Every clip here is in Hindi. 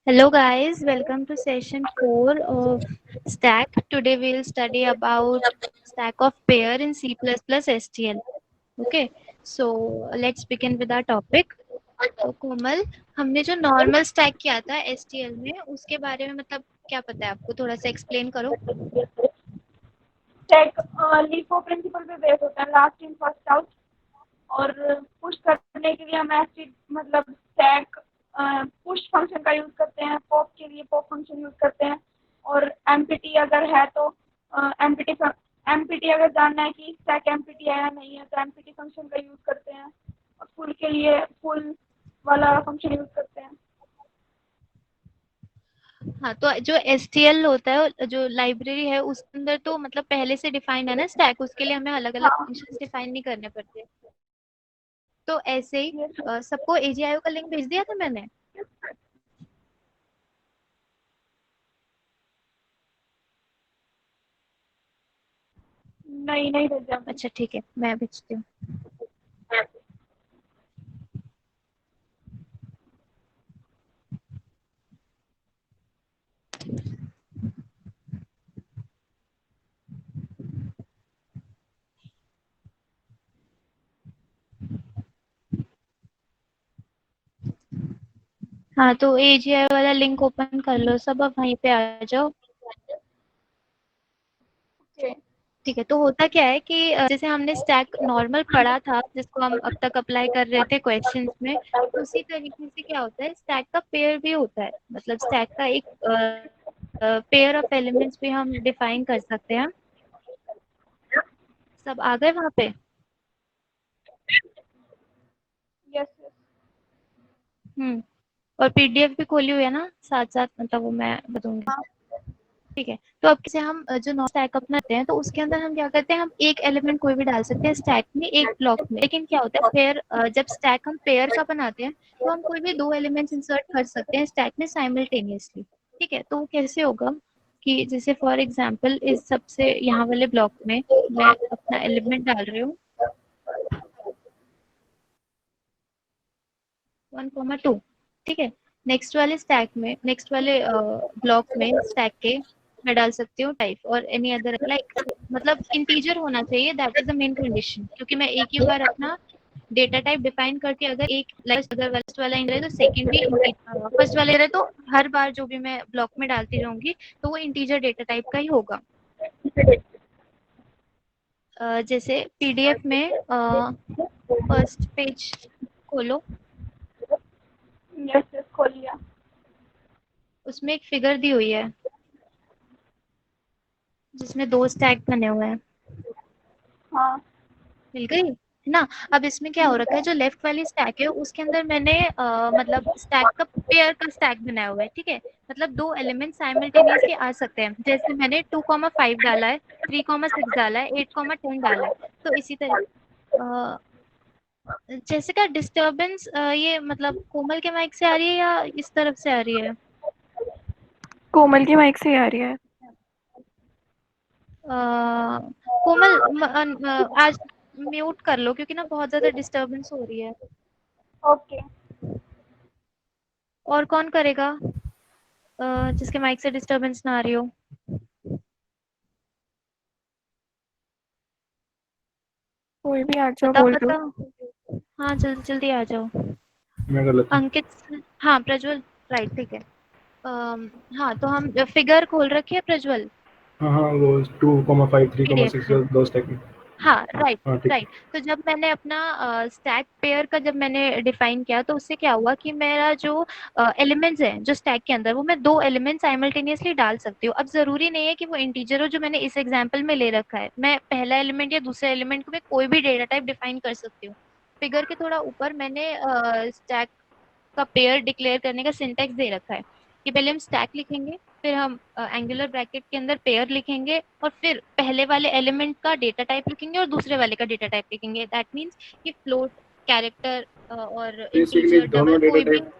Hello guys, welcome to session 4 of Stack. Today we'll study about stack of pair in C++ STL. Okay, so let's begin with our topic. तो कोमल, हमने जो नॉर्मल स्टैक किया था STL में उसके बारे में मतलब क्या पता है आपको, थोड़ा सा एक्सप्लेन करो। स्टैक लीफो प्रिंसिपल पे बेस होता है, लास्ट इन फर्स्ट आउट। और पुश करने के लिए हम ऐसी मतलब स्टैक पुश फंक्शन का यूज़ करते हैं, पॉप के लिए पॉप फंक्शन यूज़ करते हैं। और एमपीटी अगर है तो एमपीटी एमपीटी अगर जानना है कि स्टैक एमपीटी है या नहीं है तो एमपीटी फंक्शन का यूज़ करते हैं। और फुल के लिए फुल वाला फंक्शन यूज़ करते हैं। हाँ, तो जो STL होता है, जो लाइब्रेरी है उसके अंदर तो मतलब पहले से डिफाइंड है ना स्टैक, उसके लिए हमें अलग अलग हाँ, फंक्शंस डिफाइन नहीं करने पड़ते। तो ऐसे ही ये सबको AGIO का लिंक भेज दिया था मैंने। नहीं नहीं भेजा अभी। अच्छा ठीक है, मैं भेजती हूँ। हाँ, तो AGI वाला लिंक ओपन कर लो सब, अब वहीं पे आ जाओ। ओके। ठीक है, तो होता क्या है कि जैसे हमने स्टैक नॉर्मल पढ़ा था जिसको हम अब तक अप्लाई कर रहे थे क्वेश्चंस में, तो उसी तरीके से क्या होता है, स्टैक का पेयर भी होता है। मतलब स्टैक का एक पेयर ऑफ एलिमेंट्स भी हम डिफाइन कर सकते हैं। सब आ गए वहाँ पे। Yes yes. और PDF भी खोली हुई है ना साथ साथ, मतलब वो मैं बताऊंगी। हाँ ठीक है, तो अब जैसे हम जो नॉन स्टैक अपनाते हैं तो उसके अंदर हम क्या करते हैं, हम एक एलिमेंट कोई भी डाल सकते हैं स्टैक में एक ब्लॉक में। लेकिन क्या होता है पेयर, जब स्टैक हम पेयर का बनाते हैं तो हम कोई भी दो एलिमेंट्स इंसर्ट कर सकते हैं स्टैक में साइमल्टेनियसली। ठीक है, तो वो कैसे होगा कि जैसे फॉर एग्जांपल इस सबसे यहाँ वाले ब्लॉक में मैं अपना एलिमेंट डाल रही हूँ 1,2। ठीक है, नेक्स्ट वाले ब्लॉक में स्टैक के मैं डाल सकती हूँ टाइप और एनी अदर लाइक, मतलब इंटीजर होना चाहिए, that is the main condition. क्योंकि मैं एक ही बार अपना डेटा टाइप डिफाइन करके अगर एक अगर फर्स्ट वाला इंटीजर है तो सेकंड भी फर्स्ट वाले रहे, तो हर बार जो भी मैं ब्लॉक में डालती रहूंगी तो वो इंटीजर डेटा टाइप का ही होगा। जैसे PDF में फर्स्ट पेज खोलो, यस यस, खोल लिया। उसमें एक फिगर दी हुई है जिसमें दो स्टैक बने हुए हैं। हाँ। मिल गई है ना। अब इसमें क्या हो रखा है, जो लेफ्ट वाली स्टैक है उसके अंदर मैंने मतलब स्टैक का पेयर का स्टैक बनाया हुआ है। ठीक है, मतलब दो एलिमेंट साइमल्टेनियसली आ सकते हैं। जैसे मैंने 2,5 डाला है, 3,6 डाला है, 8,10 डाला है। तो इसी तरह जैसे का डिस्टरबेंस ये मतलब कोमल के माइक से आ रही है या इस तरफ से आ रही है। कोमल की माइक से ही आ रही है। अ, कोमल आज म्यूट कर लो क्योंकि ना बहुत ज्यादा डिस्टरबेंस हो रही है। ओके। और कौन करेगा जिसके माइक से डिस्टरबेंस ना आ रही हो। कोई भी आ जाओ, बताओ बोल दो। बताओ। हाँ, जल्दी जल्दी आ जाओ। मैं कर लेता हूँ। अंकित, हाँ प्रज्वल, राइट ठीक है। हाँ, तो हम फिगर खोल रखी है प्रज्वल हाँ हाँ, वो 2,5 PDF 3,6 में। दो स्टैक में। हाँ राइट हाँ ठीक राइट। है। तो जब मैंने अपना स्टैक पेयर का जब मैंने डिफाइन किया तो उससे क्या हुआ कि मेरा जो एलिमेंट्स हैं जो स्टैक के अंदर, वो मैं दो एलिमेंट साइमल्टेनियसली डाल सकती हूँ। अब जरूरी नहीं है कि वो इंटीजर हो जो मैंने इस एग्जांपल में ले रखा है। मैं पहला एलिमेंट या दूसरे एलिमेंट को मैं कोई भी डेटा टाइप डिफाइन कर सकती हूँ। फिगर के थोड़ा ऊपर मैंने स्टैक का पेयर डिक्लेयर करने का सिंटेक्स दे रखा है कि पहले हम स्टैक लिखेंगे, फिर हम एंगुलर ब्रैकेट के अंदर पेयर लिखेंगे, और फिर पहले वाले एलिमेंट का डेटा टाइप लिखेंगे और दूसरे वाले का डेटा टाइप लिखेंगे। दैट मीन्स कि फ्लोट, कैरेक्टर और बेसिकली इंटीजर, डबल, दोनों डेटा कोई भी। टाइप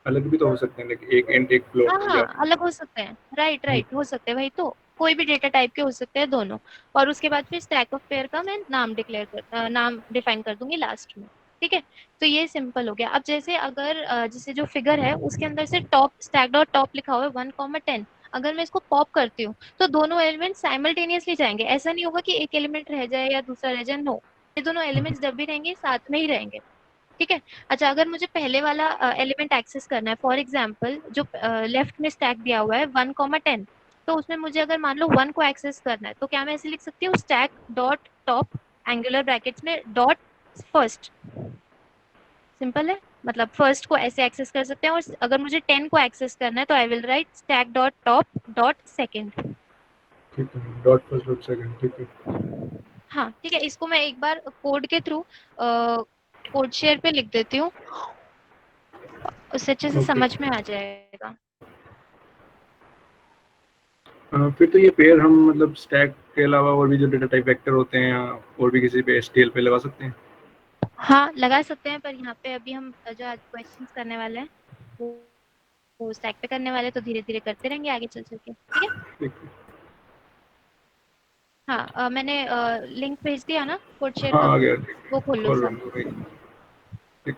अलग भी तो हो सकते हैं, लेकिन एक इंट एक हाँ फ्लोट या हाँ, अलग हो सकते हैं, राइट राइट, हो सकते हैं। वही तो, कोई भी डेटा टाइप के हो सकते हैं दोनों। और उसके बाद फिर स्टैक ऑफ पेयर का मैं नाम डिक्लेयर कर नाम डिफाइन कर दूंगी लास्ट में। ठीक है, तो ये सिंपल हो गया। अब जैसे अगर जैसे जो फिगर है उसके अंदर से टॉप स्टैक डॉट टॉप लिखा हुआ है 1,10, अगर मैं इसको पॉप करती हूँ तो दोनों एलिमेंट साइमल्टेनियसली जाएंगे। ऐसा नहीं होगा कि एक एलिमेंट रह जाए या दूसरा रह जाए, नो, ये दोनों एलिमेंट्स जब भी रहेंगे साथ में ही रहेंगे। ठीक है। अच्छा, अगर मुझे पहले वाला एलिमेंट एक्सेस करना है, फॉर एग्जांपल जो लेफ्ट में स्टैक दिया हुआ है 1,10, तो उसमें मुझे अगर मान लो 1 को एक्सेस करना है तो क्या मैं ऐसे लिख सकती हूँ, stack dot top angular brackets में डॉट फर्स्ट। सिंपल है, मतलब फर्स्ट को ऐसे एक्सेस कर सकते हैं। और अगर मुझे 10 को एक्सेस करना है तो I will write stack dot top dot second. ठीक है, डॉट फर्स्ट डॉट सेकंड, ठीक है। हाँ ठीक है, इसको मैं एक बार कोड के थ्रू कोड शेयर पे लिख देती हूँ, उससे अच्छे से ओके। समझ में आ जाएगा। फिर तो ये पेयर हम मतलब स्टैक के अलावा और भी जो डेटा टाइप वेक्टर होते हैं, और भी किसी पे एसटीएल पे लगा सकते हैं। हाँ लगा सकते हैं, पर यहाँ पे अभी हम जो आज क्वेश्चंस करने वाले हैं वो स्टैक पे करने वाले हैं, तो धीरे धीरे करते रहेंगे आगे चल चल के। ठीक है। ठीक है। हाँ मैंने लिंक भेज दिया ना कोड शेयर हाँ का, आ गया, ठीक वो है, खोल लो खोल रहा सब। हूँ भाई। ठीक।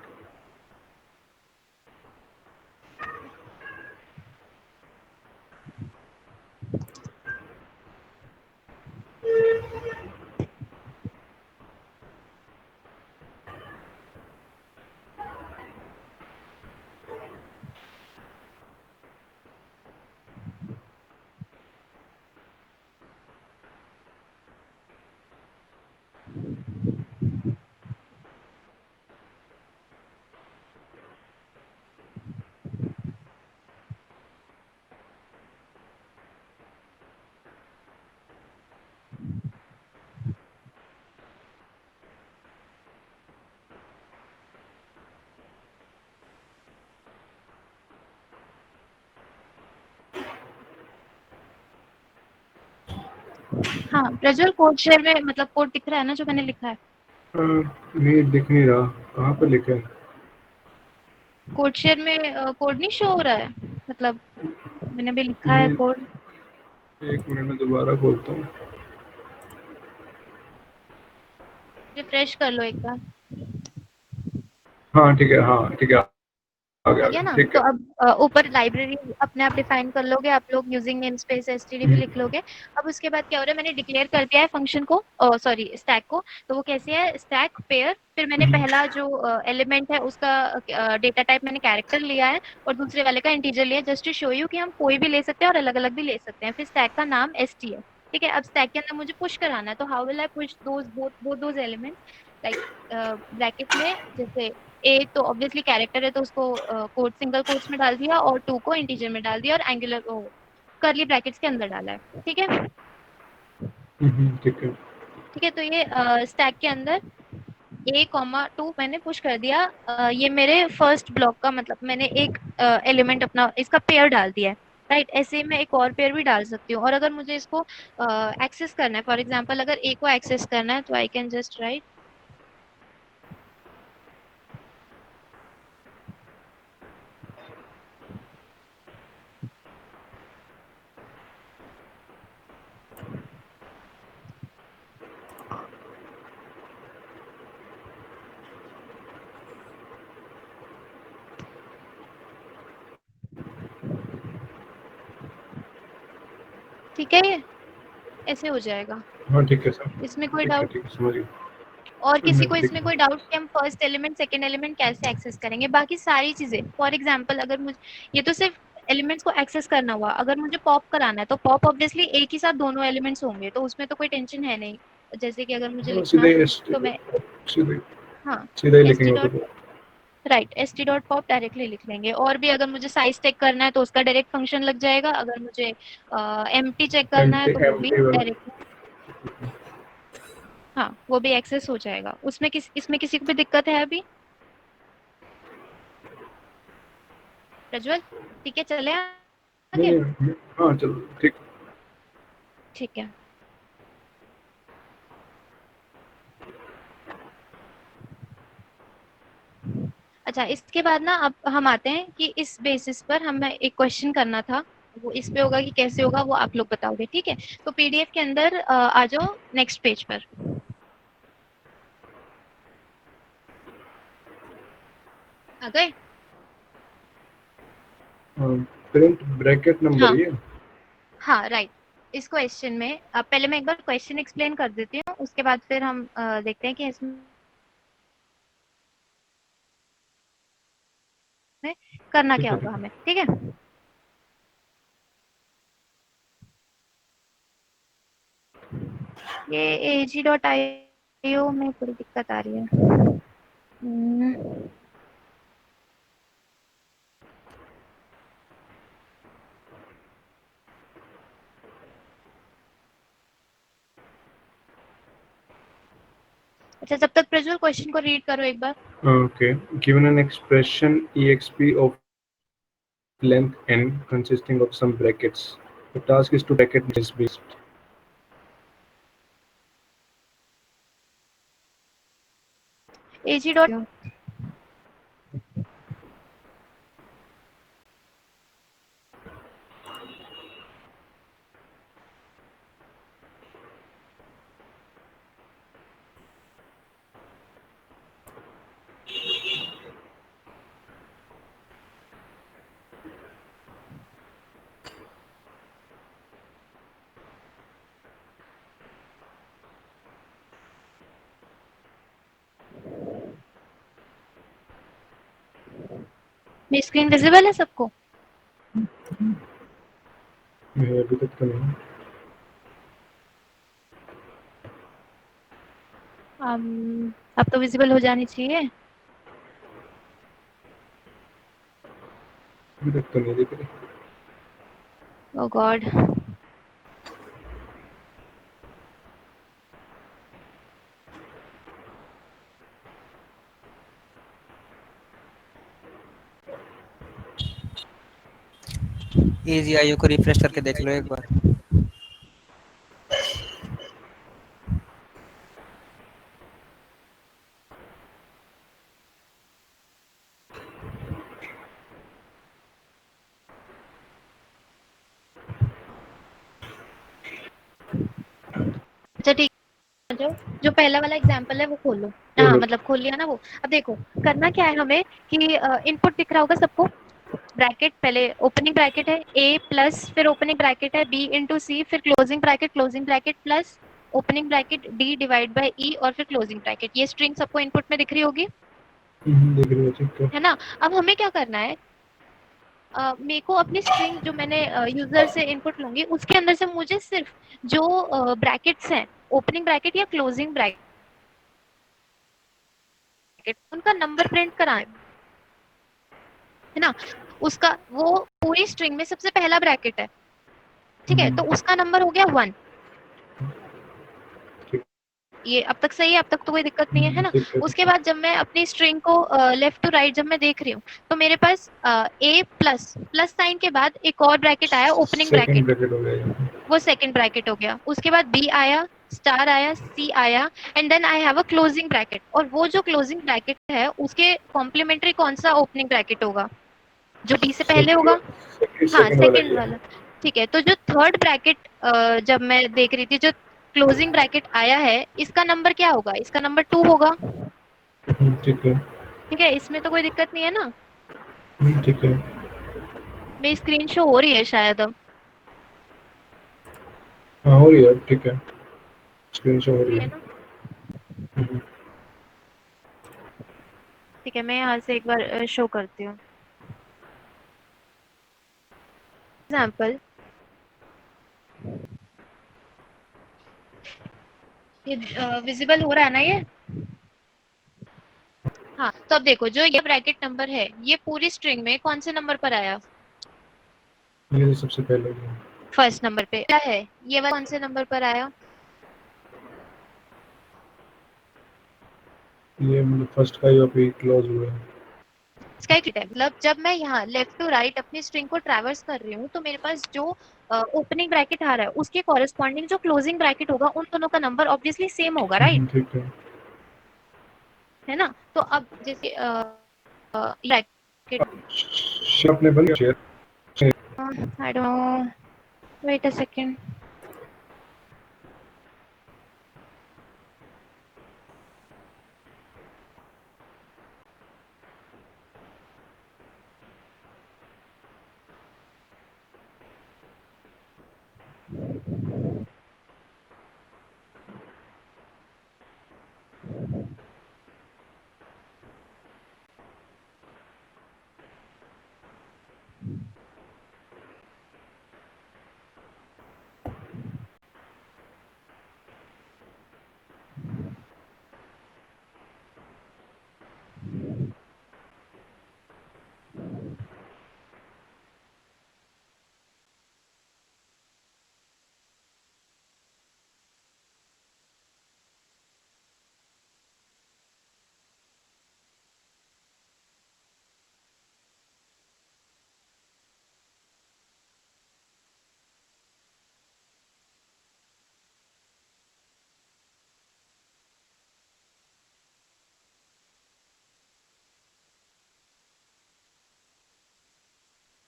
हाँ प्रज्वल, कोड शेयर में मतलब कोड दिख रहा है ना जो मैंने लिखा है? नहीं दिख नहीं रहा, कहाँ पर लिखा है? कोड शेयर में कोड नहीं शो हो रहा है, मतलब मैंने भी लिखा है नहीं, कोड। एक मिनट में दोबारा खोलता हूँ। रिफ्रेश कर लो एक बार। हाँ ठीक है, हाँ ठीक है, आ आ गया गया, ना? ठीक तो है। अब ऊपर लाइब्रेरी अपने आप डिफाइन कर लोगे आप लोग, यूजिंग नेम स्पेस एसटीडीबी लिख लोगे। अब उसके बाद क्या हो रहा है, मैंने डिक्लेयर कर दिया है फंक्शन को, सॉरी स्टैक को। तो वो कैसे है, स्टैक पेयर, फिर मैंने पहला जो एलिमेंट है उसका डेटा टाइप मैंने कैरेक्टर लिया है और दूसरे वाले का इंटीजर लिया है, जस्ट टू शो यू कि हम कोई भी ले सकते हैं और अलग अलग भी ले सकते हैं। फिर स्टैक का नाम एस टी है। ठीक है, अब स्टैक के अंदर मुझे पुश कराना है, तो how will I push those both those element, like bracket में जैसे ए तो ऑब्वियसली कैरेक्टर है तो उसको कोट सिंगल कोट्स में डाल दिया और टू को इंटीजर में डाल दिया और एंगुलर करली ब्रैकेट्स के अंदर डाला है। ठीक है। ठीक है। ठीक है, तो ये स्टैक के अंदर ए कॉमा टू मैंने पुश कर दिया। ये मेरे फर्स्ट ब्लॉक का मतलब मैंने एक एलिमेंट अपना इसका पेयर डाल दिया है। राइट, ऐसे ही मैं एक और पेयर भी डाल सकती हूँ। और अगर मुझे इसको एक्सेस करना है, फॉर एग्जांपल अगर ए को एक्सेस करना है तो आई कैन जस्ट राइट, ठीक है, ये ऐसे हो जाएगा। हाँ ठीक है सर। इसमें कोई ठीक है, डाउट? ठीक है, समझ गया। और किसी नहीं, को ठीक इसमें है। कोई डाउट कि हम फर्स्ट एलिमेंट सेकंड एलिमेंट कैसे एक्सेस करेंगे? बाकी सारी चीजें, फॉर एग्जांपल अगर मुझे, ये तो सिर्फ एलिमेंट्स को एक्सेस करना हुआ, अगर मुझे पॉप कराना है तो पॉप ऑब्वियसली एक ही साथ दोनों एलिमेंट्स होंगे, तो उसमें तो कोई टेंशन है नहीं। जैसे कि अगर मुझे हाँ, लिखना सीधे है एस तो मैं, सीधे हाँ सीधा ही एस टी लिखेंगे वो डॉट, तो। Right S T dot pop directly लिख लेंगे। और भी अगर मुझे साइज चेक करना है तो उसका डायरेक्ट फंक्शन लग जाएगा, अगर मुझे एम टी चेक करना है एम्प्टी तो वो भी एम्प्टी वाला। डायरेक्ट, हाँ वो भी एक्सेस हो जाएगा। उसमें इसमें किसी को भी दिक्कत है अभी? प्रज्वल, ठीक है, चले नहीं आगे। नहीं, हाँ चलो ठीक। ठीक है। अच्छा, इसके बाद ना अब हम आते हैं कि इस बेसिस पर हमें एक क्वेश्चन करना था, वो इस पे होगा कि कैसे होगा वो आप लोग बताओगे। ठीक है, तो पीडीएफ के अंदर आ जाओ नेक्स्ट पेज पर। आ गए? प्रिंट ब्रैकेट नंबर हाँ ये। हाँ राइट। इस क्वेश्चन में पहले मैं एक बार क्वेश्चन एक्सप्लेन कर देती हूँ, उसके बाद फिर हम देखते हैं कि इसमें करना ठीक क्या है होगा ठीक है। हमें, ठीक है। ये ag.io में थोड़ी दिक्कत आ रही है। हम्म, अच्छा जब तक प्रज्वल क्वेश्चन को रीड करो एक बार। Okay. Given an expression exp of length n consisting of some brackets, the task is to bracket this based. ag. मेरी स्क्रीन विजिबल है सबको? अभी तक तो नहीं। अब तो विजिबल हो जानी चाहिए। अभी तक तो नहीं दिख रही। ओ गॉड। एजी आईओ को रिफ्रेश करके देख लो एक बार। अच्छा ठीक है, जो पहला वाला एग्जांपल है वो खोलो। हाँ बोलो। मतलब खोल लिया ना वो। अब देखो करना क्या है हमें कि इनपुट दिख रहा होगा सबको। ब्रैकेट पहले ओपनिंग ब्रैकेट है ए प्लस फिर ओपनिंग ब्रैकेट है बी इंटू सी फिर closing bracket plus opening bracket D divide by E और फिर क्लोजिंग ब्रैकेट। ये स्ट्रिंग सबको इनपुट में दिख रही होगी, दिख रही है ठीक है। है ना। अब हमें क्या करना है, मेरे को अपनी स्ट्रिंग जो मैंने यूजर से इनपुट लूंगी उसके अंदर से मुझे सिर्फ जो ब्रैकेट्स हैं ओपनिंग ब्रैकेट या क्लोजिंग ब्रैकेट उनका नंबर प्रिंट कराएं, है ना। उसका वो पूरी स्ट्रिंग में सबसे पहला ब्रैकेट है, ठीक है, तो उसका नंबर हो गया 1। ठीक ये अब तक सही है, अब तक तो कोई दिक्कत नहीं है ना। ठीक है ठीक उसके है। बाद जब मैं अपनी स्ट्रिंग को लेफ्ट टू राइट जब मैं देख रही हूँ तो मेरे पास ए प्लस प्लस साइन के बाद एक और ब्रैकेट आया ओपनिंग सेकंड ब्रैकेट, ब्रैकेट हो गया यहाँ। वो सेकंड ब्रैकेट हो गया। उसके बाद बी आया, स्टार आया, सी आया and then I have a closing bracket. और वो जो क्लोजिंग ब्रैकेट है उसके कॉम्प्लीमेंट्री कौन सा ओपनिंग ब्रैकेट होगा, जो बी से पहले होगा। हाँ सेकंड वाला सेकंड ये। वाला। ठीक है, तो जो थर्ड ब्रैकेट जब मैं देख रही थी जो क्लोजिंग ब्रैकेट आया है इसका नंबर क्या होगा, इसका नंबर 2 होगा। ठीक है। ठीक है, इसमें तो कोई दिक्कत नहीं है ना। ठीक है। मेरी स्क्रीन शो हो रही है शायद अब। हाँ हो रही है ठीक है। स्क्रीन शो हो रही रही है है। ना। ठीक है, मैं यहाँ से एक बार शो करती हूँ एग्जाम्पल। ये विजिबल हो रहा है ना ये। हाँ तो अब देखो जो ये ब्रैकेट नंबर है ये पूरी स्ट्रिंग में कौन से नंबर पर आया, ये सबसे पहले है। फर्स्ट नंबर पे क्या है, ये वाला कौन से नंबर पर आया। ये मतलब फर्स्ट का ही अभी क्लोज हुआ है। इसका एक है मतलब जब मैं यहाँ लेफ्ट टू राइट अपनी स्ट्रिंग को ट्रैवर्स कर रही हूँ तो मेरे पास जो ओपनिंग ब्रैकेट आ रहा है उसके कॉरेस्पॉन्डिंग जो क्लोजिंग ब्रैकेट होगा उन दोनों का नंबर ऑब्वियसली सेम होगा, राइट, ठीक है। है ना। तो अब जैसे ब्रैकेट आपने बन गया share. I don't wait a second.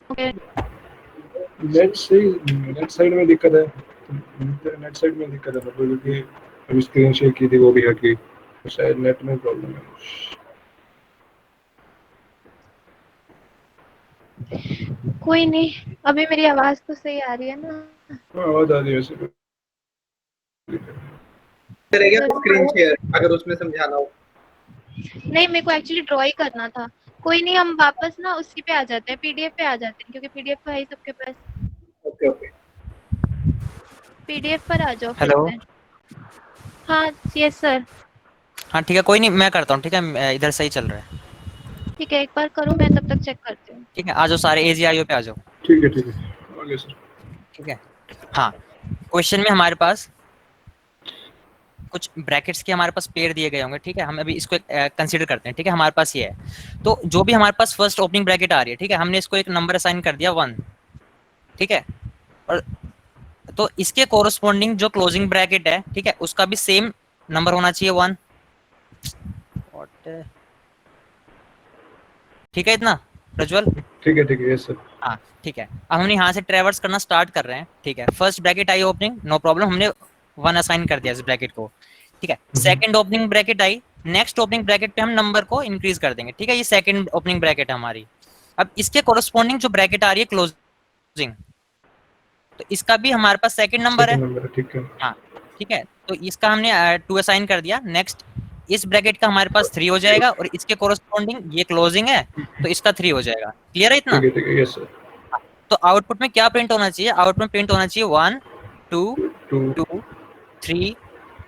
Okay net side में दिक्कत है, नेट साइड में दिक्कत है मतलब, क्योंकि अभी स्क्रीन शेयर की थी वो भी हट गई, तो शायद नेट में प्रॉब्लम है। कोई नहीं, अभी मेरी आवाज तो सही आ रही है ना? हाँ, आवाज आ रही है वैसे तो। करेगा सर, स्क्रीन शेयर अगर उसमें समझाना हो। नहीं मेरे को एक्चुअली ड्रॉ ही करना था। कोई नहीं, हम वापस ना उसी पे आ जाते हैं, पीडीएफ पे आ जाते हैं, क्योंकि पीडीएफ तो है ही सबके पास। ओके ओके पीडीएफ पर आ जाओ फिर हेलो। से। हाँ यस सर। हाँ ठीक है, कोई नहीं, मैं करता हूँ। ठीक है, इधर सही चल रहा है। ठीक है, एक बार करो, मैं तब तक चेक करती हूँ। ठीक है, आ जाओ सारे, AGIO पे आ जाओ। ठीक है आगे सर। ठीक है। हाँ, क्वेश्चन में हमारे पास कुछ ब्रैकेट्स के हमारे पास पेयर दिए गए होंगे। ठीक है, हम अभी इसको कंसीडर करते हैं। ठीक है, हमारे पास ये है, तो जो भी हमारे पास फर्स्ट ओपनिंग ब्रैकेट आ रही है, ठीक है, हमने इसको एक नंबर असाइन कर दिया 1। ठीक है, और तो इसके कोरस्पॉन्डिंग जो क्लोजिंग ब्रैकेट है, ठीक है, उसका भी सेम नंबर होना चाहिए 1। ठीक है इतना प्रज्वल? ठीक है यस सर। हाँ ठीक है, अब हम यहाँ से ट्रेवर्स करना स्टार्ट कर रहे हैं। ठीक है, फर्स्ट ब्रैकेट आई ओपनिंग, नो प्रॉब्लम, हमने 1 असाइन कर दिया इस ब्रैकेट को। ठीक है, सेकंड ओपनिंग ब्रैकेट आई, नेक्स्ट ओपनिंग ब्रैकेट पे हम नंबर को इंक्रीज कर देंगे। ठीक है, ये सेकंड ओपनिंग ब्रैकेट है हमारी। अब इसके कोरस्पॉन्डिंग जो ब्रैकेट आ रही है क्लोजिंग, तो इसका भी हमारे पास सेकंड नंबर है। ठीक है। हाँ ठीक है, तो इसका हमने 2 असाइन कर दिया। नेक्स्ट इस ब्रैकेट का हमारे पास 3 हो जाएगा, और इसके कोरस्पॉन्डिंग ये क्लोजिंग है, तो इसका 3 हो जाएगा। क्लियर है इतना? ठीक है यस सर। तो आउटपुट में क्या प्रिंट होना चाहिए? आउटपुट में प्रिंट होना चाहिए 1 2 2 3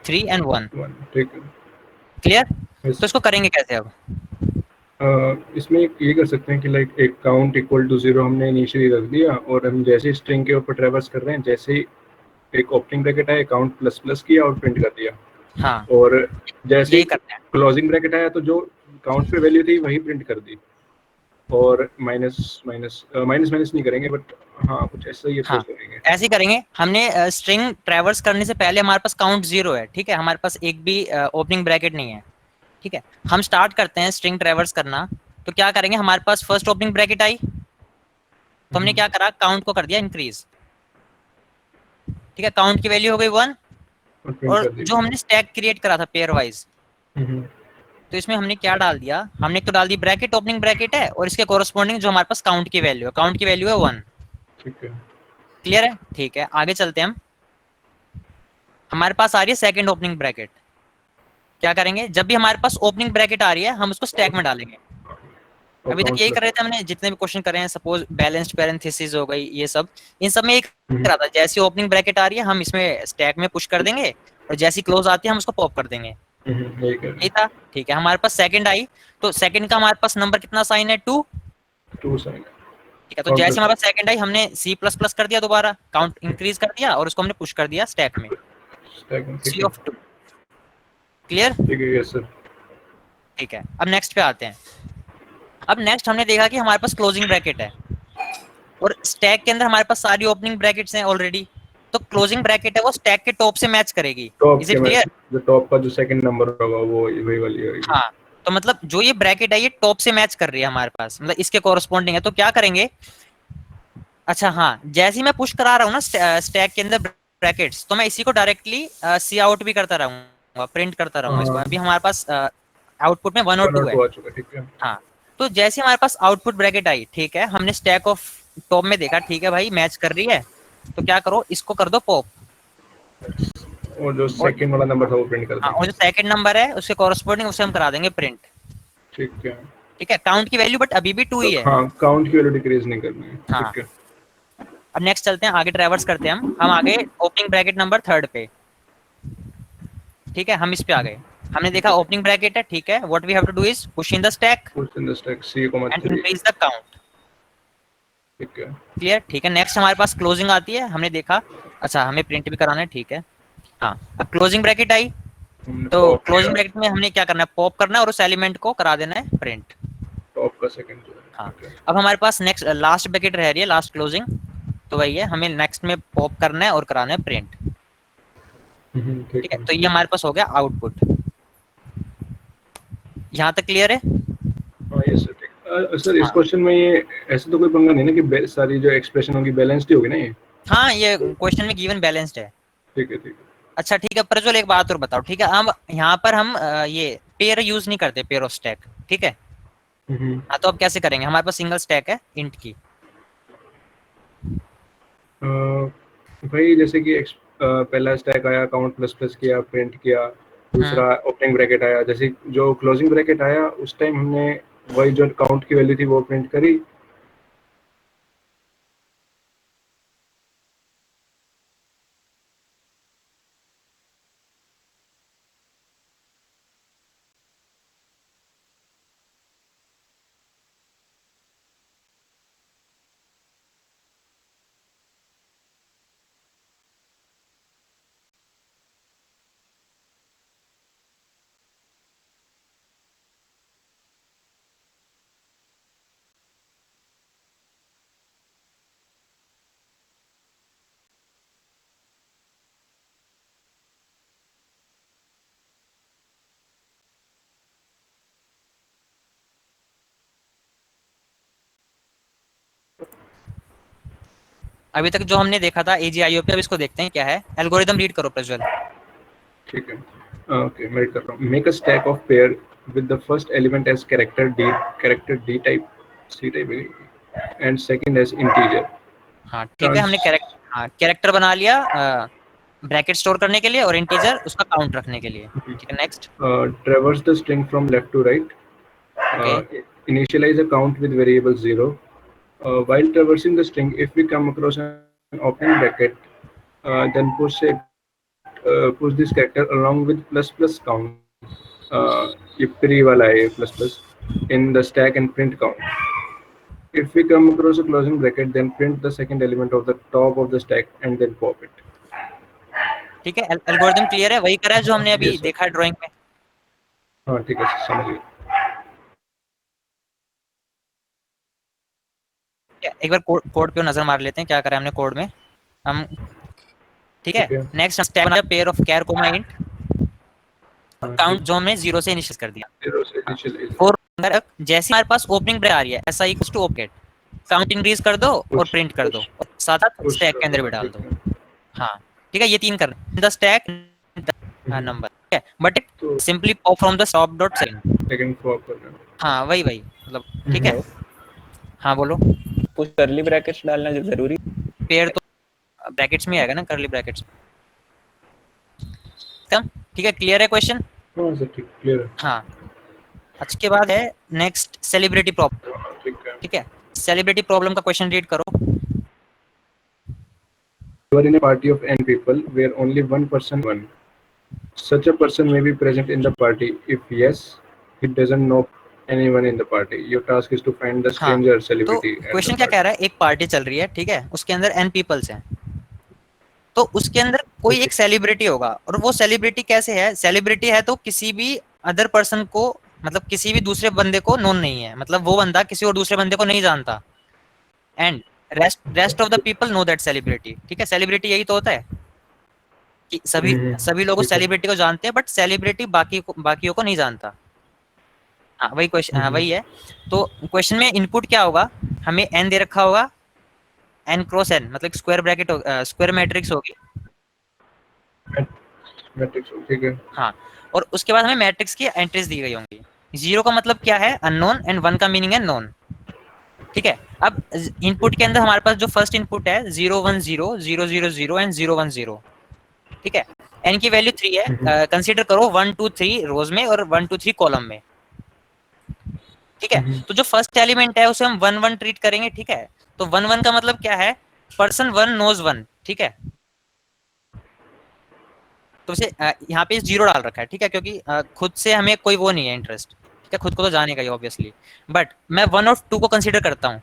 3 एंड 1। ठीक है क्लियर? yes. तो इसको करेंगे कैसे अब? इसमें ये कर सकते हैं कि लाइक एक काउंट इक्वल टू 0 हमने इनिशियली रख दिया, और हम जैसे स्ट्रिंग के ऊपर ट्रैवर्स कर रहे हैं, जैसे ही एक ओपनिंग ब्रैकेट आया काउंट प्लस प्लस किया और प्रिंट कर दिया। हाँ, और जैसे यही ही करते हैं। क्लोजिंग ब्रैकेट आया तो जो काउंट पे वैल्यू थी वही प्रिंट कर दी, और माइनस माइनस माइनस नहीं करेंगे, बट हाँ कुछ ऐसा ही हाँ, अप्रोच करेंगे। ऐसे ही करेंगे। हमने स्ट्रिंग ट्रैवर्स करने से पहले हमारे पास काउंट 0 है। ठीक है, हमारे पास एक भी ओपनिंग ब्रैकेट नहीं है। ठीक है, हम स्टार्ट करते हैं स्ट्रिंग ट्रैवर्स करना। तो क्या करेंगे, हमारे पास फर्स्ट ओपनिंग ब्रैकेट आई, तो हमने क्या करा, काउंट को कर दिया इंक्रीज। ठीक है, काउंट की वैल्यू हो गई 1, और प्रिंट और कर दी। जो हमने स्टैक क्रिएट करा था पेयर वाइज, तो इसमें हमने क्या डाल दिया, हमने तो डाल दी ब्रैकेट, ओपनिंग ब्रैकेट है, और इसके कोरस्पॉन्डिंग जो हमारे पास काउंट की वैल्यू है, काउंट की वैल्यू है 1। ठीक है क्लियर है? ठीक है, आगे चलते हैं हम। हमारे पास आ रही है सेकंड ओपनिंग ब्रैकेट। क्या करेंगे, जब भी हमारे पास ओपनिंग ब्रैकेट आ रही है हम उसको स्टैक में डालेंगे। अभी तक यही कर रहे थे हमने, जितने भी क्वेश्चन कर रहे हैं, सपोज बैलेंस्ड पैरेंथेसिस हो गई, ये सब, इन सब में एक करा था, जैसी ओपनिंग ब्रैकेट आ रही है हम इसमें स्टैक में पुश कर देंगे, और जैसी क्लोज आती है हम उसको पॉप कर देंगे। यही था। ठीक है, हमारे पास सेकंड आई, तो सेकंड का हमारे पास नंबर कितना साइन है, 2। 2 साइन। ठीक है, तो जैसे हमारे पास सेकंड आई हमने C++ कर दिया, दोबारा काउंट इंक्रीज कर दिया, और उसको हमने पुश कर दिया स्टैक में, C of 2। क्लियर? ठीक है यस सर। ठीक है, अब नेक्स्ट पे आते हैं। अब नेक्स्ट हमने देखा कि हमारे पास क्लोजिंग ब्रैकेट है, और स्टैक के अंदर हमारे पास सारी ओपनिंग ब्रैकेट्स हैं ऑलरेडी, तो क्लोजिंग ब्रैकेट है वो स्टैक के टॉप से मैच करेगी। Top is it clear? जो टॉप का जो सेकंड नंबर होगा वो वही वाली होगी। हाँ, तो मतलब जो ये ब्रैकेट है ये टॉप से मैच कर रही है हमारे पास, मतलब इसके कोरस्पॉन्डिंग है। तो क्या करेंगे, अच्छा हाँ, जैसे ही मैं पुश करा रहा हूँ ना स्टैक के अंदर ब्रैकेट्स, तो मैं इसी को डायरेक्टली सी आउट भी करता रहूंगा, प्रिंट करता रहूंगा इसको। अभी हमारे पास आउटपुट में 1 और 2 है। ठीक है हाँ, तो जैसे हमारे पास आउटपुट ब्रैकेट आई, ठीक है, हमने स्टैक ऑफ टॉप में देखा, ठीक है भाई मैच कर रही है, तो क्या करो, इसको कर दो पॉप। और जो सेकंड वाला नंबर था वो प्रिंट कर हाँ, और देंगे। जो सेकंड नंबर है उसके कॉरस्पॉन्डिंग उसे हम करा देंगे प्रिंट। ठीक है। ठीक है, काउंट की वैल्यू बट अभी भी 2 ही है। हाँ, काउंट की वैल्यू डिक्रीज नहीं करनी है। हाँ। ठीक है। अब नेक्स्ट चलते हैं आगे, ट्रैवर्स करते हैं हम आगे ओपनिंग ब्रैकेट नंबर 3 पे। ठीक है, हम इस पे आ गए। हमने देखा ओपनिंग ब्रैकेट है, ठीक है, what we have to do is push in the stack push in the stack C, and 3। Increase the count. ठीक है। क्लियर? ठीक है, नेक्स्ट हमारे पास क्लोजिंग आती है, हमने देखा, अच्छा हमें प्रिंट भी कराना है, ठीक है। हाँ, अब क्लोजिंग ब्रैकेट आई, हमने तो पॉप क्लोजिंग किया, ब्रैकेट में हमने क्या करना है, पॉप करना है और उस एलिमेंट को करा देना है प्रिंट। टॉप का सेकंड जो है। हाँ, ठीक है। अब हमारे पास नेक्स्ट लास्ट ब्रैकेट रह रही है, लास्ट क्लोजिंग, तो वही है, हमें नेक्स्ट में पॉप करना है और कराना है प्रिंट। ठीक ठीक है, है। तो ये हमारे पास हो गया आउटपुट। यहाँ तक क्लियर है? हाँ, ये सर ठीक। सर इस हाँ क्वेश्चन में ये ऐसे तो कोई पंगा नहीं ना कि सारी जो एक्सप्रेशन होगी बैलेंस्ड ही होगी ना ये? हाँ, ये क्वेश्चन में गिवन बैलेंस्ड है। ठीक है। ठीक है। अच्छा ठीक है, प्रज्वल एक बात और बताओ, ठीक है, हम यहाँ पर हम ये पेयर यूज नहीं करते, पेयर ऑफ स्टैक, ठीक है। हम्म। हाँ, तो अब कैसे करेंगे, हमारे पास सिंगल स्टैक है इंट की। भाई जैसे कि पहला स्टैक आया, काउंट प्लस प्लस किया, प्रिंट किया, दूसरा ओपनिंग ब्रैकेट आया, जैसे जो क्लोजिंग ब्रैकेट आया उस टाइम हमने वही जो काउंट की वैल्यू थी वो प्रिंट करी। अभी तक जो हमने देखा था AGIO पे, अब इसको देखते हैं क्या है। एल्गोरिदम रीड करो प्रज्वल। ठीक है। ओके, मैं कर रहा हूँ। Make a stack of pair with the first element as character D type, C type and second as integer. हाँ ठीक है, हमने कैरेक्टर बना लिया ब्रैकेट स्टोर करने के लिए और इंटीजर उसका काउंट रखने के लिए। ठीक है, next. Traverse the string from left to right. Initialize a count with variable 0. While traversing the string, if we come across an opening bracket, then push this character along with plus plus count. ये pre वाला है plus plus in the stack and print count. If we come across a closing bracket, then print the second element of the top of the stack and then pop it. ठीक है, एल्गोरिदम क्लियर है, वही करा है जो हमने अभी Yes, sir. देखा है ड्राइंग में। हाँ ठीक है, समझ गया। एक बार कोड पे नजर मार लेते हैं क्या करा है हमने कोड में हम। ठीक है, नेक्स्ट स्टेप बना pair of char comma int, count जो हमने 0 से इनिशियल कर दिया। 0 से initialize. और अगर जैसे हमारे पास ओपनिंग ब्रैकेट आ रही है ऐसा इक्वल्स टू ओपकेट, काउंट इंक्रीज कर दो और प्रिंट कर दो और साथ साथ स्टैक के अंदर भी डाल दो। हाँ ठीक है, ये 3 कर द स्टैक नंबर। ठीक है, but it simply pop from the stop dot second pop करना। हाँ वही मतलब ठीक है। हाँ बोलो। कुछ करली ब्रैकेट्स डालना जरूरी? पेयर तो ब्रैकेट्स में आएगा ना, करली ब्रैकेट्स। ठीक है, क्लियर है क्वेश्चन? हाँ सर, ठीक, क्लियर है। हाँ, अच्छा के बाद है नेक्स्ट सेलिब्रिटी प्रॉब्लम। ठीक है, सेलिब्रिटी प्रॉब्लम का क्वेश्चन रीड करो। You are in a party of n people where only one person won. Such a person may be present in the party. If yes, he doesn't know anyone in the party. Your task is to find the stranger celebrity. तो क्वेश्चन क्या कह रहा है, एक पार्टी चल रही है, ठीक है, उसके अंदर n पीपल्स हैं, तो उसके अंदर कोई एक सेलिब्रिटी होगा, और वो सेलिब्रिटी कैसे है, सेलिब्रिटी है तो किसी भी अदर पर्सन को, मतलब किसी भी दूसरे बंदे को नोन नहीं है, मतलब वो बंदा किसी और दूसरे बंदे को नहीं जानता, and rest of the people know that celebrity. ठीक है, सेलिब्रिटी यही तो होता है कि सभी लोग सेलिब्रिटी को जानते हैं बट सेलिब्रिटी बाकियों को नहीं जानता। हाँ वही क्वेश्चन, हाँ वही है। तो क्वेश्चन में इनपुट क्या होगा, हमें n दे रखा होगा, n क्रॉस n मतलब स्क्वायर ब्रैकेट स्क्वायर मैट्रिक्स होगी। मैट्रिक्स, ठीक है। हाँ, और उसके बाद हमें मैट्रिक्स की एंट्रीज दी गई होंगी। 0 का मतलब क्या है, अननोन, एंड 1 का मीनिंग है नोन। ठीक है, अब इनपुट के अंदर हमारे पास जो फर्स्ट इनपुट है 0 1 0 0 0 0 एंड 0 1 0। ठीक है। n की वैल्यू 3 है, कंसीडर करो 1 2 3 रोज में और 1 2 3 कॉलम में, ठीक है। तो जो फर्स्ट एलिमेंट है उसे हम 1 1 ट्रीट करेंगे, ठीक है। तो 1 1 का मतलब क्या है, पर्सन 1 नोज 1, ठीक है। तो उसे यहाँ पे 0 डाल रखा है, ठीक है, क्योंकि खुद से हमें कोई वो नहीं है इंटरेस्ट, ठीक है, खुद को तो जाने का ही ऑब्वियसली। बट मैं 1 और 2 को कंसीडर करता हूँ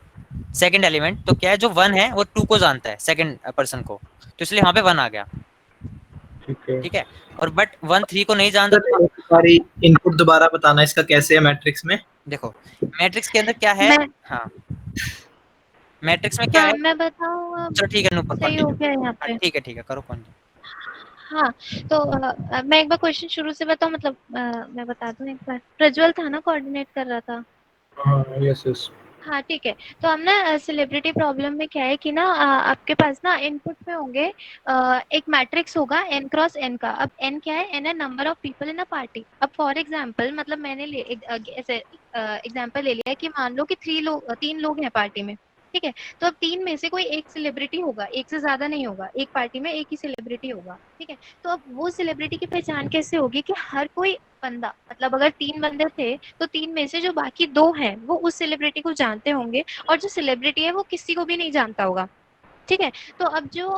सेकंड एलिमेंट, तो क्या है, जो 1 है वो 2 को जानता है, सेकंड पर्सन को, तो इसलिए यहाँ पे 1 आ गया, ठीक है। और बट 1 3 को नहीं जानता। सर एक बारी इनपुट दोबारा बताना इसका कैसे है मैट्रिक्स में। देखो मैट्रिक्स के अंदर क्या है, मैं हाँ मैट्रिक्स में क्या हाँ है, मैं बताऊँ अब, चलो ठीक है अनुपम सही हो कंटिन्यू। गया यहाँ हाँ पे। ठीक है करो कंटिन्यू। हाँ, तो मैं एक बार क्वेश्चन शुरू से बताऊँ, मतलब मैं बता दूँ एक बार। प्रज्वल था ना कोऑर्डिनेट कर रहा था। हाँ यस यस। हाँ ठीक है। तो हम ना सेलिब्रिटी प्रॉब्लम में क्या है कि ना आपके पास ना इनपुट में होंगे एक मैट्रिक्स होगा n क्रॉस n का। अब n क्या है, n है number of people in a party. अब फॉर एग्जांपल, मतलब मैंने ऐसे एग्जांपल ले लिया कि मान लो कि 3 लोग हैं पार्टी में, ठीक है। तो अब 3 में से कोई एक सेलिब्रिटी होगा, एक से ज्यादा नहीं होगा, एक पार्टी में एक ही सेलिब्रिटी होगा, ठीक है। तो अब वो सेलिब्रिटी की पहचान कैसे होगी कि हर कोई बंदा, मतलब अगर 3 बंदे थे तो 3 में से जो बाकी 2 हैं वो उस सेलिब्रिटी को जानते होंगे, और जो सेलिब्रिटी है वो किसी को भी नहीं जानता होगा, ठीक है। तो अब जो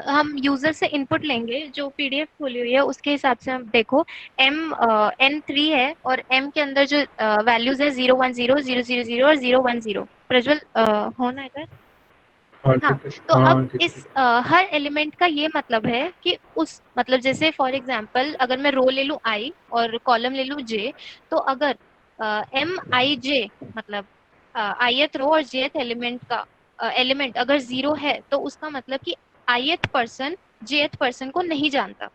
हम यूजर से इनपुट लेंगे, जो पीडीएफ खोली हुई है उसके हिसाब से हम देखो, n3 है और m के अंदर जो वैल्यूज है 0 1 0 0 0 0 और 0 1 0। प्रज्वल होना इधर। हाँ हाँ, ठीक है। तो अब हाँ ठीक इस है। हर एलिमेंट का ये मतलब है कि उस, मतलब जैसे फॉर एग्जांपल अगर मैं रो ले लूँ i और कॉलम ले लूँ j, तो अगर m i j, मतलब ith रो और jth एलिमेंट का एलिमेंट अगर 0 है तो उसका मतलब कि ith पर्सन jth पर्सन को नहीं जानता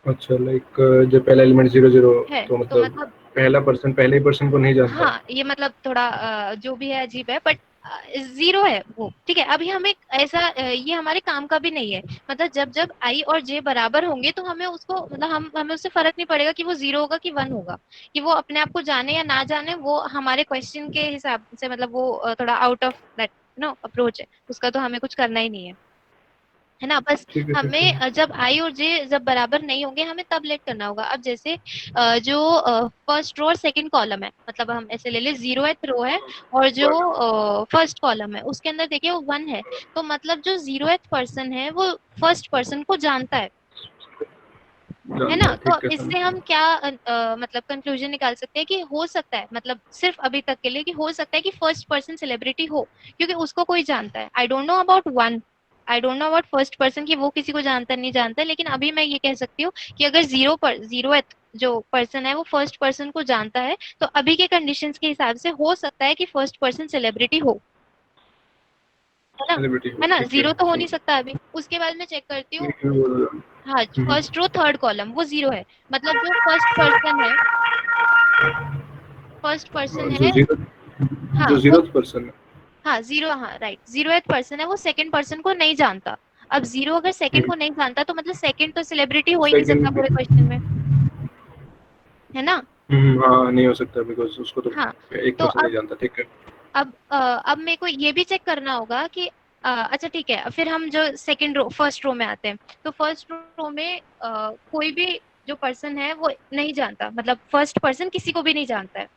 अच्छा लाइक जब पहला एलिमेंट 0 0, है। तो तो मतलब मतलब पहला पर्सन पहले ही पर्सन को नहीं जानता। हाँ, ये मतलब थोड़ा जो भी है अजीब है, बट 0 है वो, ठीक है। अभी हमें ऐसा ये हमारे काम का भी नहीं है, मतलब जब जब i और j बराबर होंगे तो हमें उसको, मतलब हमें उससे फर्क नहीं पड़ेगा कि वो 0 होगा कि 1 होगा, कि वो अपने आप को जाने या ना जाने, वो हमारे क्वेश्चन के हिसाब से, मतलब वो थोड़ा आउट ऑफ दैट अप्रोच है, उसका तो हमें कुछ करना ही नहीं है ना। बस ठीक है ठीक है। हमें जब आई और जे जब बराबर नहीं होंगे हमें तब लेट करना होगा। अब जैसे जो फर्स्ट रो और सेकंड कॉलम है, मतलब हम ऐसे ले ले, 0th रो है और जो फर्स्ट कॉलम है उसके अंदर देखिए वो 1 है, तो मतलब जो 0th पर्सन है वो फर्स्ट पर्सन को जानता है जानता ना। है, तो ठीक है इससे समझ। हम क्या मतलब कंक्लूजन निकाल सकते हैं कि हो सकता है, मतलब सिर्फ अभी तक के लिए, कि हो सकता है कि फर्स्ट पर्सन सेलिब्रिटी हो, क्योंकि उसको कोई जानता है। I don't know about one, I don't know about first person की वो किसी को जानता नहीं जानता, लेकिन अभी मैं ये कह सकती हूँ कि अगर 0th जो पर्सन है वो फर्स्ट पर्सन को जानता है, तो अभी के कंडीशंस के हिसाब से हो सकता है कि फर्स्ट पर्सन सेलिब्रिटी हो, है ना। सेलिब्रिटी हो, है ना, ठीक है 0 तो हो नहीं समझ। सकता अभी। उसके बाद मैं चेक करती हूँ, ठीक है हाँ, फर्स्ट रो थर्ड कॉलम वो 0 है, मतलब जो फर्स्ट पर्सन है, फर्स्ट पर्सन जो है, जीरो हाँ जो वो, जीरो पर्सन है। हाँ 0, हाँ राइट, 0th पर्सन है वो सेकंड पर्सन को नहीं जानता। अब 0 अगर सेकंड को नहीं जानता तो मतलब सेकंड तो सेलिब्रिटी हो ही नहीं सकता सेकंड। पूरे क्वेश्चन में, है ना। हाँ नहीं हो सकता बिकॉज उसको तो हाँ, एक तो पर्सन नहीं अब जानता, ठीक है। अब मेरे को ये भी चेक करना होगा कि अच्छा ठीक है, फिर हम जो सेकंड रो फर्स्ट रो में आते हैं, तो फर्स्ट रो में कोई भी जो पर्सन है वो नहीं जानता, मतलब फर्स्ट पर्सन किसी को भी नहीं जानता है,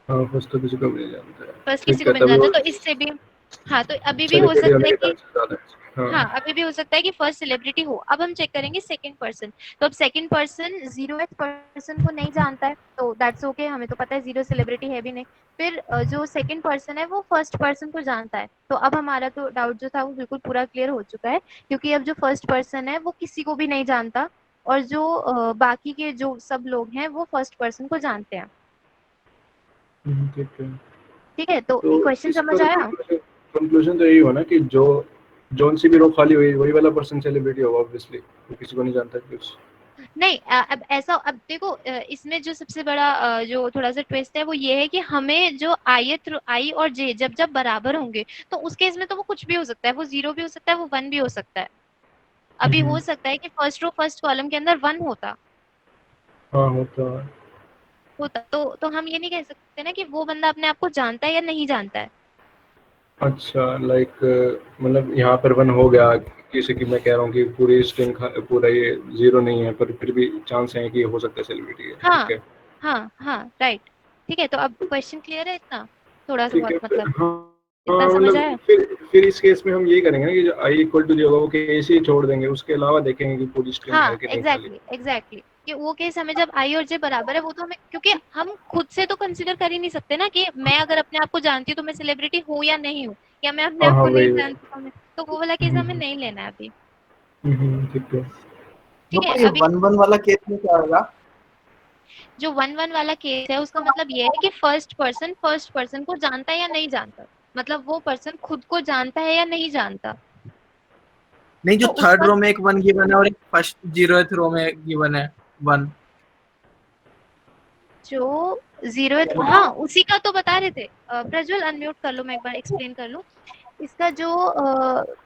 हाँ फर्स्ट तो किसी को भी नहीं जानता है। फर्स्ट किसी ठीक को है भी नहीं तब वो जानता, तो इससे भी, हाँ तो अभी भी हो सेलिब्रिटी सकता होने है के कि, चांसेस ज्यादा है। हाँ हाँ। अभी भी हो सकता है कि फर्स्ट सेलिब्रिटी हो। अब हम चेक करेंगे सेकंड पर्सन, तो अब सेकंड पर्सन 0th पर्सन को नहीं जानता है, तो दैट्स ओके, हमें तो पता है 0 सेलिब्रिटी है भी नहीं। फिर जो सेकंड पर्सन है वो फर्स्ट पर्सन को जानता है, तो अब हमारा तो डाउट जो था वो बिल्कुल पूरा क्लियर हो चुका है, क्योंकि अब जो फर्स्ट पर्सन है वो किसी को भी नहीं जानता, और जो बाकी के जो सब लोग हैं वो फर्स्ट पर्सन को जानते हैं, ठीक है। ठीक है। तो तो क्वेश्चन इसका समझ तो आया। कंक्लूजन तो यही हुआ ना कि जो जोन सी भी रो खाली हुई वही वाला पर्सन सेलिब्रिटी होगा ऑब्वियसली, वो किसी को नहीं जानता कुछ। नहीं, अब ऐसा, अब देखो इसमें जो सबसे बड़ा जो थोड़ा सा ट्विस्ट है वो ये है कि हमें जो आई और जे जब जब बराबर होंगे तो उस केस में तो वो कुछ भी हो सकता है, वो 0 भी हो सकता है, वो 1 भी हो सकता है। अभी हो सकता है कि फर्स्ट रो फर्स्ट कॉलम के अंदर 1 होता हाँ होता है। होता तो हम ये नहीं कह सकते ना कि वो बंदा अपने आप को जानता है या नहीं जानता है। अच्छा लाइक मतलब यहाँ पर वन हो गया जैसे कि मैं कह रहा हूँ कि पूरी स्ट्रिंग पूरा ये 0 नहीं है, पर फिर भी चांस है कि ये हो सकता है सेलिब्रिटी है। हाँ ठीक है, हाँ राइट। ठीक है, तो अब क्वेश्चन क्लियर है इतना, थोड़ा सा ठीक बहुत है। मतलब हाँ हाँ, इतना समझ आया? मतलब फिर इस केस में हम यही करेंगे ना कि जो आई इक्वल टू जो होगा वो केस ही छोड़ देंगे, उसके अलावा देखेंगे कि पूरी स्ट्रिंग है हाँ कि नहीं खाली। एग्जैक्टली कि वो केस हमें जब आई और जे बराबर है वो तो हमें, क्योंकि हम खुद से तो कंसिडर कर ही नहीं सकते ना कि मैं अगर अपने आप को जानती हूँ तो मैं सेलिब्रिटी हूँ या नहीं हूँ, या मैं अपने हाँ आप हाँ, को नहीं वही वही। जानती तो मैं, तो वो वाला केस हमें नहीं लेना है अभी। ठीक है। ठीक है, ये अभी 1-1 वाला केस में क्या होगा? जो 1-1 वाला केस है उसका मतलब ये है कि फर्स्ट पर्सन को जानता है या नहीं जानता, मतलब वो पर्सन खुद को जानता है या नहीं जानता। नहीं, जो तो थर्ड उसका रो में एक 1 गिवन है और एक फर्स्ट 0th रो में गिवन है 1। जो 0th, हाँ उसी का तो बता रहे थे। प्रज्वल अनम्यूट कर लो, मैं एक बार एक्सप्लेन कर लूं इसका जो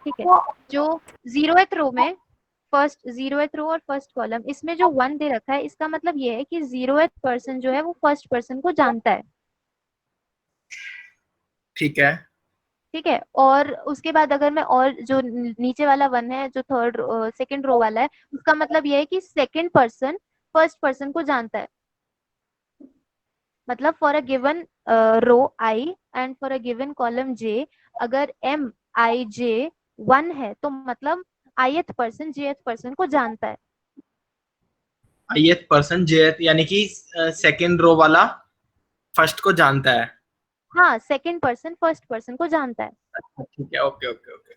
ठीक है, जो 0th रो में फर्स्ट 0th रो और फर्स्ट कॉलम इसमें जो 1 दे रखा है, इसका मतलब ये है कि 0th पर्सन जो है वो फर्स्ट पर्सन को जानता है। ठीक है। ठीक है, और उसके बाद अगर मैं और जो नीचे वाला 1 है जो थर्ड सेकंड रो वाला है, उसका मतलब ये है कि सेकंड पर्सन फर्स्ट पर्सन को जानता है। मतलब for a given row I and for a given column J, अगर एम आई जे 1 है तो मतलब ith पर्सन jth पर्सन को जानता है। ith पर्सन jth यानी कि सेकंड रो वाला फर्स्ट को जानता है। हाँ, सेकंड पर्सन फर्स्ट पर्सन को जानता है। अच्छा, ठीक है, ओके ओके ओके।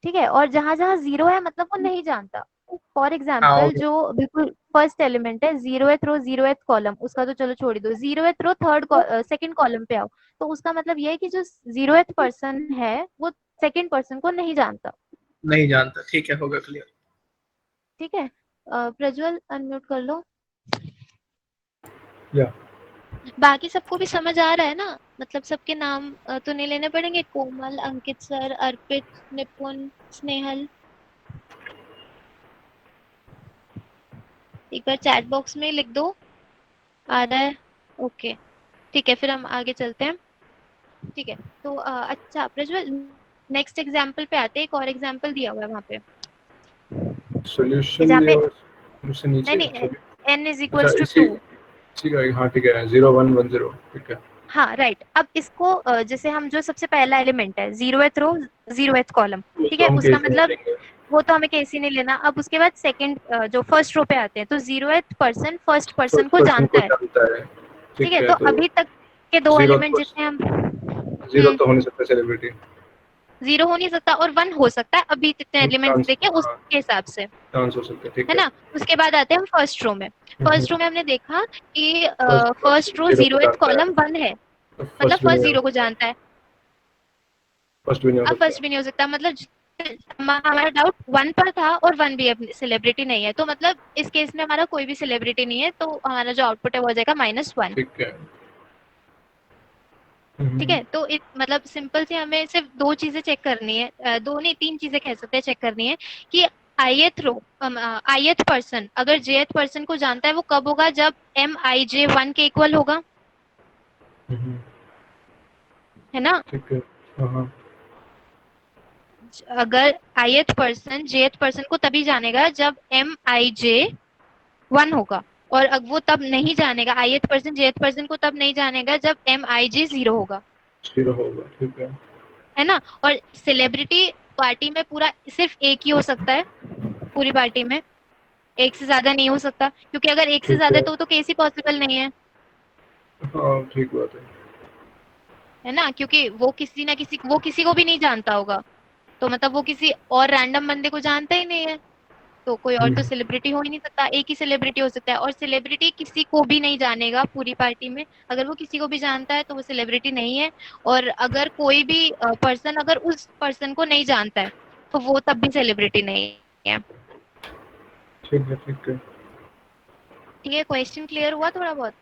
ठीक है, और जहां जहां 0 है मतलब वो नहीं जानता। फॉर हाँ, एग्जाम्पल ओके। जो बिल्कुल फर्स्ट एलिमेंट है 0th रो 0th कॉलम, उसका तो चलो छोड़ ही दो, 0th रो थर्ड सेकंड कॉलम पे आओ, तो उसका मतलब ये है कि जो 0th पर्सन है वो सेकंड पर्सन को नहीं जानता। नहीं जानता, ठीक है, होगा क्लियर। ठीक है, प्रज्वल अनम्यूट कर लो। या बाकी सबको भी समझ आ रहा है ना, मतलब सबके नाम तो नहीं लेने पड़ेंगे, कोमल, अंकित सर, अर्पित, निपुण, स्नेहल। एक बार चैट बॉक्स में लिख दो आ रहा है। ओके, ठीक है, फिर हम आगे चलते हैं। ठीक है, तो अच्छा प्रज्वल, नेक्स्ट एग्जाम्पल पे आते हैं। एक और एग्जाम्पल दिया हुआ है वहां पे सॉल्यूशन जहाँ दिया पे हुआ है उससे नीचे। नहीं n इज अच्छा, इक्वल्स टू इसी 2। इसी का, हाँ ठीक है, 0110। ठीक है। हाँ राइट, अब इसको जैसे हम जो सबसे पहला एलिमेंट है 0th रो 0th कॉलम, ठीक उसको है, हम उसका कैसे मतलब लेंगे? वो तो हमें केस ही नहीं लेना। अब उसके बाद सेकंड जो फर्स्ट रो पे आते हैं, तो 0th person first person first को पर्सन को जानता है। जानता है। ठीक ठीक है, है, तो तो अभी तक के दो जीरो एलिमेंट जितने हम जीरो तो हो नहीं सकता सेलिब्रिटी। 0 हो नहीं सकता और 1 हो सकता है, अभी जितने एलिमेंट्स चांस, देखे हाँ, उसके हिसाब से, चांस हो सकता है। ठीक है है। ना। उसके बाद आते हैं हम फर्स्ट रो में। फर्स्ट रो में हमने देखा कि फर्स्ट फर्स्ट पर्सन रो जीरो को 0th जानता कॉलम है, 1 है, तो मतलब फर्स्ट भी फर्स्ट नहीं हो 0 को सकता। जानता है। फर्स्ट भी नहीं हो अब सकता। फर्स्ट भी नहीं हो सकता, मतलब हमारा डाउट 1 पर था और 1 भी सेलिब्रिटी नहीं है, तो मतलब इस केस में हमारा कोई भी सेलिब्रिटी नहीं है, तो हमारा जो आउटपुट है वो हो जाएगा -1। ठीक है। ठीक है, तो मतलब सिंपल से हमें सिर्फ दो चीजें चेक करनी है, दो नहीं तीन चीजें कह सकते हैं चेक करनी है कि ith रो ith पर्सन अगर jth पर्सन को जानता है वो कब होगा, जब mij 1 के इक्वल होगा, है ना। ठीक है। हाँ हाँ। अगर ith पर्सन jth पर्सन को तभी जानेगा जब mij 1 होगा, और वो तब नहीं जानेगा, ith पर्सन jth पर्सन को तब नहीं जानेगा जब mij 0 होगा, जीरो होगा। ठीक है। है ना। और सेलिब्रिटी पार्टी में पूरा सिर्फ एक ही हो सकता है, पूरी पार्टी में एक से ज्यादा नहीं हो सकता, क्योंकि अगर एक से ठीक ज्यादा है। तो केस ही पॉसिबल नहीं हाँ, ठीक बात है। है ना, क्योंकि वो किसी को भी नहीं जानता होगा, तो मतलब वो किसी और रैंडम बंदे को जानता ही नहीं है, तो कोई और तो सेलिब्रिटी हो ही नहीं सकता, एक ही सेलिब्रिटी हो सकता है, और सेलिब्रिटी किसी को भी नहीं जानेगा पूरी पार्टी में। अगर वो किसी को भी जानता है तो वो सेलिब्रिटी नहीं है, और अगर कोई भी पर्सन अगर उस पर्सन को नहीं जानता है तो वो तब भी सेलिब्रिटी नहीं है। ठीक है। ठीक है। ठीक है, क्वेश्चन क्लियर हुआ थोड़ा बहुत?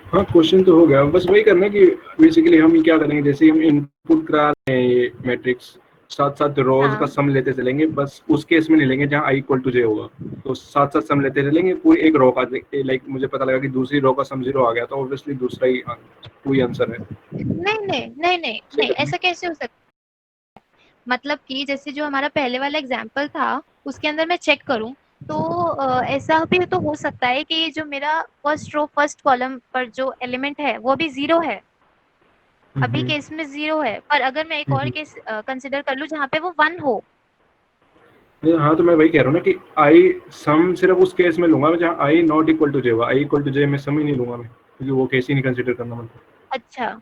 हाँ, क्वेश्चन तो हो गया, बस वही करना है कि बेसिकली हम क्या करेंगे, जैसे ही हम इनपुट करा रहे हैं ये मैट्रिक्स, साथ साथ रोज का हाँ सम लेते चलेंगे, बस उस केस में नहीं लेंगे जहाँ आई इक्वल टू जे होगा, तो साथ साथ सम लेते चलेंगे पूरी एक रो का। लाइक मुझे पता लगा कि दूसरी रो का सम 0 आ गया, तो ऑब्वियसली दूसरा ही कोई आंसर है। नहीं नहीं नहीं नहीं ऐसे नहीं, करेंगे। ऐसा कैसे हो सकता मतलब कि जैसे जो हमारा पहले वाला एग्जाम्पल था उसके अंदर मैं चेक करूं तो ऐसा भी तो हो सकता है कि जो मेरा फर्स्ट रो फर्स्ट कॉलम पर जो एलिमेंट है वो भी 0 है, अभी केस में 0 है, पर अगर मैं एक और केस कंसिडर कर लूं जहाँ पे वो 1 हो। हाँ, तो मैं वही कह रहा हूँ ना कि आई सम सिर्फ उस केस में लूंगा मैं जहाँ आई नॉट इक्वल टू जे हुआ, आई इक्वल टू जे में सम ही नहीं लूंगा मैं, क्योंकि वो केस ही नहीं कंसिडर करना मतलब। अच्छा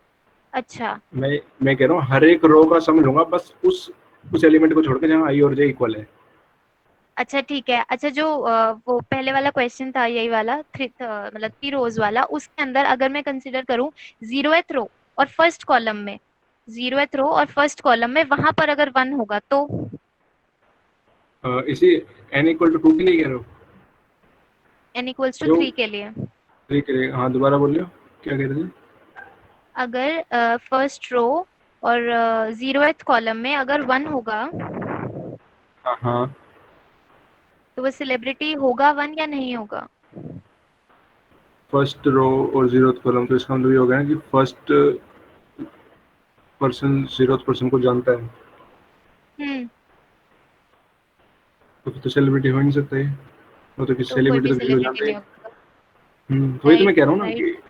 अच्छा मैं कह रहा हूँ हर एक रो का सम लूंगा बस उस एलिमेंट को छोड़ के जहाँ आई और जे इक्वल है। अच्छा ठीक है। अच्छा जो वो पहले वाला क्वेश्चन था यही वाला मतलब 3 रोज वाला, उसके अंदर अगर मैं कंसिडर करूं 0th रो और फर्स्ट कॉलम में, 0th रो और फर्स्ट कॉलम में वहां पर अगर 1 होगा तो इसी n इक्वल टू 2 के लिए कह रहे हो? n इक्वल्स टू जो 3 के लिए, ठीक है, हाँ दोबारा बोलिए, क्या कह रहे थे? अगर फर्स्ट रो और 0th कॉलम में अगर 1 होगा हाँ हाँ, तो वो सेलिब्रिटी होगा 1 या नहीं होगा? फर्स्ट रो और जीरोथ कॉलम, तो इसका मतलब ये हो गया ना कि फर्स्ट पर्सन जीरोथ पर्सन को जानता है, हम्म, तो फिर तो सेलिब्रिटी हो ही नहीं सकता ये, वो तो किसी तो कोई सेलिब्रिटी भी तो किसी को सेलिब्रिटी जानता है। नहीं होगा। तो वही तो राइट मैं कह रहा हूँ ना राइट। कि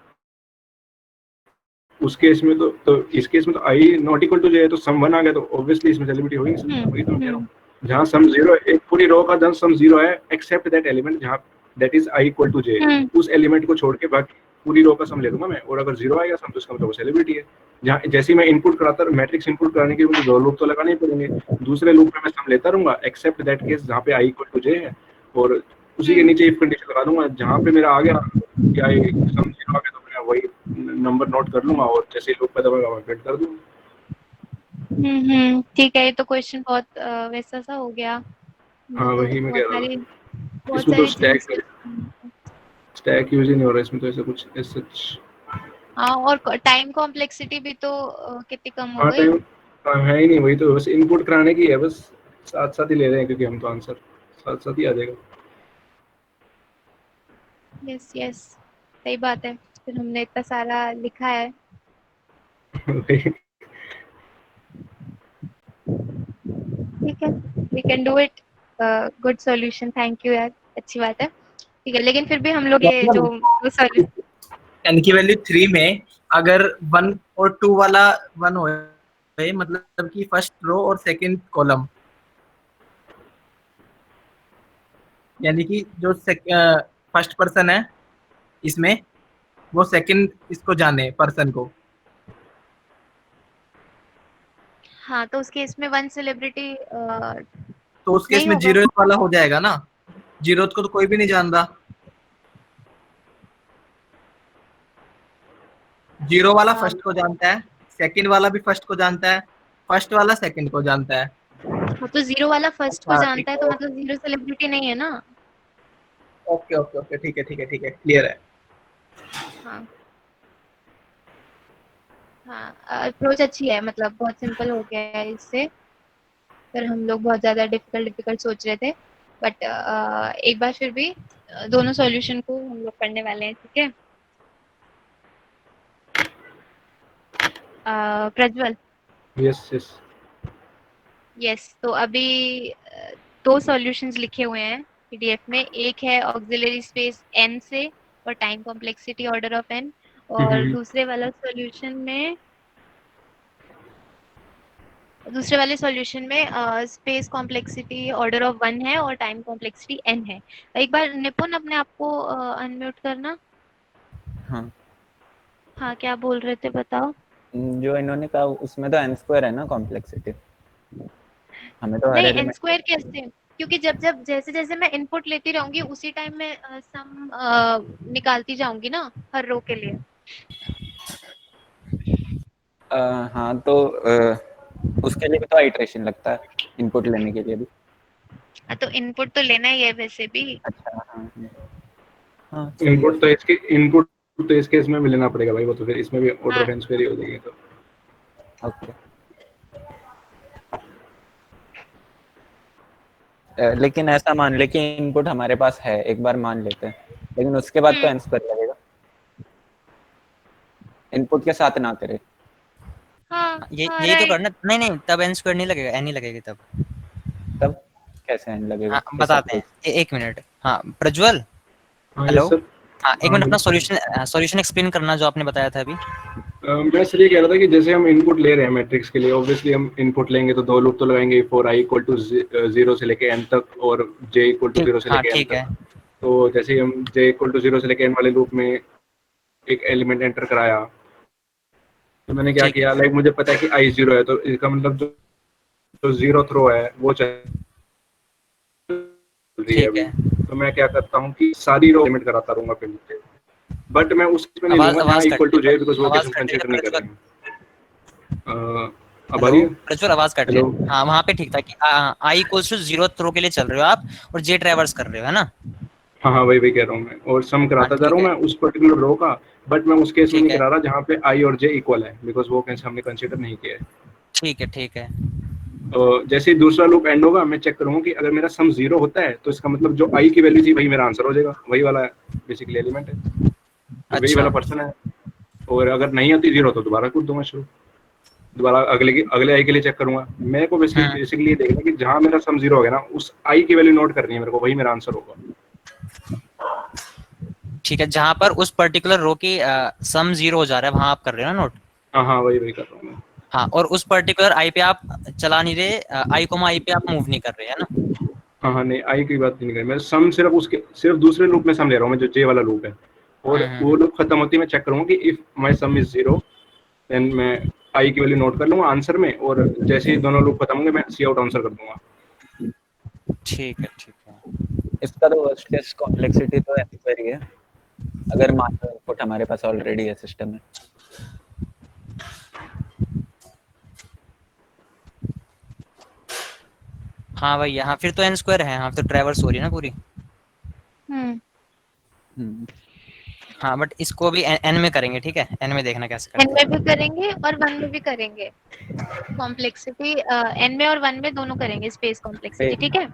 उस केस में तो इस केस में तो आई नॉट इक्वल टू जे है, तो सम 1 आ गया, तो ऑब्वियसली इसमें सेलिब्रिटी हो ही नहीं सकता, वही तो मैं कह रहा हूँ। जहाँ सम 0 है, एक पूरी रो का जहाँ सम 0 है एक्सेप्ट दैट एलिमेंट जहाँ that is I equal to J, hmm उस एलिमेंट को छोड़ के बाकी पूरी रो का सम ले लूंगा मैं, और अगर 0 आएगा सम तो इसका मतलब वो सेलिब्रिटी है। जहाँ जैसे ही मैं इनपुट कराता मैट्रिक्स इनपुट कराने के लिए मुझे 2 लूप तो लगाने ही पड़ेंगे, दूसरे लूप में मैं सम लेता रहूंगा एक्सेप्ट दैट केस जहाँ पे आई इक्वल टू जे है, और उसी के हम्म नीचे इफ कंडीशन लगा दूंगा, जहाँ पे मेरा आ गया कि आई सम 0 आ गया तो मैं वही नंबर नोट कर लूंगा, और जैसे ही लूप पैदा होगा मैं प्रिंट कर दूंगा। ठीक है। ये तो क्वेश्चन बहुत वैसा सा हो गया, हाँ, इसमें तो वही मैं कह रहा था, बहुत इसमें तो सारी चीजें स्टैक यूज ही नहीं हो रहा, इसमें तो ऐसा कुछ सच। हाँ, और टाइम कॉम्प्लेक्सिटी भी तो कितनी कम हो हाँ, गई। टाइम है ही नहीं, वही तो बस इनपुट कराने की है, बस साथ साथ ही ले रहे हैं क्योंकि हम तो आंसर साथ साथ ही आ जाएगा। यस यस, सही बात है, फिर हमने इतना सारा लिखा है। वही। ठीक है, we can do it. Good solution, thank you यार, अच्छी बात है। ठीक है, लेकिन फिर भी हम लोग ये जो सॉल्यूशन, n की वैल्यू 3 में अगर 1 और 2 वाला 1 हो, मतलब कि फर्स्ट रो और सेकंड कॉलम, यानी कि जो फर्स्ट पर्सन है इसमें वो सेकंड इसको जाने पर्सन को, हाँ तो उस केस में 1 सेलिब्रिटी तो उस केस नहीं में होगा। 0 वाला हो जाएगा ना, 0 को तो कोई भी नहीं जानता, 0 वाला हाँ फर्स्ट को जानता है, सेकंड वाला भी फर्स्ट को जानता है, फर्स्ट वाला सेकंड को जानता है। तो 0 वाला फर्स्ट को अच्छा ठीक जानता है तो है, मतलब 0 सेलिब्रिटी नहीं है ना। ओके ओके ओके, ठीक है ठीक है ठीक है, क्लियर है। हाँ हाँ, अप्रोच अच्छी है, मतलब बहुत सिंपल हो गया है इससे, फिर हम लोग बहुत ज्यादा डिफिकल्ट डिफिकल्ट सोच रहे थे, बट एक बार फिर भी दोनों सॉल्यूशन को हम लोग पढ़ने वाले हैं, ठीक है। Prajwal, yes yes. यस, तो अभी 2 सॉल्यूशंस लिखे हुए हैं पीडीएफ में, एक है ऑक्सिलरी स्पेस n से और time complexity order of n, और दूसरे वाले सॉल्यूशन में स्पेस कॉम्प्लेक्सिटी ऑर्डर ऑफ 1 है और टाइम कॉम्प्लेक्सिटी n है। एक बार निपुण अपने आप को अनम्यूट करना। हाँ, हाँ, क्या बोल रहे थे बताओ। जो इन्होंने कहा उसमें तो n² है ना कॉम्प्लेक्सिटी, हमें तो हर नहीं, n एलिमेंट। स्क्वायर कैसे, क्योंकि जब जब जैसे जैसे मैं इनपुट लेती रहूंगी उसी टाइम में सम निकालती जाऊंगी ना हर रो के लिए। हाँ तो उसके लिए भी तो आइटरेशन लगता है इनपुट लेने के लिए भी। तो इनपुट तो लेना ही है वैसे भी। अच्छा हाँ हाँ, हाँ सही है। इनपुट तो इस केस में भी लेना पड़ेगा भाई, वो तो फिर इसमें भी ऑर्डर हाँ ऑफ n स्क्वायर ही हो जाएगी तो। ओके, लेकिन ऐसा मान ले कि इनपुट हमारे पास है, एक बार मान लेते हैं, लेकिन उसके बाद तो n² लगेगा, इनपुट के साथ ना करे। हाँ ये हाँ यही तो राइट। करना। नहीं नहीं, तब n स्क्वायर नहीं लगेगा, n ही लगेगी तब। तब कैसे एंड लगेगा हाँ इस बताते हैं, अप्रोच? एक मिनट। हाँ प्रज्वल, हाँ हेलो। Yes sir. हाँ एक हाँ मिनट, अपना बोलिए। सॉल्यूशन एक्सप्लेन करना जो आपने बताया था अभी। मैं सर ये कह रहा था कि जैसे हम इनपुट ले रहे हैं मैट्रिक्स के लिए, ऑब्वियसली हम इनपुट लेंगे तो दो लूप तो लगाएंगे, फॉर आई इक्वल टू 0 से लेके n तक और j इक्वल टू ठीक, 0 से हाँ लेके n ठीक तक। है। तो जैसे ही हम j इक्वल टू 0 से लेके n वाले लूप में एक एलिमेंट एंटर कराया, तो मैंने क्या ठीक है किया, लाइक मुझे पता है कि i 0 है, तो इसका मतलब जो जीरो थ्रो है वो चल रही है ठीक अभी। है। तो मैं क्या करता हूँ कि सारी रो एलिमेंट कराता रहूंगा फिर नीचे, बट मैं उसमें नहीं आवाज लूंगा जहाँ आवाज कट इक्वल रही टू है, j, बिकॉज वो केस आवाज हम कट रही कंसीडर है नहीं कर प्रज्वल। रहे हैं। अब आ हेलो रही है? प्रज्वल, आवाज कट रही हेलो। है। हाँ वहाँ पे ठीक था कि आई इक्वल्स टू 0 थ्रो के लिए चल रहे हो आप, और जे ट्रैवर्स कर रहे हो, है ना? हाँ हाँ वही वही कह रहा हूँ मैं, और सम हाँ कराता जा रहा ठीक हूँ है। मैं उस पर्टिकुलर रो का, बट मैं उस केस में ठीक नहीं है करा रहा जहाँ पे i और j इक्वल है, बिकॉज वो केस हमने कंसीडर नहीं किया है। ठीक है। ठीक है। तो जैसे ही दूसरा लूप एंड होगा, मैं चेक करूंगा कि अगर मेरा सम 0 होता है तो इसका मतलब जो i की वैल्यू थी वही मेरा आंसर हो जाएगा, वही वाला बेसिकली एलिमेंट है, तो वही वाला अच्छा पर्सन है। और अगर नहीं आती 0 तो दोबारा कूद दूंगा शुरू, दोबारा अगले आई के लिए चेक करूंगा। मेरे को हम्म बेसिकली ये देखना कि जहां मेरा सम 0 हो गया ना, उस आई की वैल्यू नोट करनी है मेरे को, वही मेरा आंसर होगा। ठीक है, जहाँ पर उस पर्टिकुलर रो की सम 0 हो जा रहा है वहां आप कर रहे हो ना नोट? हाँ हाँ वही वही कर रहा हूँ मैं। हाँ, और उस पर्टिकुलर आई पे आप चला नहीं रहे, आई कोमा आई पे आप मूव नहीं कर रहे, है ना? हाँ हाँ नहीं, आई की बात नहीं करी मैं, सम सिर्फ उसके सिर्फ दूसरे लूप में सम ले रहा हूँ मैं, जो जे वाला लूप है। और वो हम्म। लूप खत्म होती है, मैं चेक करूंगा कि if my sum is 0, then मैं आई की वैल्यू नोट कर लूंगा आंसर में, और जैसे ही दोनों लूप खत्म होंगे मैं सी आउट आंसर कर दूंगा। ठीक है। ठीक है। इसका तो वर्स्ट केस कॉम्प्लेक्सिटी तो ऐसी ही है, अगर मान लो इनपुट हमारे पास ऑलरेडी है सिस्टम में। हाँ भाई, हाँ फिर तो n स्क्वायर है, हाँ तो ट्रैवर्स हो रही है ना पूरी। हम्म। हम्म, हाँ बट इसको भी n में करेंगे, ठीक है? n में देखना कैसे एन करते में हैं। भी करेंगे और वन में भी करेंगे। कॉम्प्लेक्सिटी एन में और वन में दोनों करेंगे, स्पेस कॉम्प्लेक्सिटी, ठीक है।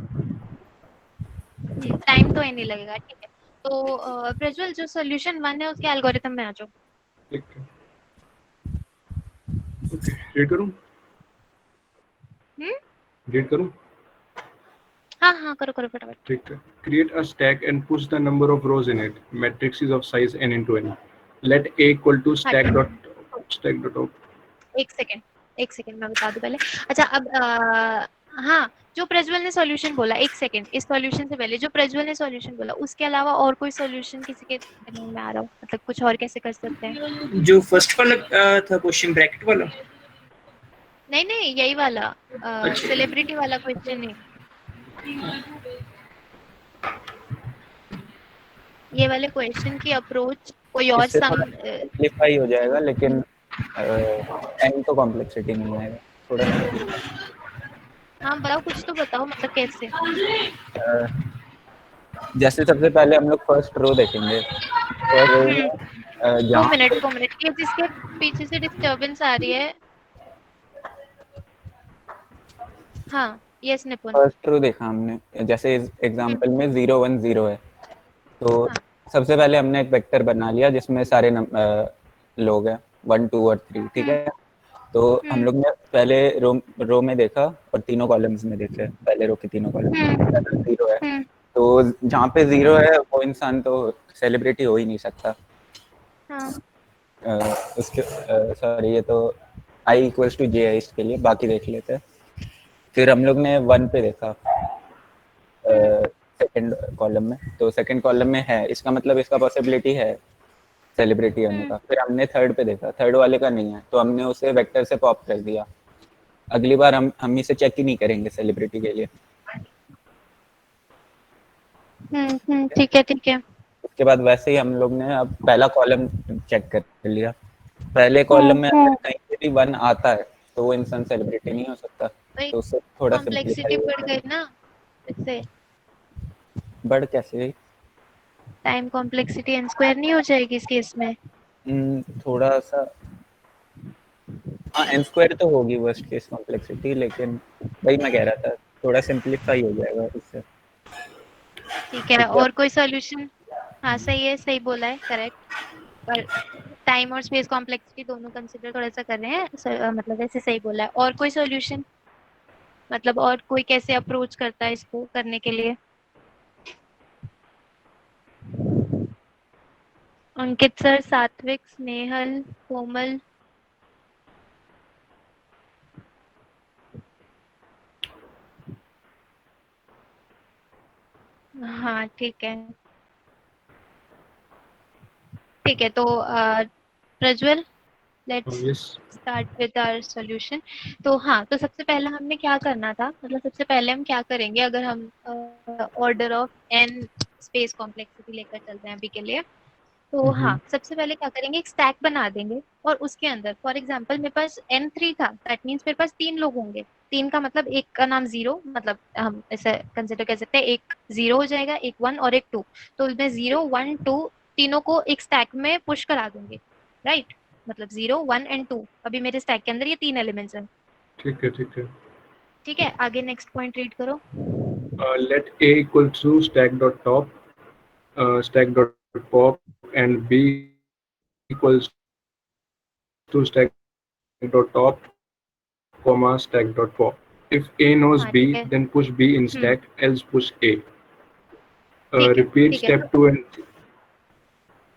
टाइम तो एन ही लगेगा, ठीक है। तो प्रज्वल, जो सोल्यूशन वन है उसके एल्गोरिथम में आ जाओ। ठीक है, ओके रीड करूँ? हम्म। रीड करूँ? हाँ हाँ करो करो फटाफट। ठीक है। Create a stack and push the number of rows in it, matrix is of size n into n, let a equal to हाँ ठीक है। स्टैक डॉट एक सेकेंड, एक सेकेंड मैं बता दूं पहले। अच्छा अब हाँ, जो प्रज्वल ने सॉल्यूशन बोला, एक सेकेंड, इस सॉल्यूशन से पहले जो प्रज्वल ने सॉल्यूशन बोला उसके अलावा और कोई सॉल्यूशन किसी के दिमाग में आ रहा हो, मतलब कुछ और कैसे कर सकते हैं? जो फर्स्ट वाला था क्वेश्चन, ब्रैकेट वाला। नहीं नहीं, यही वाला अच्छा, सेलिब्रिटी वाला क्वेश्चन नहीं, ये वाले क्वेश्चन की अप्रोच कोई और इससे सम। थोड़ा सिंप्लीफाई हो जाएगा, लेकिन एंड तो कॉम्प्लेक्सिटी नहीं आएगा, थोड़ा हाँ बताओ, कुछ तो बताओ, मतलब कैसे। अ, जैसे सबसे पहले हम लोग फर्स्ट रो देखेंगे। फर्स्ट रो में दो जहाँ मिनट, दो मिनट, ये जिसके पीछे से डिस्टरबेंस आ रही है। हाँ यस निपुण। फर्स्ट रो देखा हमने, जैसे हम्म, एग्जांपल में 0 1 0 है, तो हाँ सबसे पहले हमने एक वेक्टर बना लिया जिसमें सारे लोग हैं 1 2 और 3, ठीक हम्म है। तो हम हम्म लोग ने पहले रो में देखा और तीनों कॉलम्स में देखे, पहले रो के तीनों कॉलम हम्म 0 है। हम्म तो जहाँ पे 0 है वो इंसान तो सेलिब्रिटी हो ही नहीं सकता। हाँ उसके सॉरी, ये तो आई इक्वल्स टू जे है इसके लिए, बाकी देख लेते हैं। फिर हम लोग ने 1 पे देखा हम्म सेकंड कॉलम में, तो सेकंड कॉलम में है, इसका मतलब इसका पॉसिबिलिटी है सेलिब्रिटी होने हम्म का। फिर हमने थर्ड पे देखा, थर्ड वाले का नहीं है, तो हमने उसे वेक्टर से पॉप कर दिया। अगली बार हम इसे चेक ही नहीं करेंगे सेलिब्रिटी के लिए। ठीक है ठीक है। उसके बाद वैसे ही हम लोग ने अब पहला कॉलम चेक कर लिया। पहले कॉलम में अगर कहीं पे भी 1 आता है तो वो इंसान सेलिब्रिटी नहीं हो सकता, वही तो उससे थोड़ा सिंप्लीफाई कॉम्प्लेक्सिटी हो बढ़ जाता गई ना इससे। है। बढ़ कैसे? टाइम कॉम्प्लेक्सिटी एन स्क्वायर नहीं हो जाएगी इस केस में? थोड़ा सा, हाँ एन स्क्वायर तो होगी वर्स्ट केस कॉम्प्लेक्सिटी, लेकिन वही मैं कह रहा था, थोड़ा सिंप्लीफाई हो जाएगा इससे। ठीक है, उसके और कोई सॉल्यूशन? हाँ सही है, सही बोला है, करेक्ट। पर टाइम और स्पेस कॉम्प्लेक्सिटी दोनों कंसिडर थोड़ा सा कर रहे हैं मतलब वैसे सही बोला है। और कोई सॉल्यूशन, मतलब और कोई कैसे अप्रोच करता है इसको करने के लिए? अंकित सर, सात्विक, स्नेहल, कोमल। हाँ ठीक है, ठीक है। तो Prajwal, let's yes. Start with our solution. तो हाँ, तो सबसे पहले हमने क्या करना था, मतलब सबसे पहले हम क्या करेंगे अगर हम order of N space complexity लेकर चलते हैं अभी के लिए। तो हाँ, सबसे पहले क्या करेंगे, एक स्टैक बना देंगे और उसके अंदर फॉर एग्जांपल मेरे पास n3 था, दैट मीन्स मेरे पास 3 लोग होंगे। 3 का मतलब एक का नाम 0, मतलब हम ऐसे कंसिडर कर सकते हैं, एक 0 हो जाएगा, एक 1 और एक 2। तो मैं 0 1 2 तीनों को एक स्टैक में पुश करा दूंगी, राइट? मतलब 0 1 एंड 2 अभी मेरे स्टैक के अंदर ये 3 एलिमेंट्स हैं। ठीक है, ठीक है। ठीक है, आगे नेक्स्ट पॉइंट रीड करो। Let A equal to stack dot top, stack dot pop, and B equals to stack dot top, comma stack dot pop. If A knows हाँ B, ठीक है। then push B in hmm, stack, else push A. ठीक है, Repeat ठीक है। step 2 and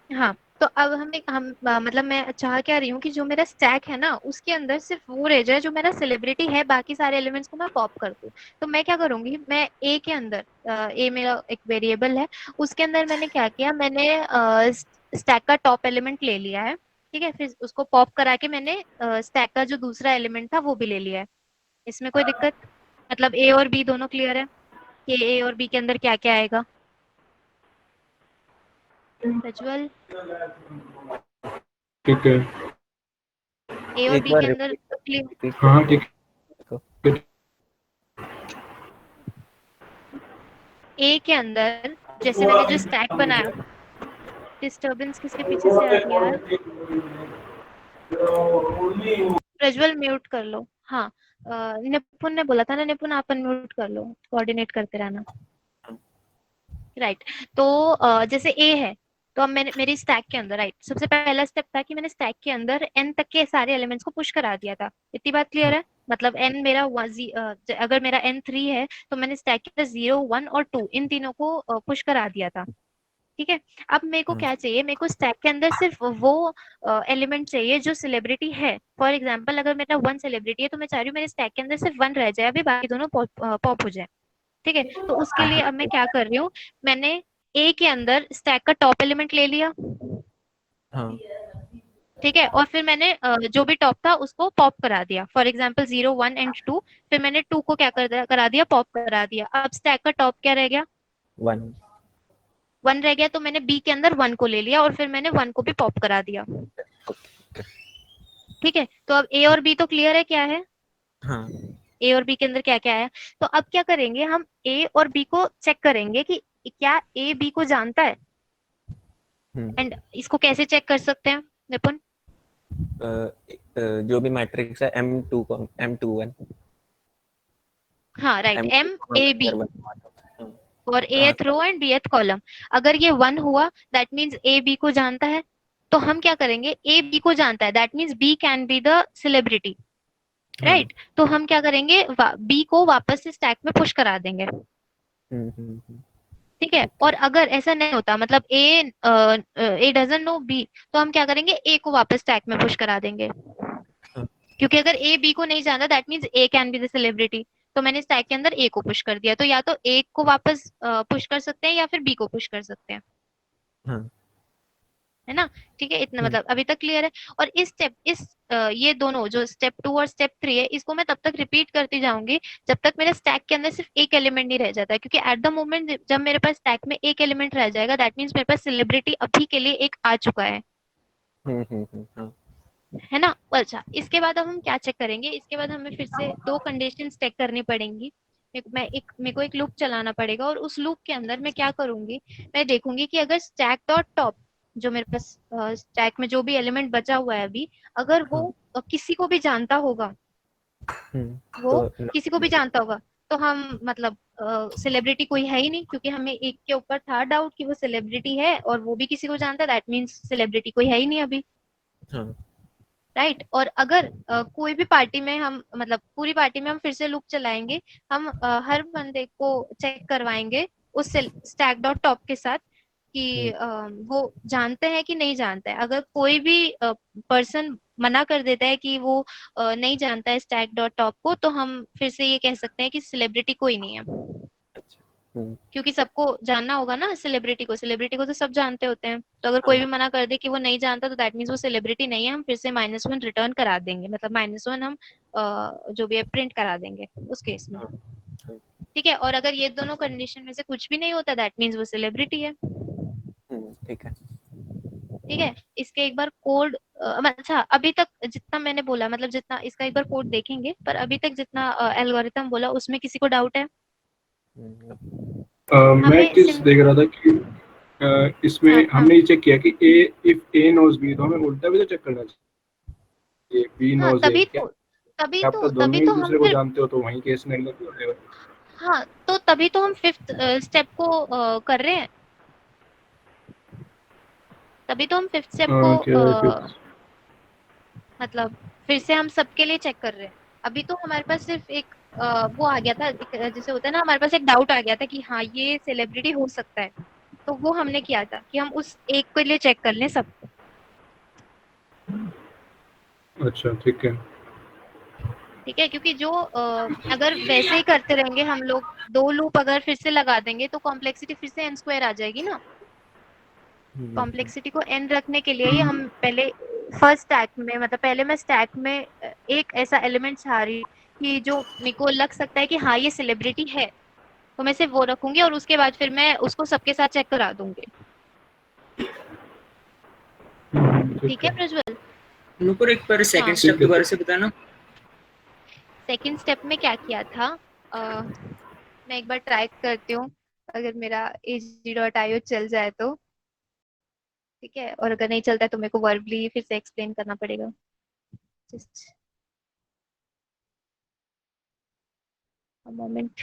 हाँ, तो अब मतलब मैं चाह क्या रही हूँ कि जो मेरा स्टैक है ना उसके अंदर सिर्फ वो रह जाए जो मेरा सेलिब्रिटी है, बाकी सारे एलिमेंट्स को मैं पॉप कर दूँ। तो मैं क्या करूंगी, मैं ए के अंदर, ए मेरा एक वेरिएबल है, उसके अंदर मैंने क्या किया, मैंने स्टैक का टॉप एलिमेंट ले लिया है। ठीक है, फिर उसको पॉप करा के मैंने स्टैक का जो दूसरा एलिमेंट था वो भी ले लिया है। इसमें कोई दिक्कत, मतलब ए और बी दोनों क्लियर है कि ए और बी के अंदर क्या क्या आएगा? प्रज्वल, ठीक है। ए और एक बी बार के अंदर क्लियर? रिपीट हाँ, करिए ठीक इसको। है। ए के अंदर जैसे मैंने जो स्टैक बनाया, डिस्टरबेंस किसके पीछे से आ रही है यार? प्रज्वल म्यूट कर लो। हाँ, निपुण ने बोला था ना, निपुण आप अनम्यूट कर लो, कोऑर्डिनेट करते रहना। राइट। तो जैसे ए है, तो अब मैंने मेरी स्टैक के अंदर, राइट, सबसे पहला स्टेप था कि मैंने स्टैक के अंदर एन तक के सारे एलिमेंट्स को पुश करा दिया था। इतनी बात क्लियर है? मतलब एन मेरा अगर मेरा n3 है तो मैंने स्टैक के अंदर 0 1 और 2 इन तीनों को पुश करा दिया था। ठीक है, अब मेरे को क्या चाहिए, मेरे को स्टैक के अंदर सिर्फ वो एलिमेंट चाहिए जो सेलिब्रिटी है। फॉर एग्जांपल अगर मेरा 1 सेलिब्रिटी है तो मैं चाह रही हूँ मेरे स्टैक के अंदर सिर्फ 1 रह जाए, अभी बाकी दोनों पॉप हो जाए। ठीक है, तो उसके लिए अब मैं क्या कर रही हूँ, मैंने ए के अंदर स्टैक का टॉप एलिमेंट ले लिया। हाँ ठीक है, और फिर मैंने जो भी टॉप था उसको पॉप करा दिया, फॉर एग्जांपल 0 1 एंड 2। फिर मैंने 2 को क्या करा दिया, पॉप करा दिया। अब स्टैक का टॉप क्या रह गया, 1 1 रह गया, तो मैंने बी के अंदर 1 को ले लिया और फिर मैंने 1 को भी पॉप करा दिया। ठीक है, तो अब ए और बी तो क्लियर है क्या है, हाँ ए और बी के अंदर क्या क्या है। तो अब क्या करेंगे, हम ए और बी को चेक करेंगे कि क्या ए बी को जानता है। एंड इसको कैसे चेक कर सकते हैं निपुण? जो भी मैट्रिक्स है M2 को M21 हाँ राइट, M2 एम को ए अगर बी हाँ और एथ रो एंड बीथ कॉलम। अगर ये 1 हुआ दैट मीन्स ए बी को जानता है। तो हम क्या करेंगे, ए बी को जानता है that means B can be the celebrity, हाँ राइट? तो हम क्या करेंगे, बी को वापस से स्टैक में पुश करा देंगे। ठीक है, ओके और अगर ऐसा नहीं होता, मतलब ए डजंट नो बी, तो हम क्या करेंगे, ए को वापस स्टैक में पुश करा देंगे। हाँ क्योंकि अगर ए बी को नहीं जानता that means A can be the celebrity. तो मैंने स्टैक के अंदर ए को पुश कर दिया, तो या तो ए को वापस पुश कर सकते हैं या फिर बी को पुश कर सकते हैं, हाँ है ना? ठीक है, इतना मतलब अभी तक क्लियर है। और ये दोनों जो स्टेप 2 और स्टेप 3 है, इसको मैं तब तक रिपीट करती जाऊंगी जब तक मेरे स्टैक के अंदर सिर्फ एक एलिमेंट नहीं रह जाता है। क्योंकि एट द मोमेंट जब मेरे पास स्टैक में एक एलिमेंट रह जाएगा दैट मीन्स मेरे पास सेलिब्रिटी अभी के लिए एक आ चुका हाँ है ना? अच्छा, इसके बाद अब हम क्या चेक करेंगे, इसके बाद हमें फिर से दो कंडीशन चेक करनी पड़ेंगी। मेरे को एक लूप चलाना पड़ेगा और उस लूप के अंदर मैं क्या करूंगी, मैं देखूंगी कि अगर स्टैक डॉट टॉप, जो मेरे पास स्टैक में जो भी एलिमेंट बचा हुआ है अभी, अगर वो हाँ किसी को भी जानता होगा, वो तो किसी को भी जानता होगा, तो हम मतलब सेलिब्रिटी कोई है ही नहीं, क्योंकि हमें एक के ऊपर था डाउट कि वो सेलिब्रिटी है और वो भी किसी को जानता है, दैट मीन्स सेलिब्रिटी कोई है ही नहीं अभी। हाँ राइट। और अगर कोई भी पार्टी में हम मतलब पूरी पार्टी में हम फिर से लूप चलाएंगे, हम हर बंदे को चेक करवाएंगे उस स्टैक डॉट टॉप के साथ कि वो जानते हैं कि नहीं जानता है। अगर कोई भी पर्सन मना कर देता है कि वो नहीं जानता है स्टैक डॉट टॉप को, तो हम फिर से ये कह सकते हैं कि सेलिब्रिटी कोई नहीं है। अच्छा हम्म, क्योंकि सबको जानना होगा ना सेलिब्रिटी को तो सब जानते होते हैं। तो अगर कोई भी मना कर दे कि वो नहीं जानता, तो दैट मीन्स वो सेलिब्रिटी नहीं है। हम फिर से -1 रिटर्न करा देंगे, मतलब -1 हम जो भी है प्रिंट करा देंगे उस केस में। हाँ हाँ, ठीक है। और अगर ये दोनों कंडीशन में से कुछ भी नहीं होता, दैट मीन्स वो सेलिब्रिटी है। ठीक है ठीक है। इसके एक बार कोड अच्छा, अभी तक जितना मैंने बोला, मतलब जितना इसका एक बार कोड देखेंगे, पर अभी तक जितना एल्गोरिथम बोला उसमें किसी को डाउट है? मैं एक हमें चीज देख रहा था कि इसमें हाँ हाँ हमने ये चेक किया कि ए इफ ए नोज बी, तो हमें उल्टा भी तो चेक करना चाहिए, बी हाँ, नोज ए। क्या तभी आप तो तो दोनों तभी ही एक तो हम दूसरे को फिर जानते हो, तो वहीं केस नहीं हो जाएगा। हाँ, तो तभी तो हम फिफ्थ स्टेप को कर रहे हैं। तभी तो हम फिफ्थ स्टेप को क्या है फिर? मतलब फिर से हम सबके लिए चेक कर रहे हैं। अभी तो हमारे पास सिर्फ एक वो आ गया था, जैसे होता है ना, हमारे पास एक डाउट आ गया था कि हाँ ये सेलिब्रिटी हो सकता है। तो वो हमने किया था कि हम उस एक के लिए चेक कर लें सब। अच्छा ठीक है। ठीक है। क्योंकि जो अगर वैसे ही करते रहेंगे हम लोग, दो लूप अगर फिर से लगा देंगे, तो कॉम्प्लेक्सिटी फिर से n स्क्वायर आ जाएगी ना। कॉम्प्लेक्सिटी को n रखने के लिए ही हम पहले फर्स्ट स्टैक में, मतलब पहले मैं स्टैक में एक ऐसा एलिमेंट चाह रही कि जो मेरे को लग सकता है कि हाँ ये सेलिब्रिटी है, तो मैं सिर्फ वो रखूंगी और उसके बाद फिर मैं उसको सबके साथ चेक करा दूंगी। ठीक ठीक है है प्रज्वल? नुपुर एक बार सेकंड हाँ। स्टेप ठीक है। दोबारा से बताना। सेकंड स्टेप में क्या किया था, मैं एक बार ट्राई करती हूँ, अगर मेरा ag.io चल जाए तो। ठीक है। और अगर नहीं चलता है तो मेरे को वर्बली फिर से एक्सप्लेन करना पड़ेगा। Just a moment.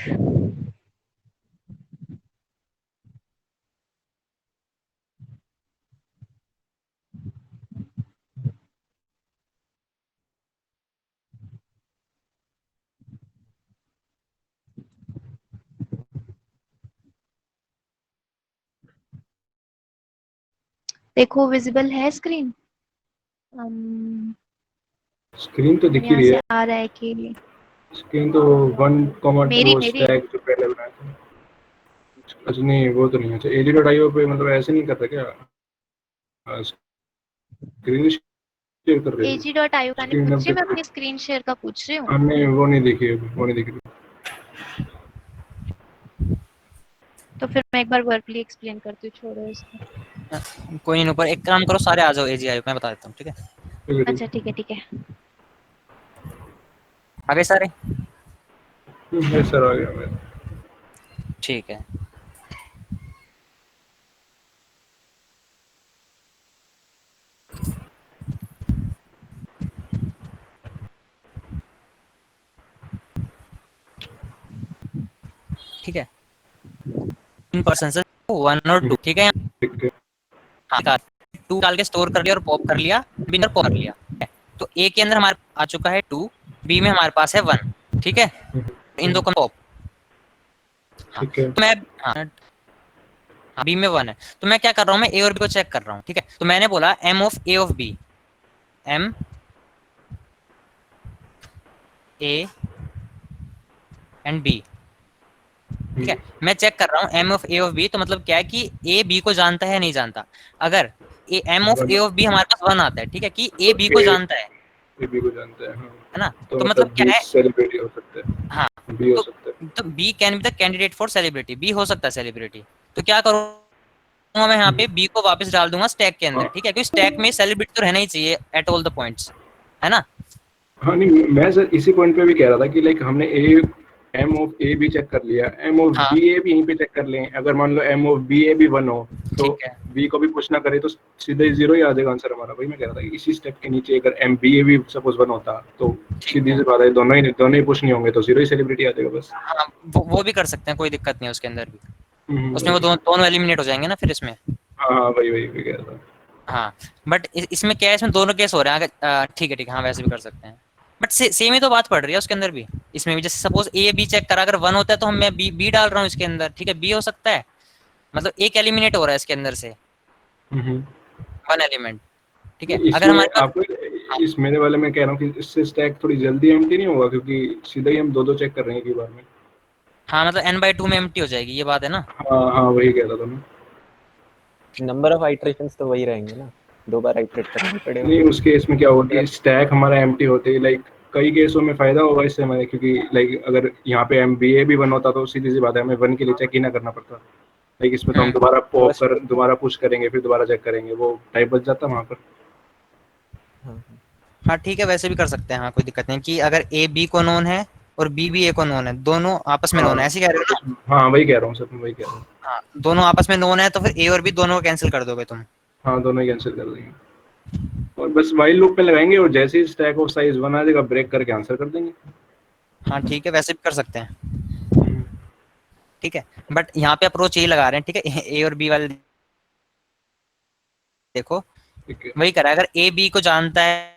देखो विजिबल है स्क्रीन? स्क्रीन तो दिख ही यहाँ रही से है। आ रहा है कि स्क्रीन तो 1 कॉमा मेरी वो मेरी स्टैक जो पहले बनाया था। अच्छा नहीं, वो तो नहीं। अच्छा AG.io पे मतलब ऐसे नहीं करता क्या? स्क्रीन शेयर कर रहे हो? ag.io का नहीं स्क्रीन पूछ रही, मैं अपडेट। अपनी स्क्रीन शेयर का पूछ रही हूँ। हमने वो नहीं देखी अभी, वो नहीं दिख रही। तो फिर मैं एक बार वर्बली एक्सप्लेन करती हूँ, छोड़ो इसको। कोई नहीं, ऊपर एक काम करो, सारे आ जाओ AGI, मैं बता देता हूँ। ठीक है, ठीक है अच्छा ठीक ठीक है ठीक है। आ गए सारे? है सर, आ गया मैं। ठीक है। ठीक है, इन पर्सन से 1 और 2। ठीक है, ठीक है। हाँ 2 डाल के स्टोर कर लिया और पॉप कर लिया, बी ने पॉप कर लिया। ठीक है? तो ए के अंदर हमारे आ चुका है 2, बी में हमारे पास है 1। ठीक है, इन दो को पॉप। हाँ ठीक है। तो मैं हाँ बी में 1 है, तो मैं क्या कर रहा हूँ, मैं ए और बी को चेक कर रहा हूँ। ठीक है, तो मैंने बोला M of A of B, M A and B. ठीक है, मैं चेक कर रहा हूँ M of A of B, तो मतलब क्या है कि ए बी को जानता है नहीं जानता। अगर M of A of B हमारे पास 1 आता है, ठीक है, कि ए बी को जानता ए बी को जानता है, हाँ। है ना, तो तो मतलब मतलब क्या बी है, सेलिब्रिटी हो सकता है, हाँ बी हो तो सकता है। B can be the candidate for celebrity, B हो सकता है सेलिब्रिटी। तो क्या करूंगा मैं, यहाँ पे बी को वापस डाल दूंगा स्टैक के अंदर। हाँ ठीक है, क्योंकि स्टैक में सेलिब्रिटी तो रहना ही चाहिए एट ऑल द पॉइंट्स, है ना। हाँ, नहीं मैं सर इसी पॉइंट पे भी कह रहा था कि लाइक हमने ए एम ऑफ ए भी चेक कर लिया, एम ऑफ हाँ बी ए भी यहीं पे चेक कर लें। अगर मान लो एम ऑफ बी ए भी 1 हो, तो ठीक है, बी को भी पुश ना करे तो सीधा ही 0 ही आ जाएगा आंसर हमारा। भाई मैं कह रहा था कि इसी स्टेप के नीचे अगर एम बी ए भी सपोज 1 होता, तो ठीक सीधी है। सी बात है, दोनों ही पुश नहीं होंगे, तो 0 ही सेलिब्रिटी आ जाएगा बस। हाँ वो भी कर सकते हैं, कोई दिक्कत नहीं है उसके अंदर भी। उसमें वो वही। दोनों एलिमिनेट हो जाएंगे ना फिर इसमें। हाँ हाँ, वही वही कह रहा था। हाँ, बट इसमें क्या है, इसमें दोनों केस हो रहे हैं। अगर ठीक है, हाँ वैसे भी कर सकते हैं, बट सेम ही तो बात पड़ रही है उसके अंदर भी। इसमें भी जैसे सपोज ए बी चेक करा, अगर 1 होता है तो हम मैं बी डाल रहा हूँ इसके अंदर, ठीक है, बी हो सकता है, मतलब एक एलिमिनेट हो रहा है इसके अंदर से हम्म। 1 एलिमेंट, ठीक है। अगर इसमें हमारे पास, आपको, हाँ, इस मेरे वाले में कह रहा हूँ कि इससे स्टैक थोड़ी जल्दी एम्प्टी नहीं होगा, क्योंकि सीधा ही हम दो दो चेक कर रहे हैं एक ही बार में। हाँ मतलब n/2 में एम्प्टी हो जाएगी, ये बात है ना। हाँ हाँ, वही कह रहा था मैं। नंबर ऑफ आइटरेशंस तो वही रहेंगे ना, 2 बार आइटरेट करना ही पड़ेगा। नहीं, उस केस में क्या होगा कि मतलब स्टैक हमारा एम्प्टी होते ही लाइक कई केसों में फायदा होगा इससे हमें, क्योंकि लाइक अगर यहाँ पे एम बी ए भी वन होता तो सीधी सी बात है, हमें वन के लिए चेक ही ना करना पड़ता। लाइक इसमें तो हम दोबारा पॉप फर्स्ट, कर दोबारा पुश करेंगे, फिर दोबारा चेक करेंगे, वो टाइप बच जाता वहाँ पर। हाँ हाँ ठीक है, वैसे भी कर सकते हैं, हाँ कोई दिक्कत नहीं कि अगर ए बी को नोन है और बी भी ए को नोन है, दोनों आपस में हाँ नोन है, ऐसे कह रहे हो ना। हाँ, वही कह रहा हूँ सर, मैं वही कह रहा हूँ। हाँ, दोनों आपस में नोन है तो फिर ए और बी दोनों को कैंसिल कर दोगे तुम। हाँ, दोनों ही कैंसिल कर देंगे और बस वाइल लूप में लगाएंगे, और जैसे ही स्टैक ऑफ साइज वन आ जाएगा ब्रेक करके आंसर कर देंगे। हाँ ठीक है, वैसे भी कर सकते हैं, हम्म, ठीक है। बट यहाँ पे अप्रोच यही लगा रहे हैं, ठीक है, ए और बी वाले देखो, ठीक है। वही करा है, अगर ए बी को जानता है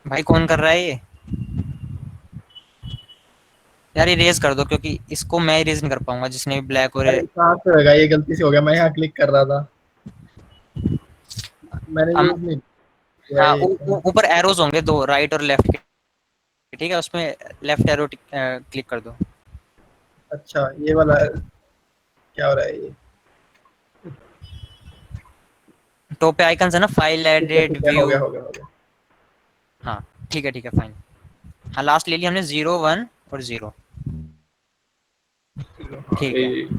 भाई कौन कर रहा है ये? यार इरेज कर दो, क्योंकि इसको मैं इरेज नहीं कर पाऊंगा, जिसने भी ब्लैक और अरे कहाँ से होगा, ये गलती से हो गया, मैं यहाँ क्लिक कर रहा था, मैंने हम यूज नहीं किया हाँ, ये। ऊपर एरोज होंगे दो, राइट और लेफ्ट के, ठीक है, उसमें लेफ्ट एरो क्लिक कर दो। अच्छा ये वाला क्या हो रहा है ये? टॉप पे आइकन है ना, फाइल ठीक है एडेड ठीक है, हो व्यू। गया हो गया हो गया। हाँ ठीक है फाइन। हाँ लास्ट ले लिया हमने 0 1 और 0। ठीक है।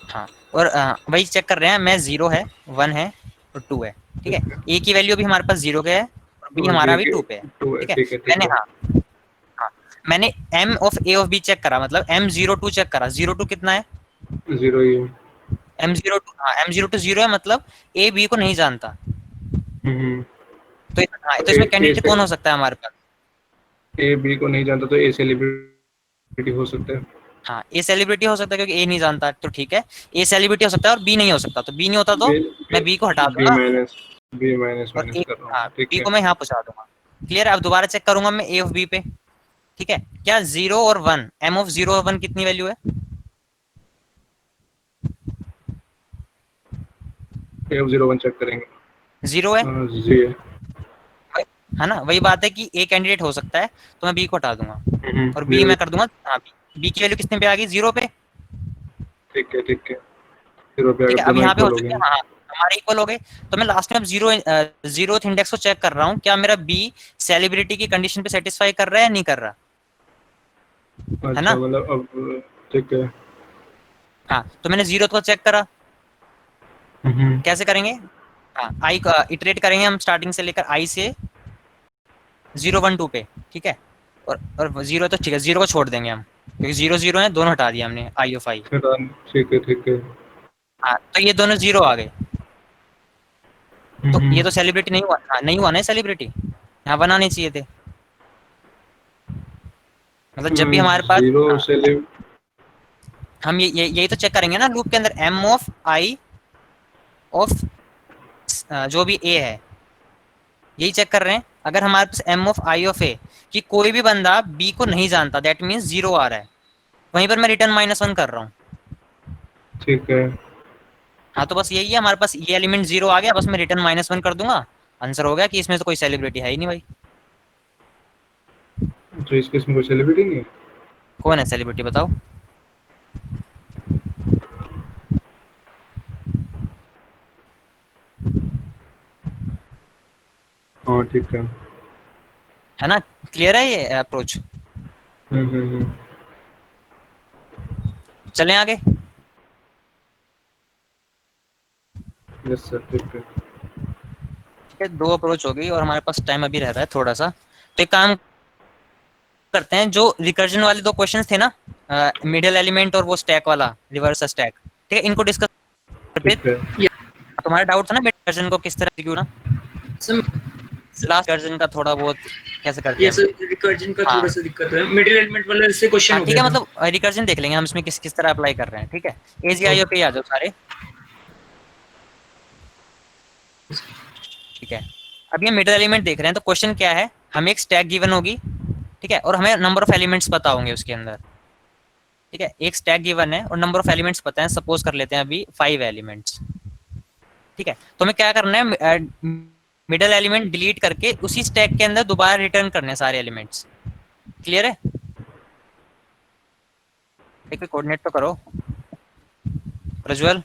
हाँ और वही चेक कर रहे हैं, मैं 0 है 1 है और 2 है, ठीक है। ए की वैल्यू भी हमारे पास 0 के है और बी हमारा भी 2 पे है, ठीक है। मैंने हाँ मैंने m of a of b चेक करा, मतलब m02 चेक करा। 02 कितना है? 0 ही है। m02 हाँ m02 0 है, मतलब a b को नहीं जानता। हम्म। तो हाँ, तो इसमें कैंडिडेट कौन हो सकता है हमारे पास? ए बी को नहीं जानता तो ए सेलिब्रिटी हो सकता है। हाँ ए सेलिब्रिटी हो सकता है, क्योंकि ए नहीं जानता, तो ठीक है। ए सेलिब्रिटी हो सकता है और बी नहीं हो सकता, तो बी नहीं होता तो मैं बी को हटा बी दूंगा माइनस और ए कर रहा हाँ हूँ, ठीक बी है। को मैं यहाँ पहुंचा दूंगा। क्लियर है? अब दोबारा चेक करूंगा मैं ए ऑफ बी पे, ठीक है। क्या 0 और 1, m ऑफ 0 और 1 कितनी वैल्यू है? ए ऑफ 0 1 चेक करेंगे। 0 है, जी है ना? वही बात है कि ए कैंडिडेट हो सकता है, तो मैं बी को हटा दूंगा और बी है। मैं कर दूंगा हाँ बी की वैल्यू कितने पे आ गई? 0 पे, ठीक है 0 पे ठीक आगे है। अब दोनों यहाँ पे हो इक्वल हो चुके गए। हैं, हाँ हमारे इक्वल हो गए। तो मैं लास्ट में अब जीरोथ इंडेक्स को चेक कर रहा हूँ, क्या मेरा बी सेलिब्रिटी की कंडीशन पे सेटिस्फाई कर रहा है या नहीं कर रहा, है अच्छा ना? मतलब अब ठीक है। हाँ तो मैंने जीरोथ को चेक करा। कैसे करेंगे? हाँ आई इटरेट करेंगे हम, स्टार्टिंग से लेकर आई से 0 1 2 पे, ठीक है। और 0 तो ठीक है, 0 को छोड़ देंगे हम, क्योंकि 0 0 है, दोनों हटा दिया हमने आई ऑफ आई। ठीक है। हाँ तो ये दोनों 0 आ गए, तो ये तो सेलिब्रिटी नहीं हुआ। हाँ नहीं हुआ ना सेलिब्रिटी, यहाँ बनाने चाहिए थे। मतलब जब भी हमारे पास जीरो से हम यही तो चेक करेंगे ना लूप के अंदर, m ऑफ i ऑफ जो भी a है, यही चेक कर रहे हैं। अगर हमारे पास m of i of a कि कोई भी बंदा b को नहीं जानता, दैट मीन्स 0 आ रहा है, वहीं पर मैं रिटर्न -1 कर रहा हूँ। ठीक है। हाँ तो बस यही है, हमारे पास ये एलिमेंट 0 आ गया, बस मैं रिटर्न -1 कर दूंगा। आंसर हो गया कि इसमें तो कोई सेलिब्रिटी है ही नहीं भाई। तो इस केस में कोई सेलिब्रिटी नहीं है। कौन है सेलिब्रिटी बताओ? हाँ ठीक है ना? क्लियर है ये अप्रोच? चलें आगे। यस सर ठीक है। ठीक है, 2 अप्रोच हो गई और हमारे पास टाइम अभी रह रहा है थोड़ा सा। तो एक काम करते हैं, जो रिकर्जन वाले 2 क्वेश्चंस थे ना, मिडिल एलिमेंट और वो स्टैक वाला, रिवर्स स्टैक, ठीक है, इनको डिस्कस करते हैं। तुम्हारा डाउट था ना रिकर्जन को किस तरह एग्जीक्यूट ना, लास्ट रिकर्जन का थोड़ा बहुत कैसे करते हैं? यस रिकर्जन का थोड़ा सा दिक्कत है, मिडिल एलिमेंट वाला इससे क्वेश्चन हो ठीक है, गया। मतलब रिकर्जन देख लेंगे हम इसमें किस तरह अप्लाई कर रहे हैं, ठीक है। एजीआईओ पे आ जाओ सारे, ठीक है। अब ये मिडिल एलिमेंट देख रहे हैं, तो क्वेश्चन क्या है, हमें एक स्टैक गिवन होगी, ठीक है, और हमें नंबर ऑफ एलिमेंट्स पता होंगे उसके अंदर, ठीक है। एक स्टैक गिवन है और नंबर ऑफ एलिमेंट्स पता है, सपोज कर लेते हैं अभी 5 एलिमेंट्स, ठीक है। तो हमें क्या करना है, मिडिल एलिमेंट डिलीट करके उसी स्टैक के अंदर दोबारा रिटर्न करने सारे एलिमेंट्स। क्लियर है? एक कोऑर्डिनेट तो करो प्रज्वल।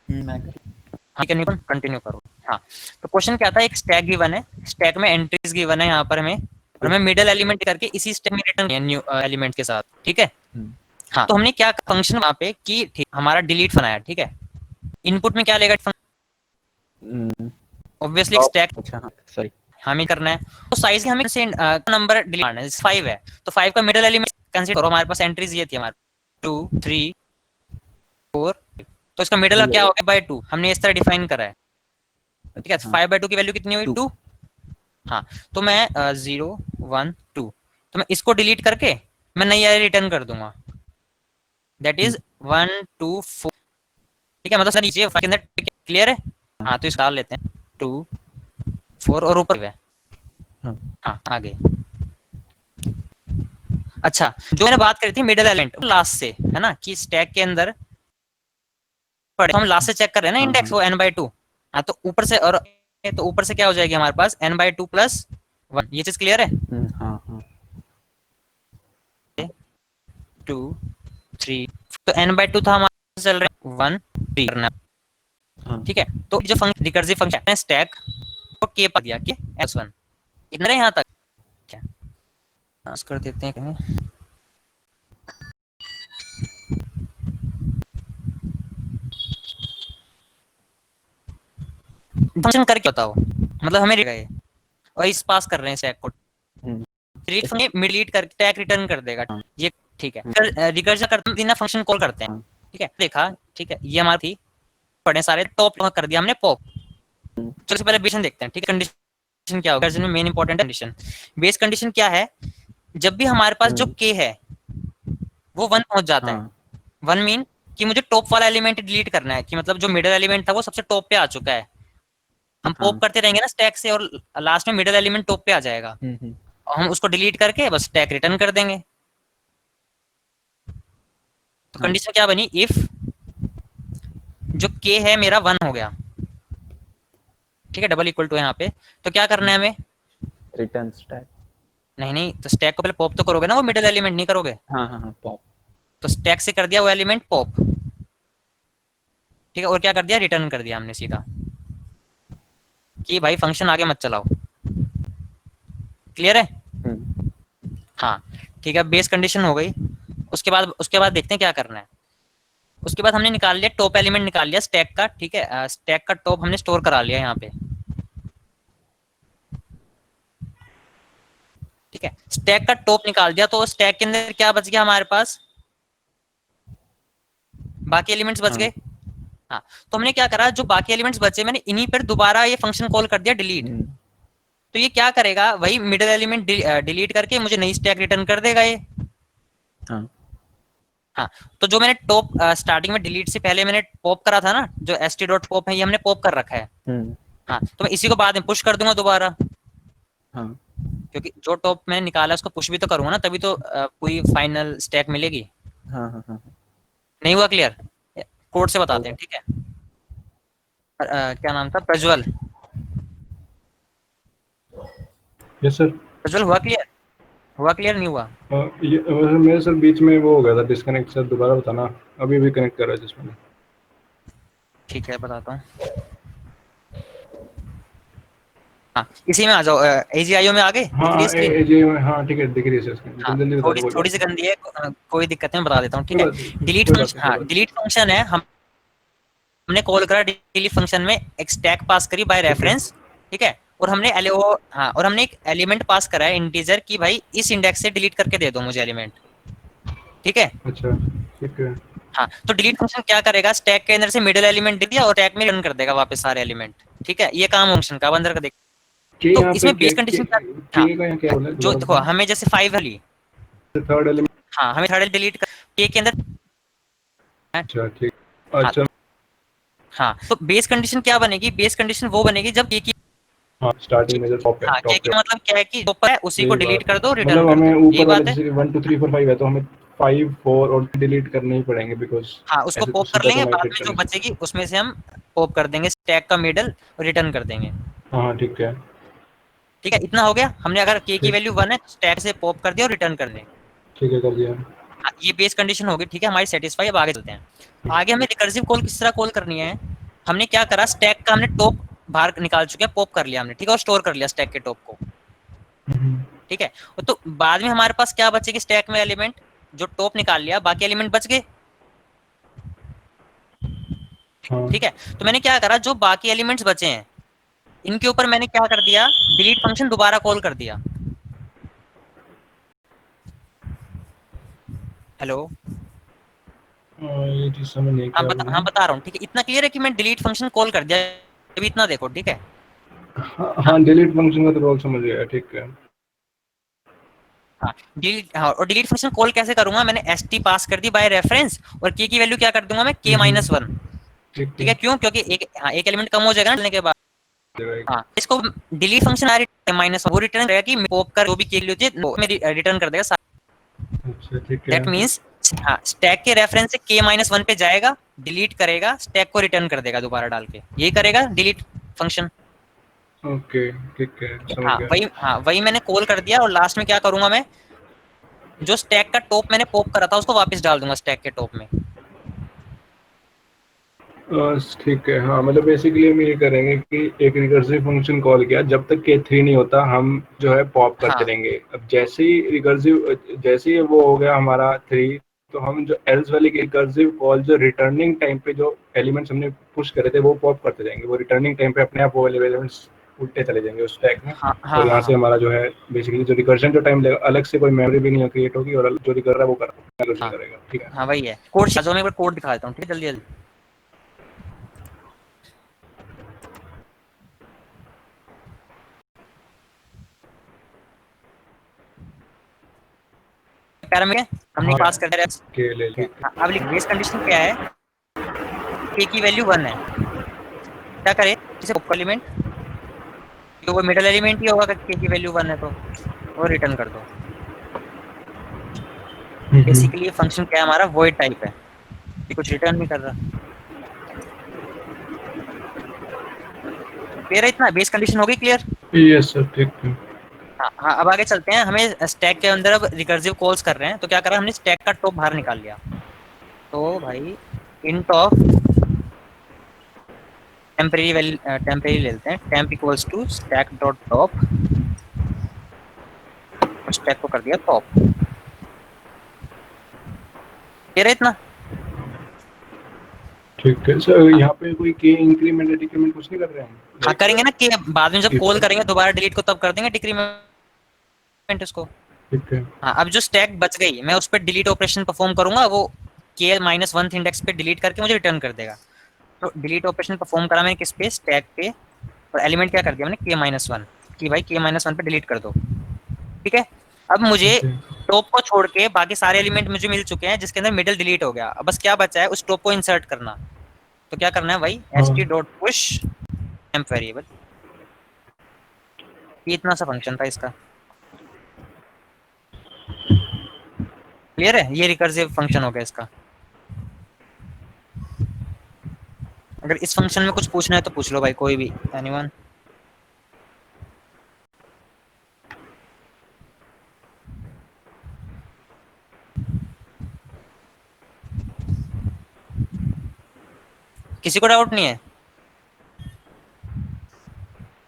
हाँ कंटिन्यू करो। हाँ तो क्वेश्चन क्या था, एक स्टैक गिवन है, स्टैक में एंट्रीज गिवन है यहाँ पर हमें, और हमें मिडिल एलिमेंट करके इसी स्टैक में रिटर्न किया न्यू एलिमेंट के साथ, ठीक है। हाँ तो हमने क्या फंक्शन वहाँ पे कि ठीक हमारा डिलीट बनाया, ठीक है। इनपुट में क्या लेगा ऑब्वियसली स्टैक, अच्छा हाँ सॉरी हमें करना है, तो साइज के हमें नंबर डिलीट करना है, 5 है, तो 5 का मिडिल एलिमेंट कंसीडर करो। हमारे पास एंट्रीज ये थी हमारे 2 3 4, तो इसका मिडिल क्या हो गया बाय 2, हमने इस तरह डिफाइन करा है, ठीक है। 5/2 की वैल्यू कितनी हुई? 2। हाँ तो मैं 0 1 2, तो मैं इसको डिलीट करके मैं नई एरे रिटर्न कर दूंगा, दैट इज 1 2 4, ठीक है, मतलब सर नीचे के अंदर क्लियर है। हाँ तो इस डाल लेते हैं 2 4 और ऊपर है। हाँ आगे। अच्छा जो मैंने बात करी थी मिडिल एलिमेंट लास्ट से है ना, कि स्टैक के अंदर पड़े तो हम लास्ट से चेक कर रहे हैं ना इंडेक्स वो n/2। हाँ तो ऊपर से, और तो ऊपर से क्या हो जाएगी हमारे पास n/2 + 1। ये चीज क्लियर है। हाँ हाँ 2 3 तो n/2 था हमारा, चल रहा है 1 3 करना। हाँ ठीक है, तो जो फंक्शन रिकर्सिव फंक्शन है स्टैक को k पा दिया कि x1 इतना यहाँ तक। क्या पास कर देते हैं कहीं। फंक्शन करके बताओ, मतलब हमें गए और इस पास कर रहे हैं स्टैक को, डिलीट फंक्शन डिलीट कर स्टैक रिटर्न कर देगा। ये ठीक है, फिर रिकर्जन करते हैं, फंक्शन कॉल करते हैं। ठीक है देखा, ठीक है ये हमारी थी पढ़े सारे टॉप कर दिया हमने पॉप। चलो पहले बेस देखते हैं। ठीक है, कंडीशन क्या होगा में main important condition, base condition क्या है, जब भी हमारे पास जो k है वो 1 पहुंच जाता है। 1 मीन कि मुझे टॉप वाला एलिमेंट डिलीट करना है, कि मतलब जो मिडिल एलिमेंट था वो सबसे टॉप पे आ चुका है। हम पॉप करते रहेंगे ना स्टैक से और लास्ट में मिडिल एलिमेंट टॉप पे आ जाएगा और हम उसको डिलीट करके बस स्टैक रिटर्न कर देंगे। तो कंडीशन क्या बनी, इफ जो k है मेरा 1 हो गया, ठीक है डबल इक्वल टू यहाँ पे, तो क्या करना है हमें, रिटर्न स्टैक। नहीं तो स्टैक को पहले पॉप तो करोगे ना, वो मिडिल एलिमेंट नहीं करोगे। हाँ हाँ हाँ पॉप। तो स्टैक से कर दिया वो एलिमेंट पॉप, ठीक है, और क्या कर दिया, रिटर्न कर दिया हमने सीधा कि भाई फंक्शन आगे मत चलाओ। क्लियर है। हाँ ठीक है, बेस कंडीशन हो गई। उसके बाद देखते हैं क्या करना है। उसके बाद हमने निकाल लिया टॉप एलिमेंट, निकाल लिया स्टैक का। ठीक है, स्टैक का टॉप हमने स्टोर करा लिया यहाँ पे। ठीक है, स्टैक का टॉप निकाल दिया तो स्टैक के अंदर क्या बच गया हमारे पास, बाकी एलिमेंट्स बच गए। हाँ तो हमने क्या करा, जो बाकी एलिमेंट्स बचे मैंने इन्हीं पर दोबारा ये फंक्शन कॉल कर दिया डिलीट। तो ये क्या करेगा, वही मिडिल एलिमेंट डिलीट करके मुझे नई स्टैक रिटर्न कर देगा ये। हाँ तो जो मैंने टॉप स्टार्टिंग में डिलीट से पहले मैंने पॉप करा था ना, जो st.pop है ये हमने पॉप कर रखा है। हाँ तो मैं इसी को बाद में पुश कर दूंगा दोबारा। हाँ क्योंकि जो टॉप मैंने निकाला उसको पुश भी तो करूंगा ना, तभी तो पूरी फाइनल स्टैक मिलेगी। हाँ हाँ हाँ नहीं हुआ क्लियर, कोड से बताते हैं। ठीक है, क्या नाम था, प्रज्वल। Yes sir. प्रज्वल हुआ क्लियर नहीं हुआ। ये मेरे सर बीच में वो हो गया था डिस्कनेक्ट, सर दोबारा बताना। अभी भी कनेक्ट कर रहा है जिसमें। ठीक है बताता हूँ। हाँ इसी में आ जाओ, AGIO में आ गए। हाँ AGIO में, हाँ ठीक है दिख रही है सर। हाँ, थोड़ी सी गंदी है, कोई दिक्कत नहीं, बता देता हूँ। ठीक है, डिलीट फंक्शन, हाँ डिलीट फंक्शन है, हमने कॉल करा डिलीट फंक्शन में एक स्टैक पास करी बाय रेफरेंस। ठीक है, और हमने और हमने एक एलिमेंट पास करा है इंटीजर की, भाई इस इंडेक्स से डिलीट करके दे दो मुझे एलिमेंट। ठीक है, अच्छा ठीक है। हाँ तो डिलीट फंक्शन क्या करेगा, स्टैक के अंदर से मिडिल एलिमेंट दे दिया और स्टैक में रिटर्न कर देगा वापस सारे एलिमेंट। ठीक है, ये काम फंक्शन का अंदर का देख। तो इसमें बेस कंडीशन क्या, जो देखो हमें जैसे 5 वाली थर्ड एलिमेंट, हाँ हमें थर्ड डिलीट कर के अंदर। अच्छा ठीक, अच्छा हाँ तो बेस कंडीशन क्या बनेगी, बेस कंडीशन वो बनेगी जब के की स्टार्टिंग में जो टॉप है, के मतलब क्या है कि ऊपर है उसी को डिलीट कर दो, रिटर्न मतलब हमें ऊपर वाले जैसे 1 2 3 4 5 है तो हमें 5 4 और डिलीट करने ही पड़ेंगे बिकॉज़ हाँ उसको पॉप कर लेंगे, बाद में जो बचेगी उसमें से हम पॉप कर देंगे स्टैक का मिडल और रिटर्न कर देंगे। हाँ ठीक है, ठीक है इतना हो गया। हमने अगर के की वैल्यू 1 है स्टैक से पॉप कर दिया और रिटर्न कर दें। ठीक है कर दिया। ये बेस कंडीशन होगी। ठीक है हमारी सेटिस्फाई। अब आगे चलते हैं। आगे हमें रिकर्सिव कॉल किस तरह कॉल करनी है। हमने क्या करा, स्टैक का हमने टॉप बाहर निकाल चुके हैं, पॉप कर लिया हमने। ठीक है, और स्टोर कर लिया स्टैक के टॉप को। ठीक है, तो बाद में हमारे पास क्या बचेगी स्टैक में एलिमेंट, जो टॉप निकाल लिया बाकी एलिमेंट बच गए। ठीक है, तो मैंने क्या करा, जो बाकी एलिमेंट्स बचे हैं इनके ऊपर मैंने क्या कर दिया, डिलीट फंक्शन दोबारा कॉल कर दिया। हेलो ये चीज समझ नहीं, हाँ बता रहा हूँ। ठीक है, इतना क्लियर है कि मैं डिलीट फंक्शन कॉल कर दिया, अभी इतना देखो। ठीक है, हाँ डिलीट फंक्शन का तो रोल समझ गया। ठीक है, हाँ डिलीट, हाँ और डिलीट फंक्शन कॉल कैसे करूंगा, मैंने st पास कर दी बाय रेफरेंस और k की वैल्यू क्या कर दूंगा मैं k-1। ठीक है, क्यों? क्योंकि एक एलिमेंट कम हो जाएगा ना के बाद। हाँ, इसको डिलीट फंक्शन आ माइनस वो रिटर्न करेगा कि पॉप कर जो भी के लिए मेरी रिटर्न कर देगा। अच्छा ठीक है। दैट मींस हाँ, स्टैक के रेफरेंस से k-1 पे जाएगा, डिलीट करेगा, स्टैक को रिटर्न कर देगा दोबारा डाल के, यही करेगा डिलीट फंक्शन। ओके ठीक है, समझ गया। वही मैंने कॉल कर दिया और लास्ट में क्या करूंगा मैं, जो स्टैक का टॉप मैंने पॉप करा था उसको वापस डाल दूंगा स्टैक के टॉप में। ठीक है, हाँ मतलब बेसिकली हम ये करेंगे कि एक रिकर्सिव फंक्शन कॉल किया, जब तक k3 नहीं होता हम जो है पॉप करते रहेंगे। अब जैसे ही रिकर्सिव, जैसे ही वो हो गया हमारा 3, तो हम जो एल्स वाली रिकर्सिव कॉल जो रिटर्निंग टाइम पे जो एलिमेंट्स हमने पुश करे थे वो पॉप करते जाएंगे। वो रिटर्निंग टाइम पे अपने आप वो एलिमेंट्स उठते चले जाएंगे उस स्टैक में। और यहाँ से हमारा जो है बेसिकली जो रिकर्शन जो टाइम लगेगा, अलग से कोई मेमोरी भी नहीं क्रिएट होगी और जो रिकर रहा है वो करेगा। ठीक है, हाँ वही है। कोड मैं एक बार कोड दिखा देता हूँ, ठीक है, जल्दी जल्दी। पैरामीटर हमने पास कर दिया के ले ली। अब लिख बेस कंडीशन क्या है, k की वैल्यू 1 है। क्या करे इसे पॉप एलिमेंट, तो वो मिडिल एलिमेंट ही होगा, k की वैल्यू 1 है तो वो रिटर्न कर दो। बेसिकली ये फंक्शन क्या है हमारा, वॉइड टाइप है, ये कुछ रिटर्न नहीं कर रहा। क्लियर है इतना? बेस कंडीशन हो गई क्लियर? यस सर, ठीक है। हाँ, अब आगे चलते हैं। हमें स्टैक के अंदर अब रिकर्सिव कॉल्स कर रहे हैं, तो क्या करा हमने, स्टैक का टॉप बाहर निकाल लिया। तो भाई इंट ऑफ टेम्परेरी लेते हैं, temp equals to stack dot top, stack को कर दिया टॉप। क्लियर है इतना? ठीक है सर, यहाँ पे कोई के इंक्रीमेंट या डिक्रीमेंट कुछ नहीं कर रहे हैं? हाँ करेंगे ना, कि बाद में जब कॉल करेंगे दोबारा डिलीट को तब कर देंगे डिक्रीमेंट इसको। ठीक है। हाँ, अब जो स्टैक बच गई मैं उस पर डिलीट ऑपरेशन परफॉर्म करूंगा, वो k-1 इंडेक्स पे डिलीट करके मुझे रिटर्न कर देगा। तो डिलीट ऑपरेशन परफॉर्म करा मैंने किस पे, स्टैक पे, और एलिमेंट क्या कर दिया मैंने, k-1 कि भाई k-1 पे डिलीट कर दो। ठीक है, अब मुझे टॉप को छोड़ के बाकी सारे एलिमेंट मुझे मिल चुके हैं जिसके अंदर मिडिल डिलीट हो गया। अब बस क्या बचा है, उस टॉप को इंसर्ट करना। तो क्या करना है भाई, ht.push temp वेरिएबल। ये इतना सा फंक्शन था इसका। क्लियर है? ये रिकर्सिव फंक्शन हो गया इसका। अगर इस फंक्शन में कुछ पूछना है तो पूछ लो भाई, कोई भी, एनीवन। किसी को डाउट नहीं है?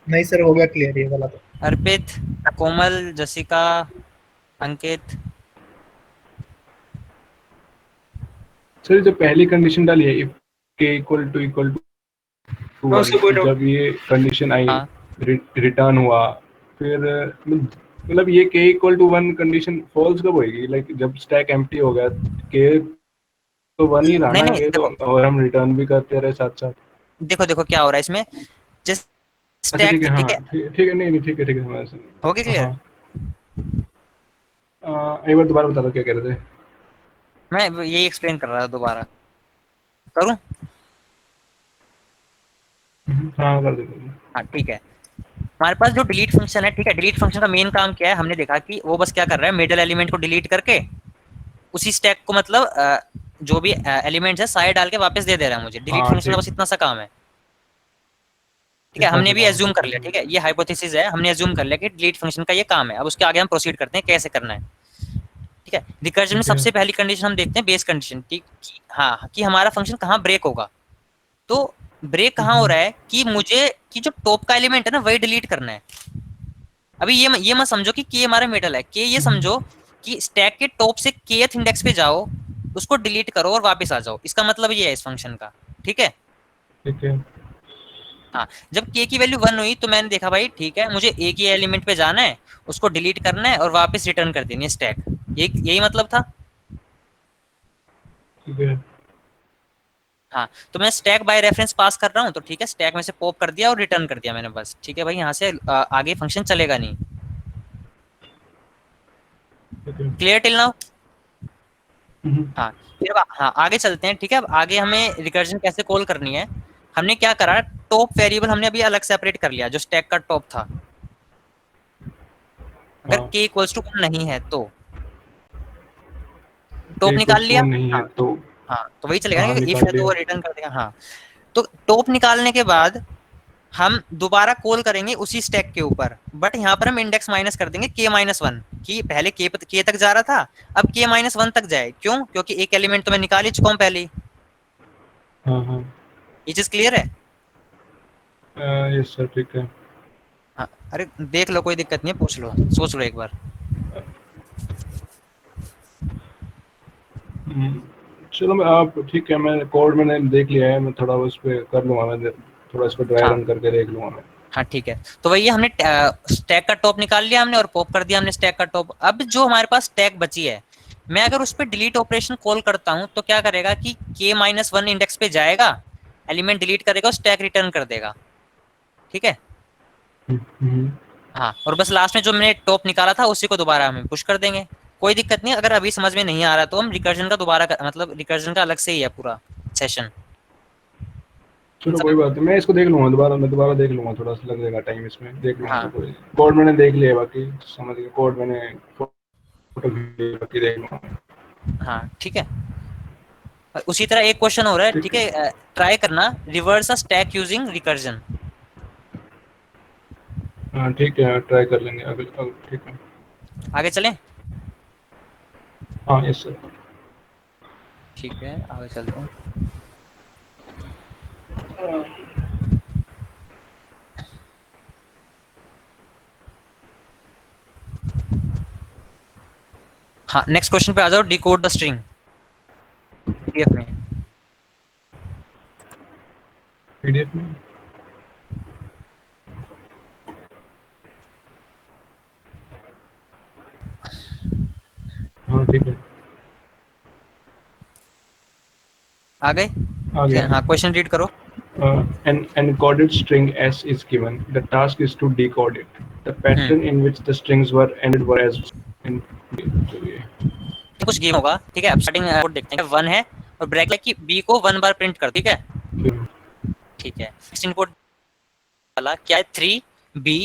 नहीं सर, हो गया क्लियर ये वाला तो। अर्पित, कोमल, जसिका, अंकित। सर जो पहली कंडीशन डाली है, इफ k इक्वल टू 1, जब ये कंडीशन आई, रिटर्न हुआ, फिर मतलब ये k equal to 1 condition false कब होएगी? लाइक जब स्टैक एम्प्टी हो गया, k तो 1 ही रहा ना, ये तो, और हम रिटर्न भी करते रहे साथ साथ। देखो क्या हो रहा है इसमें, जिस स्टैक, ठीक है, नहीं ठीक है हो गया क्लियर? एक बार दोबारा बता दो क्या कह रहे थे। मैं यही एक्सप्लेन कर रहा था, दोबारा करूं? हाँ कर दो। हाँ ठीक है, हमारे पास जो डिलीट फंक्शन है, ठीक है, डिलीट फंक्शन का मेन काम क्या है, हमने देखा कि वो बस क्या कर रहा है, मिडिल एलिमेंट को डिलीट करके उसी स्टैक को, मतलब जो भी एलिमेंट्स है सारे डाल के वापस दे दे रहा है मुझे। डिलीट फंक्शन का बस इतना सा काम है। ठीक है, हमने भी एज्यूम कर लिया, ठीक है, ये हाइपोथेसिस है, हमने एज्यूम कर लिया कि डिलीट फंक्शन का ये काम है। अब उसके आगे हम प्रोसीड करते हैं कैसे करना है। ठीक है, रिकर्जन में सबसे पहली कंडीशन हम देखते हैं बेस कंडीशन, ठीक, हाँ, कि हमारा फंक्शन कहाँ ब्रेक होगा। तो ब्रेक कहाँ हो रहा है कि मुझे कि जो टॉप का एलिमेंट है ना वही डिलीट करना है। अभी ये मत समझो कि k हमारा मिडल है, k ये समझो कि स्टैक के टॉप से kth इंडेक्स पे जाओ, उसको डिलीट करो और वापस आ जाओ। इसका मतलब ये है इस फंक्शन का। ठीक है, हाँ, जब k की वैल्यू 1 हुई तो मैंने देखा भाई ठीक है, मुझे एक ही एलिमेंट पे जाना है, उसको डिलीट करना है और वापस रिटर्न कर देनी है स्टैक। यही मतलब था। ठीक है, हाँ, तो मैं स्टैक बाय रेफरेंस पास कर रहा हूँ, तो ठीक है, स्टैक में से पॉप कर दिया और रिटर्न कर दिया मैंने, बस। ठीक है भाई, यहाँ से आगे फंक्शन चलेगा नहीं। Clear till now? हाँ फिर अब हाँ आगे चलते हैं, ठीक है। अब आगे हमें रिकर्जन कैसे कॉल करनी है, हमने क्या करा, टॉप वेरिएबल हमने अभी अलग सेपरेट कर लिया जो स्टैक का टॉप था। अगर हाँ, k इक्वल्स टू 1 नहीं है तो k टॉप निकाल इक्वल्स टू लिया। 1 नहीं है हाँ तो हाँ तो वही चलेगा हाँ, ना, इफ निकाल है तो लिया। वो रिटर्न कर देगा। हाँ तो टॉप निकालने के बाद हम दोबारा कॉल करेंगे उसी स्टैक के ऊपर, बट यहाँ पर हम इंडेक्स माइनस कर देंगे k-1 की, पहले k तक जा रहा था अब k-1 तक जाए, क्यों, क्योंकि एक एलिमेंट तो मैं निकाल ही चुका हूँ पहले ही। हाँ हाँ, ये चीज क्लियर है? यस सर, ठीक है। हाँ अरे देख लो, कोई दिक्कत नहीं है, पूछ लो, सोच लो एक बार। हम्म, चलो मैं आप ठीक है, मैं कोड मैंने देख लिया है, मैं थोड़ा उस पर कर लूँगा, मैं थोड़ा इस पर ड्राई हाँ रन करके देख लूँगा मैं। हाँ ठीक है, तो वही हमने स्टैक का टॉप निकाल लिया हमने और पॉप कर दिया हमने स्टैक का टॉप। अब जो हमारे पास स्टैक बची है, मैं अगर उस पर डिलीट ऑपरेशन कॉल करता हूँ तो क्या करेगा कि k-1 इंडेक्स पे जाएगा, एलिमेंट डिलीट करेगा और स्टैक रिटर्न कर देगा, ठीक है। हम्म, हाँ और बस लास्ट में जो मैंने टॉप निकाला था उसी को दोबारा हम पुश कर देंगे, कोई दिक्कत नहीं। अगर अभी समझ में नहीं आ रहा तो हम रिकर्जन का दोबारा मतलब रिकर्जन का अलग से ही है पूरा सेशन। चलो कोई बात नहीं, मैं इसको देख लूँगा दोबारा, मैं दोबारा देख लूँगा, थोड़ा सा लग जाएगा टाइम इसमें, देख लूँगा। तो हाँ कोई कोड मैंने देख लिया है, बाकी समझ गया, कोड मैंने फोटो बाकी देख लूँगा। हाँ ठीक है। उसी तरह एक क्वेश्चन हो रहा है, ठीक है, ट्राई करना reverse a stack using recursion. हाँ ठीक है, ट्राई कर लेंगे अगले, ठीक है। आगे चलें? हाँ यस सर। ठीक है आगे चलते हैं। हाँ नेक्स्ट क्वेश्चन पे आ जाओ, डिकोड द स्ट्रिंग पीडीएफ में। पीडीएफ में हाँ ठीक है, आ गए? आ गया। हाँ क्वेश्चन रीड करो। An encoded string S is given. The task is to decode it. The pattern in which the strings were ended were as in. कुछ गेम होगा, ठीक है। अब स्टार्टिंग कोड देखते हैं, 1 है और ब्रैकेट की b को 1 बार प्रिंट कर, ठीक है। ठीक है, नेक्स्ट इनपुट वाला क्या है, 3b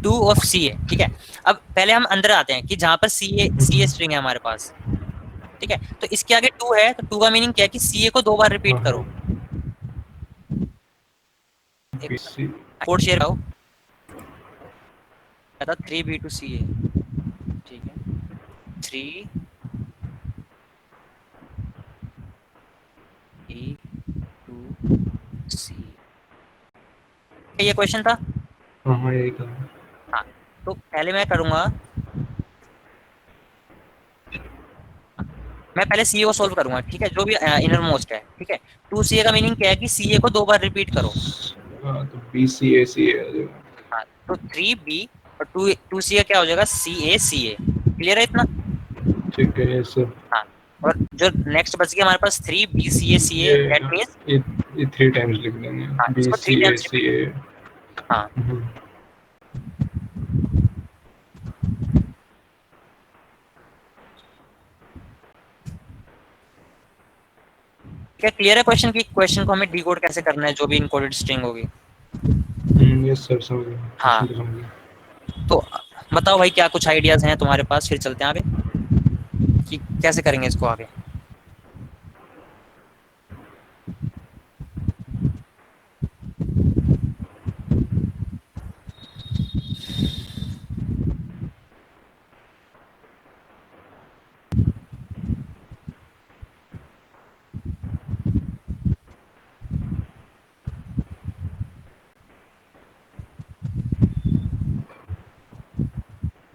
2 ऑफ c है, ठीक है। अब पहले हम अंदर आते हैं कि जहां पर ca स्ट्रिंग है हमारे पास, ठीक है। तो इसके आगे 2 है तो 2 का मीनिंग क्या है कि ca को 2 बार रिपीट करो। कोड शेयर आओ, 3b to ca, ठीक है। 3 b to c, ये क्वेश्चन था। हाँ यही था। हाँ तो पहले मैं करूंगा, मैं पहले सी ए को सोल्व करूंगा, ठीक है, जो भी इनर मोस्ट है, ठीक है। 2ca का मीनिंग क्या है कि सी ए को 2 बार रिपीट करो। हाँ तो BCA हाँ तो 3b और 2ca क्या हो जाएगा, ca क्लियर है इतना? ठीक है यस सर। हाँ और जो नेक्स्ट बच गया हमारे पास 3bca दैट मींस ये 3 टाइम्स लिख देंगे, हाँ इसको 3 टाइम्स BCA। हाँ क्या क्लियर है क्वेश्चन की, क्वेश्चन को हमें डिकोड कैसे करना है जो भी इनकोडेड स्ट्रिंग होगी। यस सर, समझ गया। हाँ तो बताओ भाई क्या कुछ आइडियाज हैं तुम्हारे पास, फिर चलते हैं आगे कि कैसे करेंगे इसको आगे।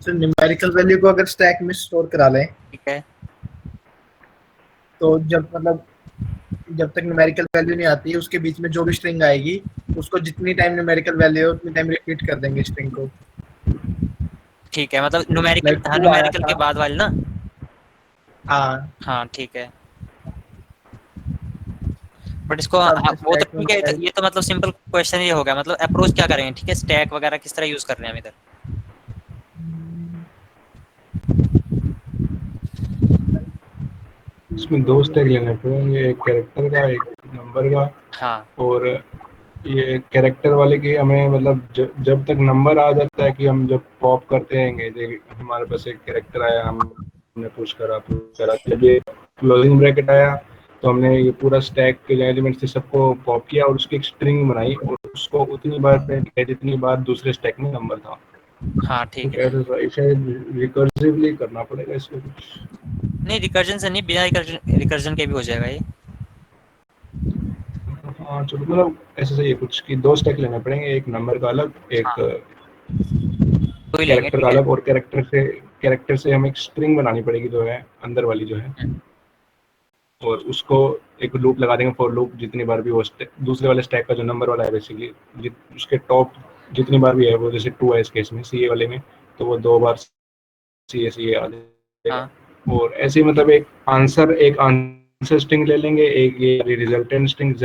तो न्यूमेरिकल वैल्यू को अगर स्टैक में स्टोर करा लें, ठीक है, तो जब तक न्यूमेरिकल वैल्यू नहीं आती उसके बीच में जो भी स्ट्रिंग आएगी उसको जितनी टाइम न्यूमेरिकल वैल्यू है उतनी टाइम रिपीट कर देंगे स्ट्रिंग को। ठीक है, मतलब न्यूमेरिकल के बाद वाली ना। हाँ हाँ ठीक है, बट इसको वो तो ठीक है, ये तो मतलब सिंपल क्वेश्चन ही हो गया, मतलब अप्रोच क्या करेंगे, ठीक है, स्टैक वगैरह किस तरह यूज कर रहे हैं हम इधर। इसमें दो स्टैक लेने पड़ेंगे, एक कैरेक्टर का एक नंबर का। हाँ और ये कैरेक्टर वाले की हमें मतलब जब तक नंबर आ जाता है कि हम जब पॉप करते हैं, हमारे पास एक कैरेक्टर आया, हमने पुश करा, जब ये क्लोजिंग ब्रैकेट आया तो हमने ये पूरा स्टैक के जो एलिमेंट्स थे सबको पॉप किया और उसकी एक स्ट्रिंग बनाई और उसको उतनी बार प्रिंट किया जितनी बार दूसरे स्टैक में नंबर था। हाँ तो ठीक है। कैसे शायद रिकर्सिवली करना पड़ेगा इसको कुछ। नहीं रिकर्जन से नहीं, बिना रिकर्जन के भी हो जाएगा ये। हाँ चलो, मतलब ऐसे सही है कुछ कि दो स्टैक लेने पड़ेंगे, एक नंबर का अलग, एक हाँ तो ही लेंगे, कैरेक्टर का ठीक है। अलग। और कैरेक्टर से हमें एक स्ट्रिंग बनानी पड़ेगी जो है अंदर वाली जो है, और उसको एक लूप लगा देंगे, फॉर लूप, जितनी बार भी वो दूसरे वाले स्टैक का जो नंबर वाला है बेसिकली उसके टॉप जितनी बार भी है वो, जैसे 2 है इस केस में सीए वाले में, तो वो 2 बार सीए आ जाएगा। हाँ और ऐसे ही मतलब एक आंसर स्ट्रिंग ले लेंगे, एक ये रिजल्टेंट स्ट्रिंग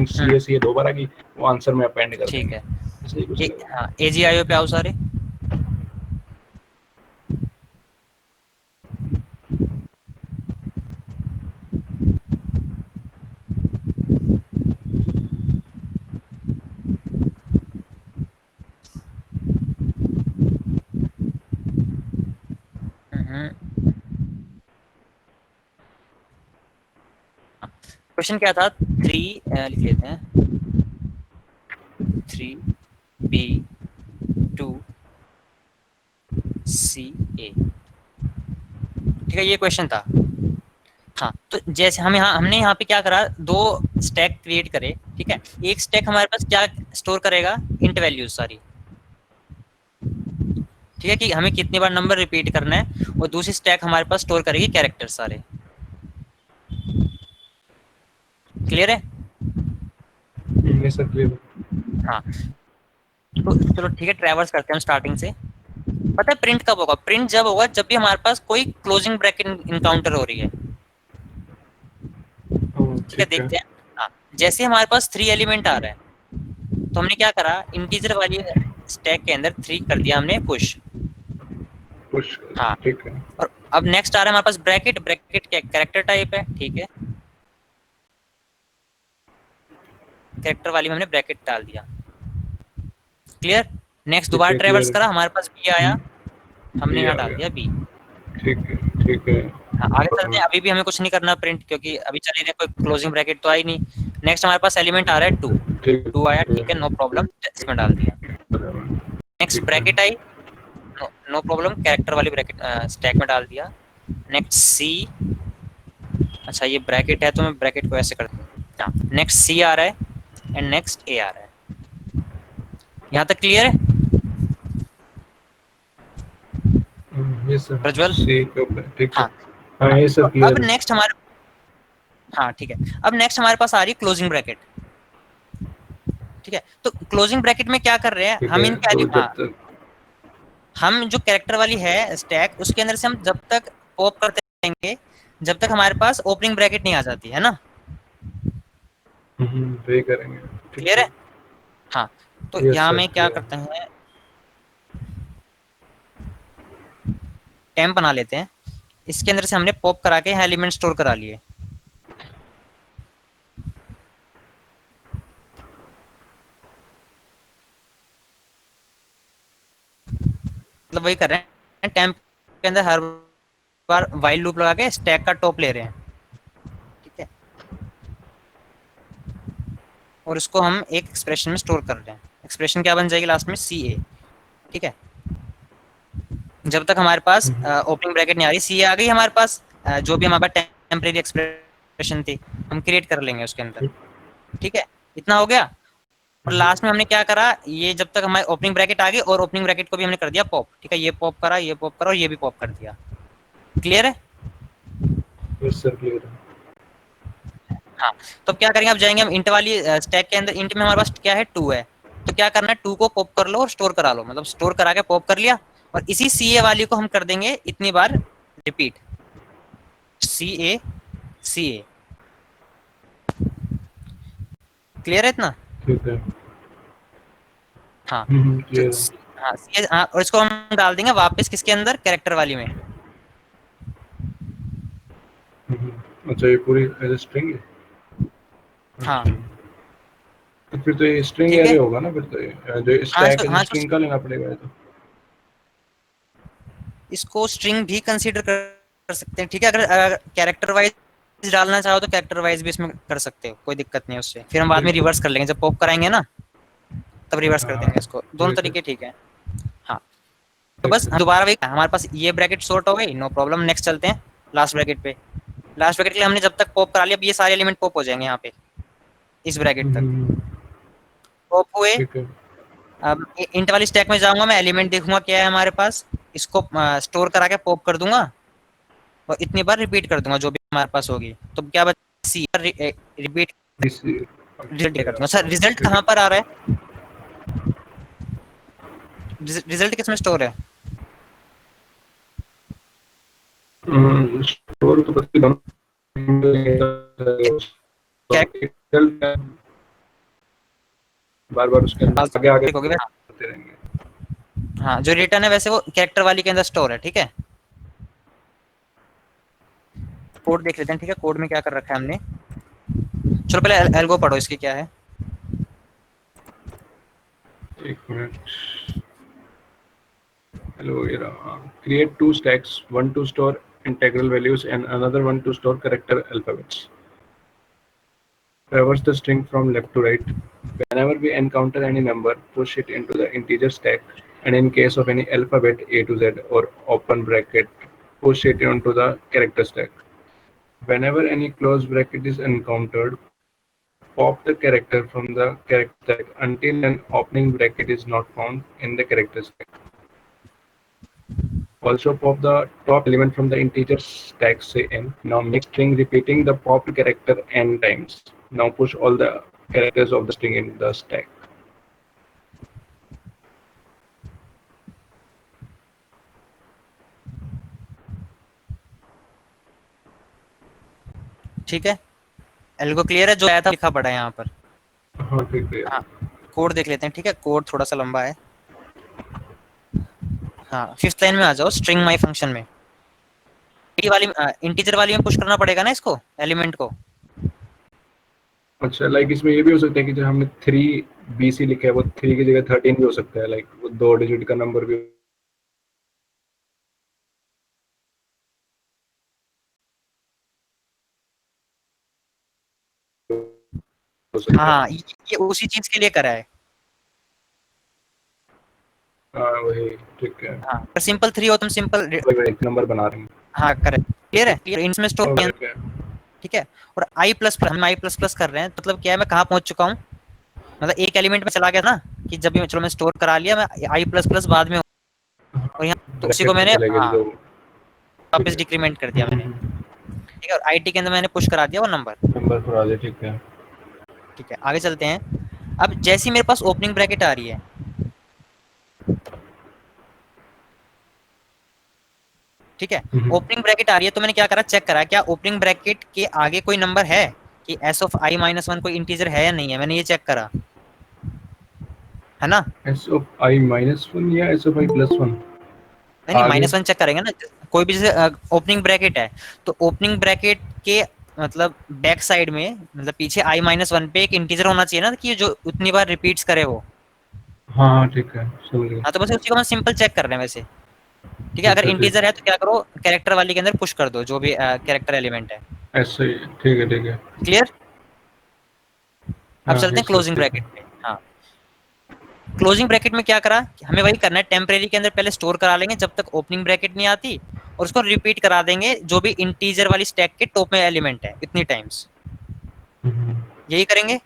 सीए 2 बार आ गई, वो आंसर में अपेंड कर ठीक देंगे। है। ऐसे ही कुछ लगा। हाँ AGIO पे आओ सारे। क्वेश्चन क्या था, 3 लिख लेते हैं, 3B2CA, ठीक है, ये क्वेश्चन था। हाँ तो जैसे हमने यहाँ पे क्या करा, दो स्टैक क्रिएट करे, ठीक है। एक स्टैक हमारे पास क्या स्टोर करेगा, इंट वैल्यूज सारी, ठीक है, कि हमें कितनी बार नंबर रिपीट करना है, और दूसरी स्टैक हमारे पास स्टोर करेगी कैरेक्टर सारे। क्लियर है? ये सब क्लियर। हाँ तो चलो ठीक है, ट्रैवर्स करते हैं हम स्टार्टिंग से। पता है प्रिंट कब होगा? प्रिंट जब होगा जब भी हमारे पास कोई क्लोजिंग ब्रैकेट इनकाउंटर हो रही है, ठीक है। देखते हैं, हाँ जैसे हमारे पास 3 एलिमेंट आ रहा है, तो हमने क्या करा, इंटीजर वाली स्टैक के अंदर 3 कर दिया हमने पुश। हाँ ठीक है। और अब नेक्स्ट आ रहा है हमारे पास ब्रैकेट, ब्रैकेट क्या कैरेक्टर टाइप है, ठीक है, कैरेक्टर वाली में हमने ब्रैकेट डाल दिया। क्लियर? नेक्स्ट दोबारा ट्रेवर्स करा, हमारे पास बी आया, हमने यहाँ डाल दिया बी। ठीक है। हाँ आगे चलते हैं, अभी भी हमें कुछ नहीं करना प्रिंट, क्योंकि अभी चल ही रहा, कोई क्लोजिंग ब्रैकेट तो आई नहीं। नेक्स्ट हमारे पास एलिमेंट आ रहा है 2, 2 आया, ठीक है, नो प्रॉब्लम, इसमें डाल दिया। नेक्स्ट ब्रैकेट आई, नो प्रॉब्लम, कैरेक्टर वाली ब्रैकेट स्टैक में डाल दिया। नेक्स्ट सी, अच्छा ये ब्रैकेट है तो मैं ब्रैकेट को ऐसे कर दूँ। नेक्स्ट सी आ रहा है एंड नेक्स्ट ए आ रहा है। यहाँ तक क्लियर है प्रज्वल? ठीक है। हाँ हाँ ये सब तो क्लियर अब है। नेक्स्ट हमारे, हाँ ठीक है, अब नेक्स्ट हमारे पास आ रही है क्लोजिंग ब्रैकेट, ठीक है। तो क्लोजिंग ब्रैकेट में क्या कर रहे हैं ठीक हम, है, इन तो हाँ, जब तक हम जो कैरेक्टर वाली है स्टैक, उसके अंदर से हम जब तक पॉप करते रहेंगे जब तक हमारे पास ओपनिंग ब्रैकेट नहीं आ जाती है ना। वे करेंगे। ठीक क्लियर है। है? हाँ तो यस यहाँ सर, में क्या क्लियर। करते हैं, टेम्प बना लेते हैं, इसके अंदर से हमने पॉप करा के यहाँ एलिमेंट स्टोर करा लिए। मतलब वही कर रहे हैं, टेम्प के अंदर हर बार वाइल लूप लगा के स्टैक का टॉप ले रहे हैं, ठीक है, और इसको हम एक एक्सप्रेशन में स्टोर कर रहे हैं। एक्सप्रेशन क्या बन जाएगी लास्ट में, सी ए, ठीक है। जब तक हमारे पास ओपनिंग ब्रैकेट नहीं आ रही, सी आ गई हमारे पास, जो भी हमारे पास टेम्परेरी एक्सप्रेशन थी हम क्रिएट कर लेंगे उसके अंदर, ठीक है, इतना हो गया। और लास्ट में हमने क्या करा, ये जब तक हमारी ओपनिंग ब्रैकेट आ गई और ओपनिंग ब्रैकेट को भी हमने कर दिया पॉप, ठीक है, ये पॉप करा, ये पॉप करा और ये भी पॉप कर दिया। क्लियर है? यस सर, क्लियर है। हाँ तो क्या करेंगे, अब जाएंगे हम इंट वाली स्टैक के अंदर। इंट में हमारे पास क्या है, 2 है, तो क्या करना है, 2 को पॉप कर लो और स्टोर करा लो, मतलब स्टोर करा के पॉप कर लिया, और इसी सी ए वाली को हम कर देंगे इतनी बार रिपीट, सी ए सी ए। क्लियर है इतना? ठीक है। हाँ तो क्लियर है। हाँ हाँ, और इसको हम डाल देंगे वापस किसके अंदर, कैरेक्टर वाली में। अच्छा ये पूरी एज स्ट्रिंग है। हाँ तो फिर तो ये स्ट्रिंग ठीक है। एरे होगा ना, फिर तो ये जो हाँ स्टैक इसको, है हाँ स्ट्रिंग का लेना पड़ेगा ये तो। इसको स्ट्रिंग भी कंसीडर कर सकते हैं, ठीक है। अगर कैरेक्टर वाइज डालना चाहो तो कैरेक्टर वाइज भी इसमें कर सकते हो, कोई दिक्कत नहीं है उससे। फिर हम बाद में रिवर्स कर लेंगे जब पॉप कराएंगे ना, तब रिवर्स कर देंगे इसको। दोनों तरीके ठीक है। हाँ तो बस दोबारा वही, हमारे पास ये ब्रैकेट सॉर्ट हो गई, नो प्रॉब्लम। नेक्स्ट चलते हैं लास्ट ब्रैकेट पे। लास्ट ब्रैकेट के लिए हमने जब तक पॉप करा लिया, अब ये सारे एलिमेंट पॉप हो जाएंगे यहाँ पे इस ब्रैकेट तक पॉप हुए। ठीक है। अब इंट वाली स्टैक में जाऊंगा मैं, एलिमेंट देखूंगा क्या है हमारे पास, इसको स्टोर करा के पॉप कर दूंगा और इतनी बार रिपीट कर दूंगा जो भी हमारे पास होगी। तो क्या बचा, सी रिपीट रिजल्ट कर दूंगा। सर रिजल्ट कहाँ पर आ रहा है, रिजल्ट किसमें स्टोर है? स्टोर तो बस बार बार उसके अंदर आगे आगे होते रहेंगे। हाँ जो रिटर्न है वैसे वो कैरेक्टर वाली के अंदर स्टोर है, ठीक है। कोड देख लेते हैं, ठीक है। कोड में क्या कर रखा है हमने, चलो पहले एल्गो पढ़ो इसकी क्या है। एक मिनट। हेलो ये रहा। Create two stacks, one to store integral values and another one to store character alphabets. Traverse the string from left to right. Whenever we encounter any number, push it into the integer stack, and in case of any alphabet A to Z or open bracket, push it onto the character stack. Whenever any close bracket is encountered, pop the character from the character stack until an opening bracket is not found in the character stack. Also pop the top element from the integer stack, say n. Now make string repeating the popped character n times. Now push all the characters of the string in the stack. ठीक है, एल्गो क्लियर है, जो आया था लिखा पड़ा है यहाँ पर। हाँ ठीक है। हाँ कोड देख लेते हैं, ठीक है। कोड थोड़ा सा लंबा है। हाँ 5th लाइन में आ जाओ, स्ट्रिंग माई फंक्शन में वाली इंटीजर वाली में पुश करना पड़ेगा ना इसको, एलिमेंट को। अच्छा लाइक इसमें ये भी हो सकता है कि जो हमने 3BC लिखा है वो 3 की जगह 13 भी हो सकता है, लाइक वो 2 डिजिट का नंबर भी हो सकता है। हाँ ये उसी चीज के लिए करा है। हाँ वही ठीक है। हाँ अगर सिंपल 3 हो तुम सिंपल एक नंबर बना रहे हैं। हाँ करेक्ट, क्लियर है, क्लियर। इसमें स्टोर किया, ठीक है। ठीक है। और हम आई प्लस प्लस कर रहे हैं, मतलब क्या है, मैं कहाँ पहुंच चुका हूँ, मतलब एक एलिमेंट में चला गया ना कि जब भी चलो मैं स्टोर करा लिया, मैं आई प्लस प्लस बाद में, और यहाँ तो उसी को मैंने वापस डिक्रीमेंट कर दिया मैंने, ठीक है। और आईटी के अंदर मैंने पुश करा दिया वो नंबर करा दिया, ठीक है। ठीक है आगे चलते हैं। अब जैसी मेरे पास ओपनिंग ब्रैकेट आ रही है, ठीक है, ओपनिंग ब्रैकेट आ रही है तो मैंने क्या करा, चेक करा क्या ओपनिंग ब्रैकेट के आगे कोई नंबर है कि s ऑफ i माइनस 1 कोई इंटीजर है या नहीं है, मैंने ये चेक करा, है ना। s ऑफ i माइनस 1 या s ऑफ i प्लस 1? नहीं माइनस 1 चेक करेंगे ना, कोई भी जैसे ओपनिंग ब्रैकेट है तो ओपनिंग ब्रैकेट के मतलब बैक साइड में, मतलब पीछे i माइनस 1 पे एक इंटीजर होना चाहिए ना कि जो उतनी बार रिपीट्स करे वो। हाँ ठीक है समझ गया। हाँ तो बस उसी को हम सिंपल चेक कर रहे हैं वैसे, ठीक है। अगर इंटीजर है तो क्या करो, कैरेक्टर वाली के अंदर पुश कर दो जो भी कैरेक्टर एलिमेंट है, ऐसे ही ठीक है, ठीक है। क्लियर। अब हाँ, चलते हैं क्लोजिंग ब्रैकेट पे। हाँ क्लोजिंग ब्रैकेट में क्या करा, हमें वही करना है, टेम्परेरी के अंदर पहले स्टोर करा लेंगे जब तक ओपनिंग ब्रैकेट नहीं आती, और उसको रिपीट करा देंगे जो भी इंटीजर वाली स्टैक के टॉप में एलिमेंट है इतनी टाइम्स, यही करेंगे।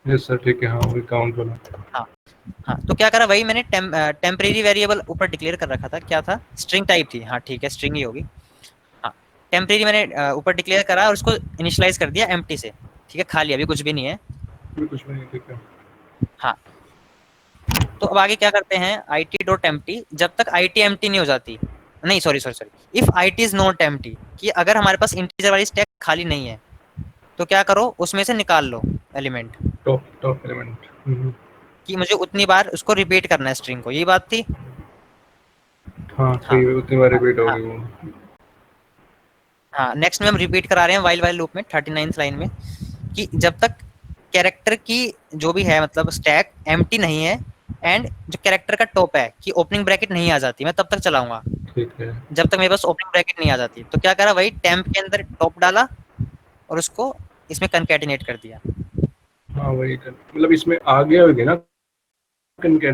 यस सर ठीक है। हाँ वही काउंट वाला। हाँ हाँ तो क्या करा, वही मैंने टेम्परेरी वेरिएबल ऊपर डिक्लेयर कर रखा था, क्या था, स्ट्रिंग टाइप थी, हाँ ठीक है स्ट्रिंग ही होगी। हाँ टेम्परेरी मैंने ऊपर डिक्लेयर करा और उसको इनिशियलाइज कर दिया एम्प्टी से, ठीक है, खाली अभी कुछ भी नहीं है। कुछ भी नहीं, ठीक है। हाँ तो अब आगे क्या करते हैं, it.empty, जब तक it empty नहीं हो जाती, नहीं sorry, if it is not empty, कि अगर हमारे पास इंटीजर वाली स्टैक खाली नहीं है तो क्या करो, उसमें से निकाल लो एलिमेंट, टॉप एलिमेंट, कि मुझे उतनी बार उसको रिपीट करना है स्ट्रिंग को, यही बात थी। हाँ सही है, उतनी बार रिपीट होगी वो। हाँ नेक्स्ट में हम रिपीट करा रहे हैं वाइल वाइल लूप में 39th लाइन में कि जब तक कैरेक्टर की जो भी है मतलब स्टैक एम्प्टी नहीं है एंड जो कैरेक्टर का टॉप है कि ओपनिंग ब्रैकेट नहीं आ जाती मैं तब तक चलाऊंगा ठीक है। जब तक मेरे पास ओपनिंग ब्रैकेट नहीं आ जाती। तो क्या करा वही टेम्प के अंदर टॉप डाला और उसको इसमें कंकैटिनेट कर दिया। हाँ वही मतलब इसमें आ गया होगी ना क्या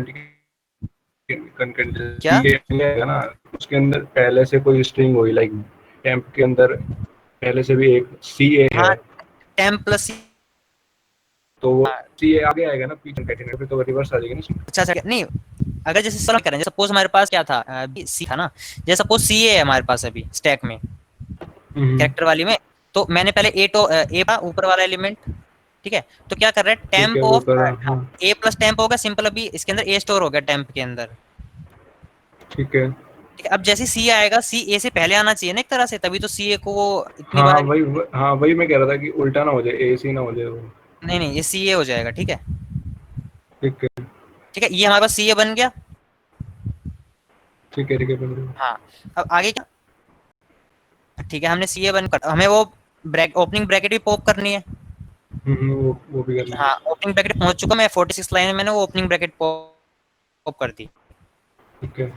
है ना, उसके अंदर पहले से कोई स्ट्रिंग हुई लाइक टेम्प के अंदर पहले से भी एक सी ए हाँ है टेम्प प्लस तो वो सी ए आगे आएगा ना पीछे कंटेनर पे तो रिवर्स आ जाएगी ना। अच्छा अच्छा नहीं अगर जैसे सवाल करें सपोज हमारे पास क्या था सी था ना जैसे सपोज सी है हमारे पास अभी स्टैक में कैरेक्टर वाली में तो मैंने पहले ए ऊपर वाला एलिमेंट ठीक है तो क्या कर रहा है ठीक है टेम्प वो ऑफ करा हाँ ए प्लस टेम्प होगा सिंपल अभी इसके अंदर ए स्टोर हो गया टेम्प के अंदर ठीक है। ठीक है अब जैसे सी आएगा सी ए से पहले आना चाहिए ना एक तरह से तभी तो सी ए को वो इतनी हाँ बार हाँ वही मैं कह रहा था कि उल्टा ना हो जाए ए सी ना हो जाए वो। नहीं नहीं ये सी ए हो जाएगा ठीक है ठीक है ठीक है ये हमारे पास सी ए बन गया। ठीक है ठीक है बन गया। हाँ अब आगे क्या ठीक है हमने सी ए बन कर हमें वो ओपनिंग ब्रैकेट भी पॉप करनी है। वो भी कर हाँ लिया। ओपनिंग ब्रैकेट पहुंच चुका मैं 46 लाइन में मैंने वो ओपनिंग ब्रैकेट पॉप कर दी। ठीक है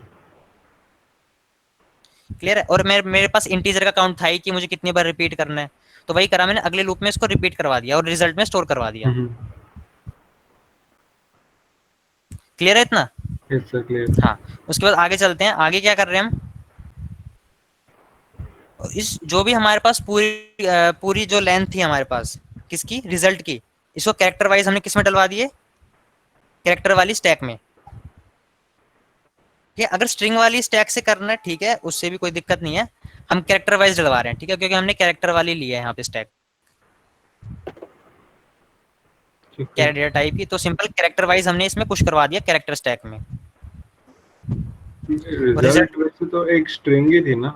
क्लियर है और मेरे पास इंटीजर का काउंट था ही कि मुझे कितनी बार रिपीट करना है तो वही करा मैंने अगले लूप में इसको रिपीट करवा दिया और रिजल्ट में स्टोर करवा दिया। क्लियर है इतना। Yes sir clear. हाँ उसके बाद आगे चलते हैं आगे क्या कर रहे हैं हम इस जो भी हमारे पास पूरी जो लेंथ थी हमारे पास किसकी रिजल्ट की इसको कैरेक्टर वाइज हमने किस में डलवा दिए कैरेक्टर वाली स्टैक में। ठीक है अगर स्ट्रिंग वाली स्टैक से करना है ठीक है उससे भी कोई दिक्कत नहीं है हम कैरेक्टर वाइज डलवा रहे हैं ठीक है क्योंकि हमने कैरेक्टर वाली ली है यहाँ पे स्टैक कैरेक्टर टाइप की तो सिंपल कैरेक्टर वाइज हमने इसमें पुश करवा दिया कैरेक्टर स्टैक में। रिजल्ट वैसे तो एक स्ट्रिंग ही थी ना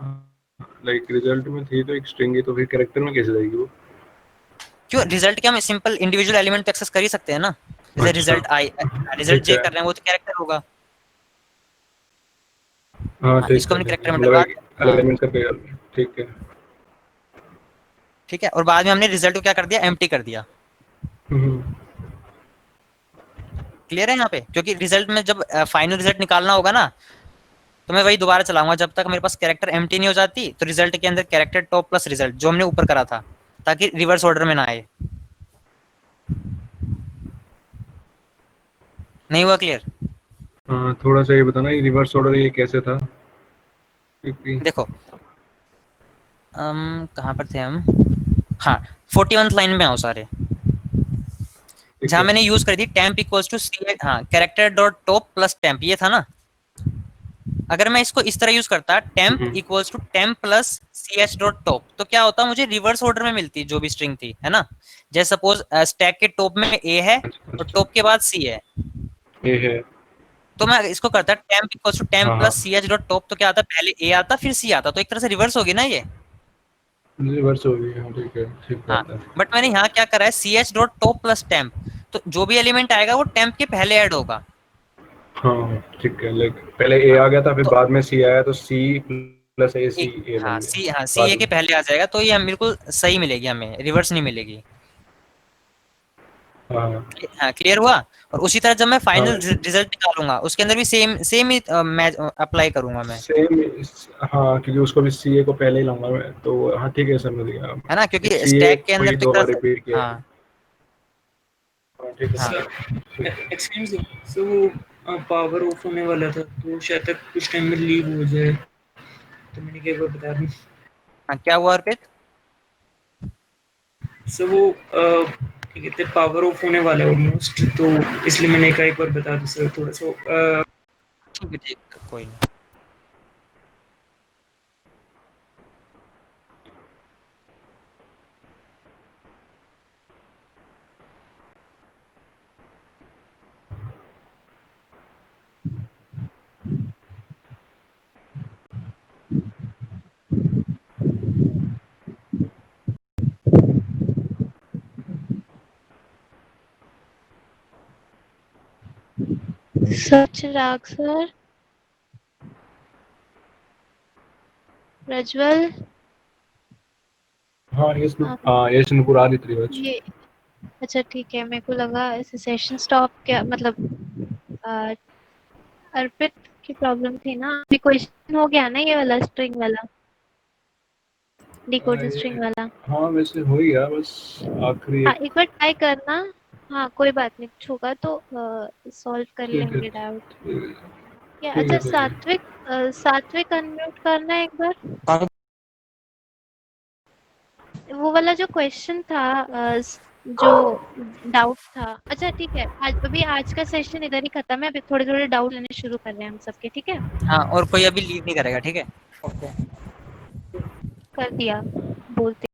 लाइक रिजल्ट में थी तो एक स्ट्रिंग ही तो फिर कैरेक्टर में कैसे जाएगी वो। क्यों रिजल्ट के हम सिंपल इंडिविजुअल एलिमेंट एक्सेस कर ही सकते हैं ना जैसे अच्छा। रिजल्ट आई रिजल्ट जे कर रहे हैं वो तो कैरेक्टर होगा। हाँ ठीक इसको हमने है कैरेक्टर में मतलब डलवा एक एलिमेंट करके ठीक है। ठीक है और बाद में हमने रिजल्ट को क्या कर दिया एम्प्टी कर दिया। क्लियर है यहाँ पे क्योंकि रिजल्ट में जब फाइनल रिजल्ट निकालना होगा ना तो मैं वही दोबारा चलाऊंगा जब तक मेरे पास कैरेक्टर एम्प्टी नहीं हो जाती तो रिजल्ट के अंदर कैरेक्टर टॉप प्लस रिजल्ट जो हमने ऊपर करा था ताकि रिवर्स ऑर्डर में ना आए। नहीं हुआ क्लियर। हाँ थोड़ा सा ये बताना ये रिवर्स ऑर्डर ये कैसे था देखो कहाँ पर थे हम हाँ 41th लाइन में आओ सारे जहां मैंने यूज कर दी टेम्प इक्वल्स टू सी हाँ character dot top plus temp ये था ना अगर मैं इसको इस तरह यूज करता temp equals to temp plus C H dot top तो क्या होता मुझे रिवर्स ऑर्डर में मिलती जो भी स्ट्रिंग थी है ना जैसे सपोज स्टैक के टॉप में ए है और टॉप के बाद सी है ए है तो मैं इसको करता टेम्प इक्वल्स टू टेम्प हाँ, plus C H dot top तो क्या आता पहले ए आता फिर सी आता तो एक तरह से रिवर्स होगी ना ये रिवर्स हो गई। हाँ ठीक है ठीक हाँ बात है। बट मैंने यहाँ क्या करा है C H dot top plus temp तो जो भी एलिमेंट आएगा वो टेम्प के पहले ऐड होगा। हाँ ठीक है लाइक पहले ए आ गया था फिर तो बाद में सी आया तो सी प्लस ए सी ए बन गया। हाँ सी ए के पहले आ जाएगा तो ये हम बिल्कुल सही मिलेगी हमें रिवर्स नहीं मिलेगी। हाँ क्लियर हुआ और उसी तरह जब मैं फाइनल रिजल्ट निकालूंगा उसके अंदर भी सेम ही अप्लाई करूंगा मैं सेम। हाँ क्योंकि उसको भी सीए को पहले ही लाऊंगा मैं तो हाँ ठीक है समझ गया है ना क्योंकि सीए स्टैक के कोई अंदर दो बार रिपीट किया हाँ ठीक है। एक्सक्यूज मी सो वो पावर ऑफ होने वाला था तो शायद तक कुछ टाइम में लीव हो जाए तो मैंने क्या बता दूं। हाँ क्या हुआ अर्पित सो वो क्या कहते हैं पावर ऑफ होने वाला है ऑलमोस्ट तो इसलिए मैंने कहा एक बार बता दूं सर थोड़ा सा ठीक है कोई नहीं। चिराग सर प्रज्वल हाँ यस नुपुर आ रही थी बस। ये अच्छा ठीक है, मेरे को लगा ऐसे सेशन स्टॉप क्या मतलब अर्पित की प्रॉब्लम थी ना, अभी क्वेश्चन हो गया ना ये वाला स्ट्रिंग वाला, डिकोड स्ट्रिंग वाला। हाँ वैसे हो ही गया, बस आखिरी हाँ एक बार ट्राई करना। हाँ कोई बात नहीं, कुछ होगा तो सॉल्व कर ठीक है लेंगे डाउट। या ठीक अच्छा है ठीक है। सात्विक अनम्यूट करना एक बार। वो वाला जो क्वेश्चन था जो डाउट था, अच्छा ठीक है, आज का सेशन इधर ही खत्म है, अभी थोड़े थोड़े डाउट लेने शुरू कर रहे हैं हम सबके, ठीक है। हाँ और कोई अभी लीव नहीं करेगा, ठीक है। कर दिया बोलते